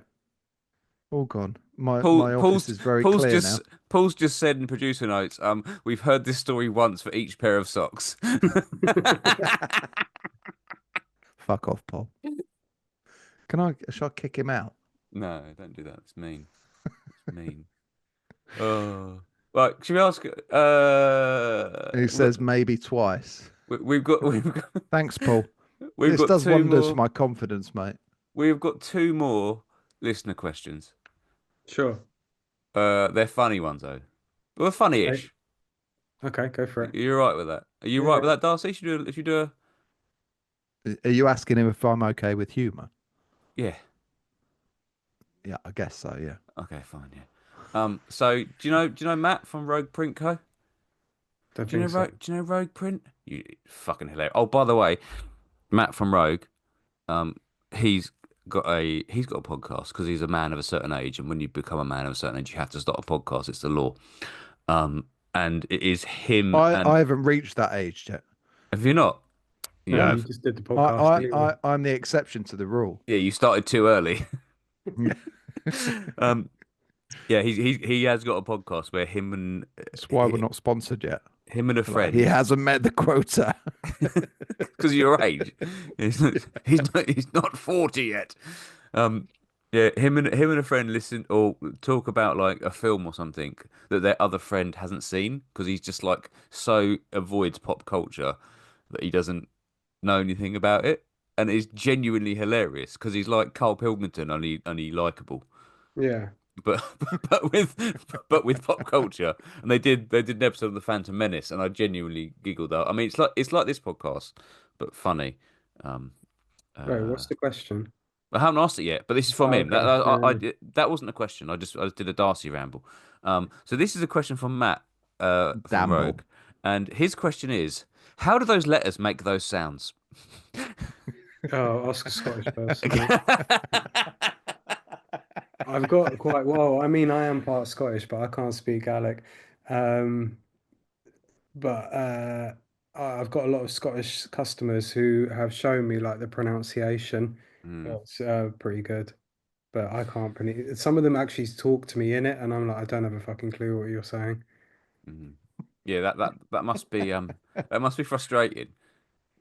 all gone. My office is very Paul's clear now. just said in producer notes, we've heard this story once for each pair of socks. Fuck off, Paul. Shall I kick him out? No, don't do that. It's mean. It's mean. Oh. Right, should we ask And he says maybe twice. we've got Thanks, Paul. we've This got does two wonders more for my confidence, mate. we've got two more listener questions. Sure. They're funny ones though. Well, funny-ish. Okay, go for it. You're right with that. Are you Yeah. right with that, Darcy? Should you do a Are you asking him if I'm okay with humour? yeah. Yeah, I guess so. Yeah. Okay, fine, yeah. So do you know Matt from Rogue Print Co? Don't Do you know think so. Do you know Rogue Print? You fucking hilarious. Oh, by the way, Matt from Rogue, um, he's he's got a podcast because he's a man of a certain age, and when you become a man of a certain age, you have to start a podcast. It's the law. And it is him and I haven't reached that age yet. have you not? You No, you have. just did the podcast anyway. I'm the exception to the rule. Yeah, you started too early. Um, yeah, he has got a podcast where That's why we're not sponsored yet. him and a Like, friend. he hasn't met the quota. Because of your age. He's not 40 yet. Yeah, him and a friend listen or talk about like a film or something that their other friend hasn't seen because he's just like so avoids pop culture that he doesn't know anything about it, and it's genuinely hilarious because he's like Carl Pilkington, only likable. Yeah. But but with pop culture, and they did an episode of the Phantom Menace, and I genuinely giggled out. I mean, it's like this podcast, but funny. Um, Right, what's the question? I haven't asked it yet, but this is from Oh, him. okay, fair enough. That wasn't a question. I just did a Darcy ramble. So this is a question from Matt from Damble. Rogue, and his question is, how do those letters make those sounds? Oh, ask a Scottish person. I've got quite well. I mean, I am part Scottish, but I can't speak Aleck. Um, but I've got a lot of Scottish customers who have shown me like the pronunciation. Mm, It's pretty good, but I can't pronounce. Some of them actually talk to me in it, and I'm like, I don't have a fucking clue what you're saying. mm. Yeah, that must be frustrating.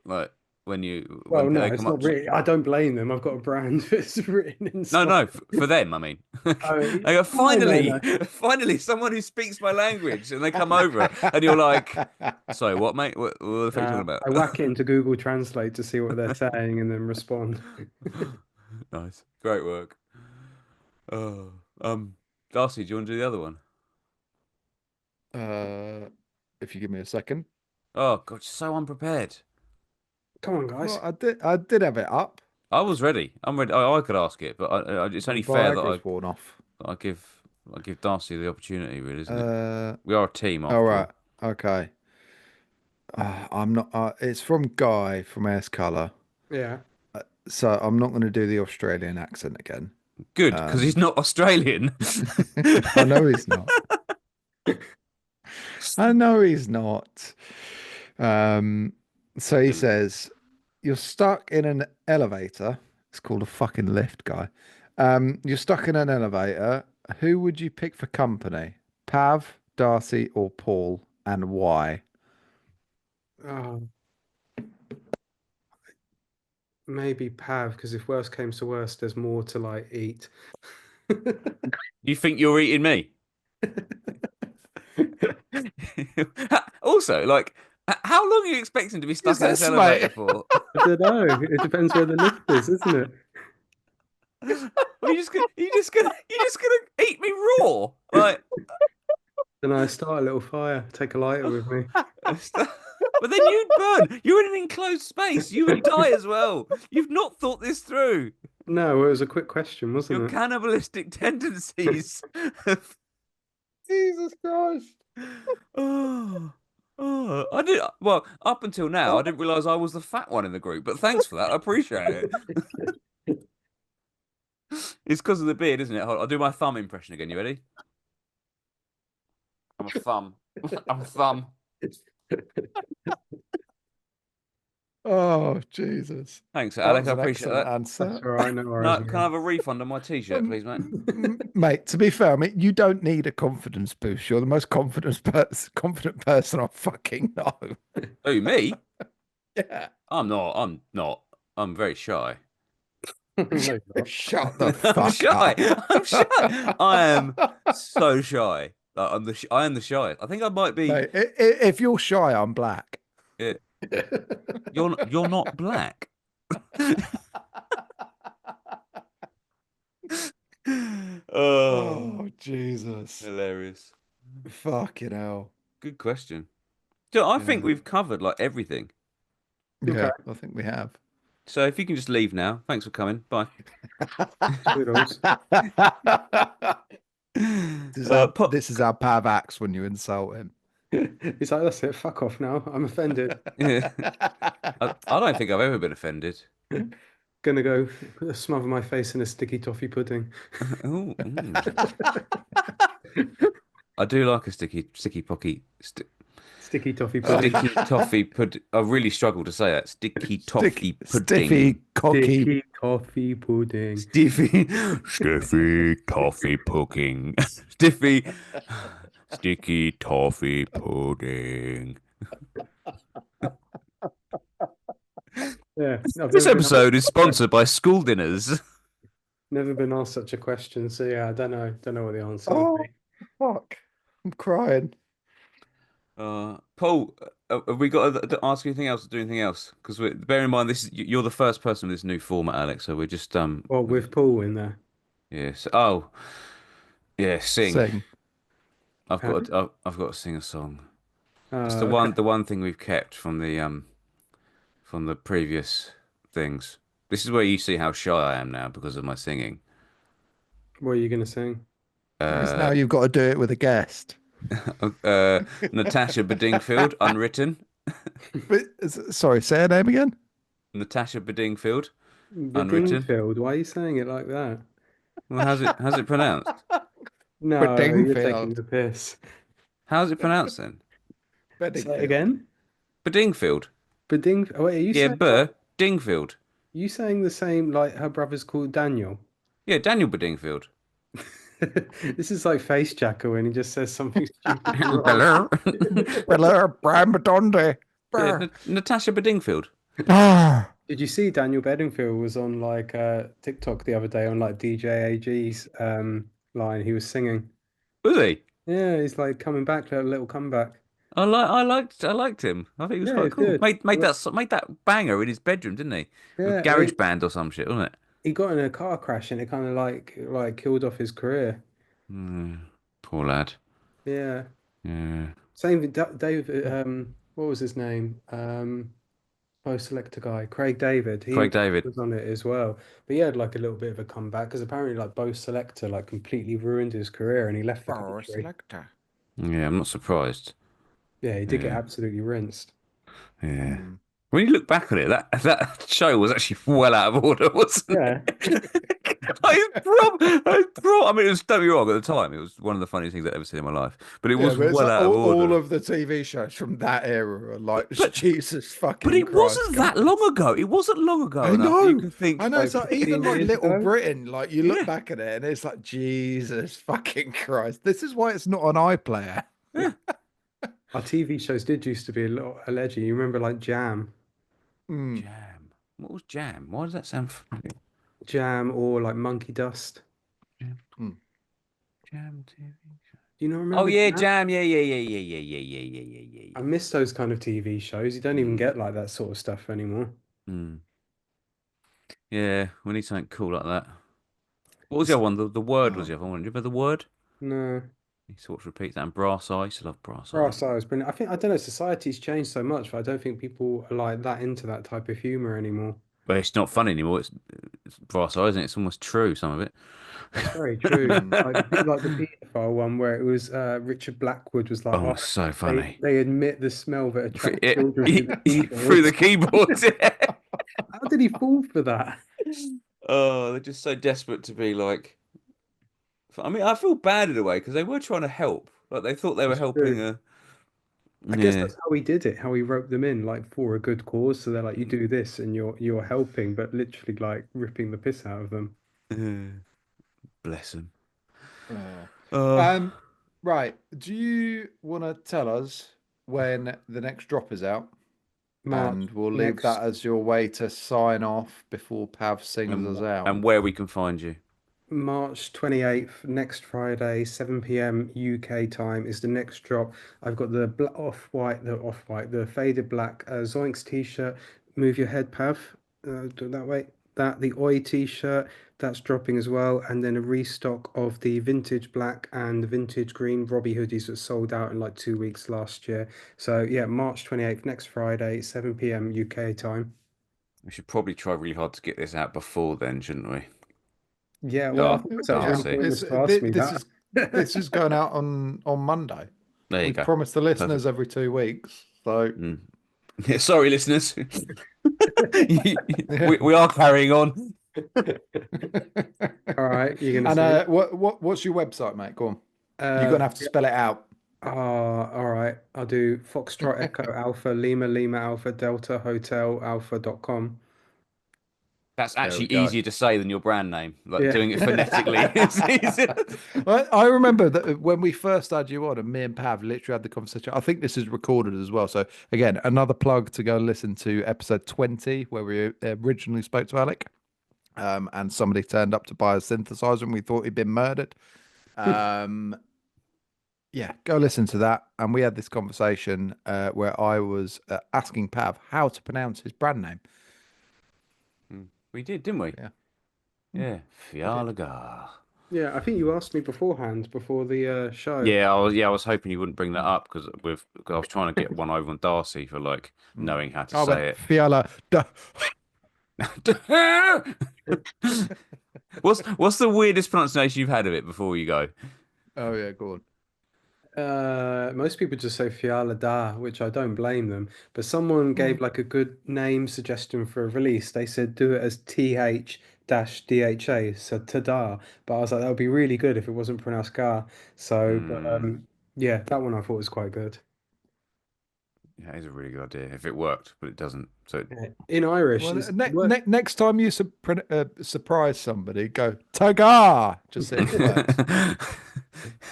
Like when Well, no, they it's come up not to really. I don't blame them. I've got a brand that's written in no, no, Scottish. for them, I mean. Oh, They go, no, finally, no. finally, someone who speaks my language, and they come over, and you're like, sorry, what, mate? What the fuck are you talking about? I whack it into Google Translate to see what they're saying and then respond. Nice, great work. Oh, Darcy, do you want to do the other one? If you give me a second. Oh God, you're so unprepared. Come on, guys. Well, I did have it up. I was ready. I'm ready. I could ask it, but it's only fair that Viagra's worn off. I give Darcy the opportunity, really, isn't it? Uh, We are a team, after all all. right. Okay. I'm not. It's from Guy from Air's Colour. Yeah. So I'm not going to do the Australian accent again. Good, because he's not Australian. I know he's not. I know he's not. So he says, you're stuck in an elevator. It's called a fucking lift, guy. You're stuck in an elevator. Who would you pick for company? Pav, Darcy, or Paul, and why? Oh, maybe Pav, because if worst came to worst, there's more to like eat. You think you're eating me? Also, like, how long are you expecting to be stuck in this this, mate? elevator for? I don't know. It depends where the lift is, isn't it? Well, you just gonna eat me raw? Like, Then I start a little fire. Take a lighter with me. but then you'd burn. You're in an enclosed space. You would die as well. You've not thought this through. No, it was a quick question, Your wasn't it? cannibalistic tendencies. Jesus Christ. Oh, I did. Well, up until now, I didn't realize I was the fat one in the group. But thanks for that. I appreciate it. It's because of the beard, isn't it? Hold on, I'll do my thumb impression again. You ready? I'm a thumb. I'm a thumb. Oh, Jesus. Thanks, That Alex. was I an appreciate excellent that. answer. That's all right. No Can worries, I have a refund on my t-shirt, please, mate? Mate, to be fair, I mean, you don't need a confidence boost. You're the most confident person I fucking know. Oh, me? Yeah. I'm not. I'm not. I'm very shy. No, you're not. Shut the I'm fuck shy. up. I'm shy. I am so shy. Like, I am the shyest. I think I might be. Mate, if you're shy, I'm black. Yeah, you're not black. Oh, Oh, Jesus. hilarious. Fucking hell. Good question. So I think Yeah. we've covered like everything. Yeah, Okay. I think we have. So if you can just leave now. Thanks for coming. Bye. Toodles. Pop. This is our Pav acts when you insult him. He's like, that's it. Fuck off now. I'm offended. Yeah. I don't think I've ever been offended. Gonna go smother my face in a sticky toffee pudding. Oh, I do like a sticky pocky, Sticky toffee pudding. sticky toffee pudding. I really struggle to say that. Sticky toffee pudding. Stiffy, cocky. Sticky toffee pudding. Stiffy toffee pudding. Sticky toffee pudding. Yeah. I've This never been episode is sponsored by School Dinners. never been asked such a question. So yeah, I don't know. Don't know what the answer Oh, would be. fuck. I'm crying. Paul, have we got to ask you anything else or do anything else? Because bear in mind, you're the first person in this new format, Alex. So we're just Well, with Paul in there. yes. Oh, yeah. Sing. Sing. I've got to sing a song. It's Okay. the one thing we've kept from the previous things. This is where you see how shy I am now because of my singing. What are you gonna sing? Because now you've got to do it with a guest. Natasha Bedingfield, Unwritten. Sorry, say her name again. Natasha Bedingfield, Unwritten. Bedingfield. Why are you saying it like that? Well, how's it pronounced? No, you're Bedingfield. taking the piss. How's it pronounced then? Say it Bedingfield. again. Bedingfield. Beding. Oh, wait, are you Yeah, saying Dingfield. you saying the same like her brother's called Daniel? Yeah, Daniel Bedingfield. This is like Face Jacker when he just says something stupid wrong. Hello. Hello, Brian Badondi. Yeah, Natasha Bedingfield. Ah. Did you see Daniel Bedingfield was on like TikTok the other day on like DJ AG's line? He was singing. Was he? Yeah, he's like coming back, a little comeback. I liked him. I think he was Yeah, quite he's cool. good. Made that banger in his bedroom, didn't he? Yeah, With Garage Band or some shit, wasn't it? he got in a car crash and it kind of like killed off his career. Poor lad. Yeah. Yeah. Same with Dave. What was his name? Post selector guy, Craig David. He Craig David. was on it as well. But he had like a little bit of a comeback because apparently like Post selector like completely ruined his career and he left the country. Selector. Yeah, I'm not surprised. Yeah, he did get Yeah. absolutely rinsed. Yeah. When you look back on it, that show was actually well out of order, wasn't Yeah. it? I mean, it was, don't be wrong, at the time, it was one of the funniest things I've ever seen in my life. But it Yeah, was but it's well like out of all order. of the TV shows from that era are like, But Jesus but fucking it Christ, wasn't that guys. long ago. It wasn't long ago I enough that you know. can think, I know. It's Like like even 15 like years Little ago. Britain, like you look yeah, back at it and it's like, Jesus fucking Christ. This is why it's not an iPlayer. yeah. Our TV shows did used to be a little alleged. You remember like Mm. Jam. What was Jam? Why does that sound familiar? Jam, or like Monkey Dust. Jam, Mm. Jam TV. Do you not Oh remember yeah, Jam? Jam. Yeah, yeah, yeah, yeah, yeah, yeah, yeah, yeah, yeah, yeah, I yeah. miss those kind of TV shows. You don't even Mm, get like that sort of stuff anymore. mm. Yeah, we need something cool like that. What was the It's, other one? The word was Oh. the other one. Do you remember the word? no, He sort of repeats that. And Brass Eye. I used to love Brass Eye. Brass Eye was brilliant. I don't know, society's changed so much, but I don't think people are like that into that type of humor anymore. But it's not fun anymore. It's Brass Eye, isn't it? It's almost true, some of it. That's very true. Mm. Like the pedophile one where it was Richard Blackwood was like, Oh, oh, it's so funny. they admit the smell that attracts children through the Through the keyboards. keyboards. Yeah. How did he fall for that? Oh, they're just so desperate to be like. I mean, I feel bad in a way because they were trying to help. Like they thought they were That's helping true. a. I guess Yeah. that's how he did it, how he roped them in, like for a good cause. So they're like, you do this and you're helping, but literally like ripping the piss out of them. Bless them. Oh. Oh, Um, right. Do you want to tell us when the next drop is out? March And we'll leave that next as your way to sign off before Pav sings and us out. and where we can find you. March 28th, next Friday, 7 p.m. UK time is the next drop. I've got the off-white, the faded black Zoinks t-shirt. Move your head, Pav. Do it that way. That the Oi t-shirt that's dropping as well, and then a restock of the vintage black and the vintage green Robbie hoodies that sold out in like 2 weeks last year. So yeah, March 28th, next Friday, 7 p.m. UK time. We should probably try really hard to get this out before then, shouldn't we? Yeah, well, I Dar thought It'll that be was really out. Darcy. pointless to ask me This that. is going out on Monday. There you We go. promise the listeners Perfect. every 2 weeks. So Mm. Yeah, sorry, listeners. yeah. We are carrying on. All right, you're gonna And say, what's your website, mate? Go on. You're uh, gonna have to spell it out. all right, I'll do Foxtrot Echo Alpha Lima Lima Alpha Delta Hotel Alpha.com. That's There we actually go. easier to say than your brand name. Like Yeah. doing it phonetically. It's easier. I remember that when we first had you on, and me and Pav literally had the conversation. I think this is recorded as well. So again, another plug to go and listen to episode 20, where we originally spoke to Aleck. And somebody turned up to buy a synthesizer, and we thought he'd been murdered. Um, yeah, go listen to that. And we had this conversation where I was asking Pav how to pronounce his brand name. We did, didn't we? Yeah. Yeah. I did. Fealla-dha. Yeah, I think you asked me beforehand, before the show. Yeah, I was hoping you wouldn't bring that up because I was trying to get one over on Darcy for like knowing how to I went say it. Fealla-dha. What's the weirdest pronunciation you've had of it before you go? Oh yeah, go on. Most people just say Fealla-dha, which I don't blame them. But someone gave like a good name suggestion for a release. They said do it as TH-DHA, so Tada. But I was like, that would be really good if it wasn't pronounced Ga. So, but yeah, that one I thought was quite good. Yeah, it's a really good idea if it worked, but it doesn't. So Yeah. In Irish, Well, it's worth- next time you surprise somebody, go Tagar. Just see if it works.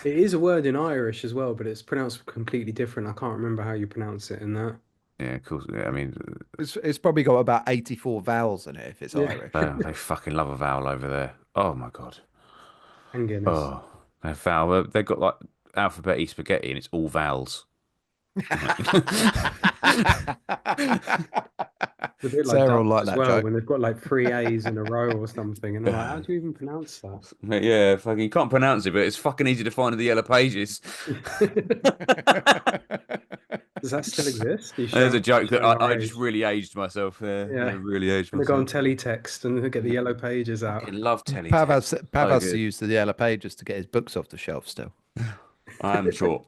it is a word in Irish as well, but it's pronounced completely different. I can't remember how you pronounce it in that. yeah, of course. Yeah, I mean, It's probably got about 84 vowels in it if it's Yeah. Irish. they fucking love a vowel over there. Oh my God. And Guinness. Oh, they vowel. They've got like alphabet spaghetti, and it's all vowels. It's a bit like Sarah will Dutch like as that well, joke. when they've got like three A's in a row or something, and I'm like, how do you even pronounce that? Yeah, fucking you can't pronounce it, but it's fucking easy to find in the yellow pages. Does that still exist? You There's a show- joke that showing our I just age. really aged myself. Yeah, Yeah. I really aged And they go on myself. teletext and they get the yellow pages out. I love telly. Pav has So to good. use the yellow pages to get his books off the shelf still. I am short.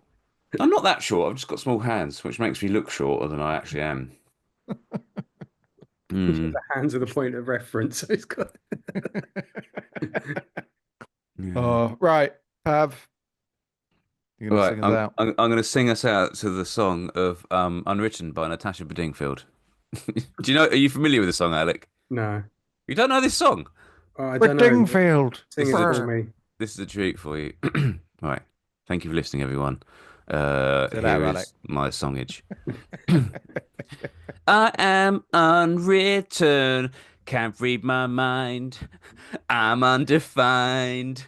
I'm not that short. I've just got small hands, which makes me look shorter than I actually am. Mm, The hands are the point of reference. So it's got. yeah. Oh, right, Pav, you're gonna Right, sing us out. I'm going to sing us out to the song of "Unwritten" by Natasha Bedingfield. Do you know? Are you familiar with the song, Alec? No, You don't know this song? I With don't know. Dingfield. Sing This it is a for me. this is a treat for you. Right, thank you for listening, everyone. Sit Here out, Aleck. is my songage. I am unwritten, can't read my mind. I'm undefined.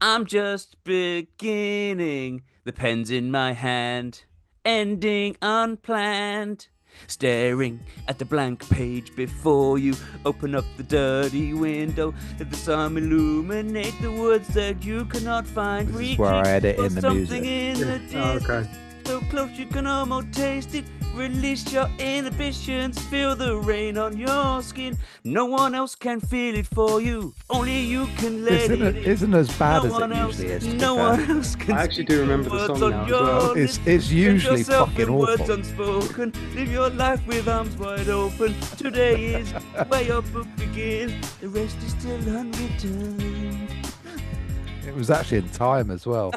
I'm just beginning. The pen's in my hand, ending unplanned. Staring at the blank page before you. Open up the dirty window. Let the sun illuminate the words that you cannot find. This is where I edit in the something music. in the Oh, distance. okay. So close you can almost taste it. Release your inhibitions. Feel the rain on your skin. No one else can feel it for you. Only you can let Isn't it it? in. Isn't as bad No as one it else, usually is. To be no fair. one else can I actually speak do remember the words song on now as your well. It's lips. it's Send usually yourself fucking with words awful. unspoken. Live your life with arms wide open. Today is where your book begins. The rest is still unwritten. It was actually in time as well.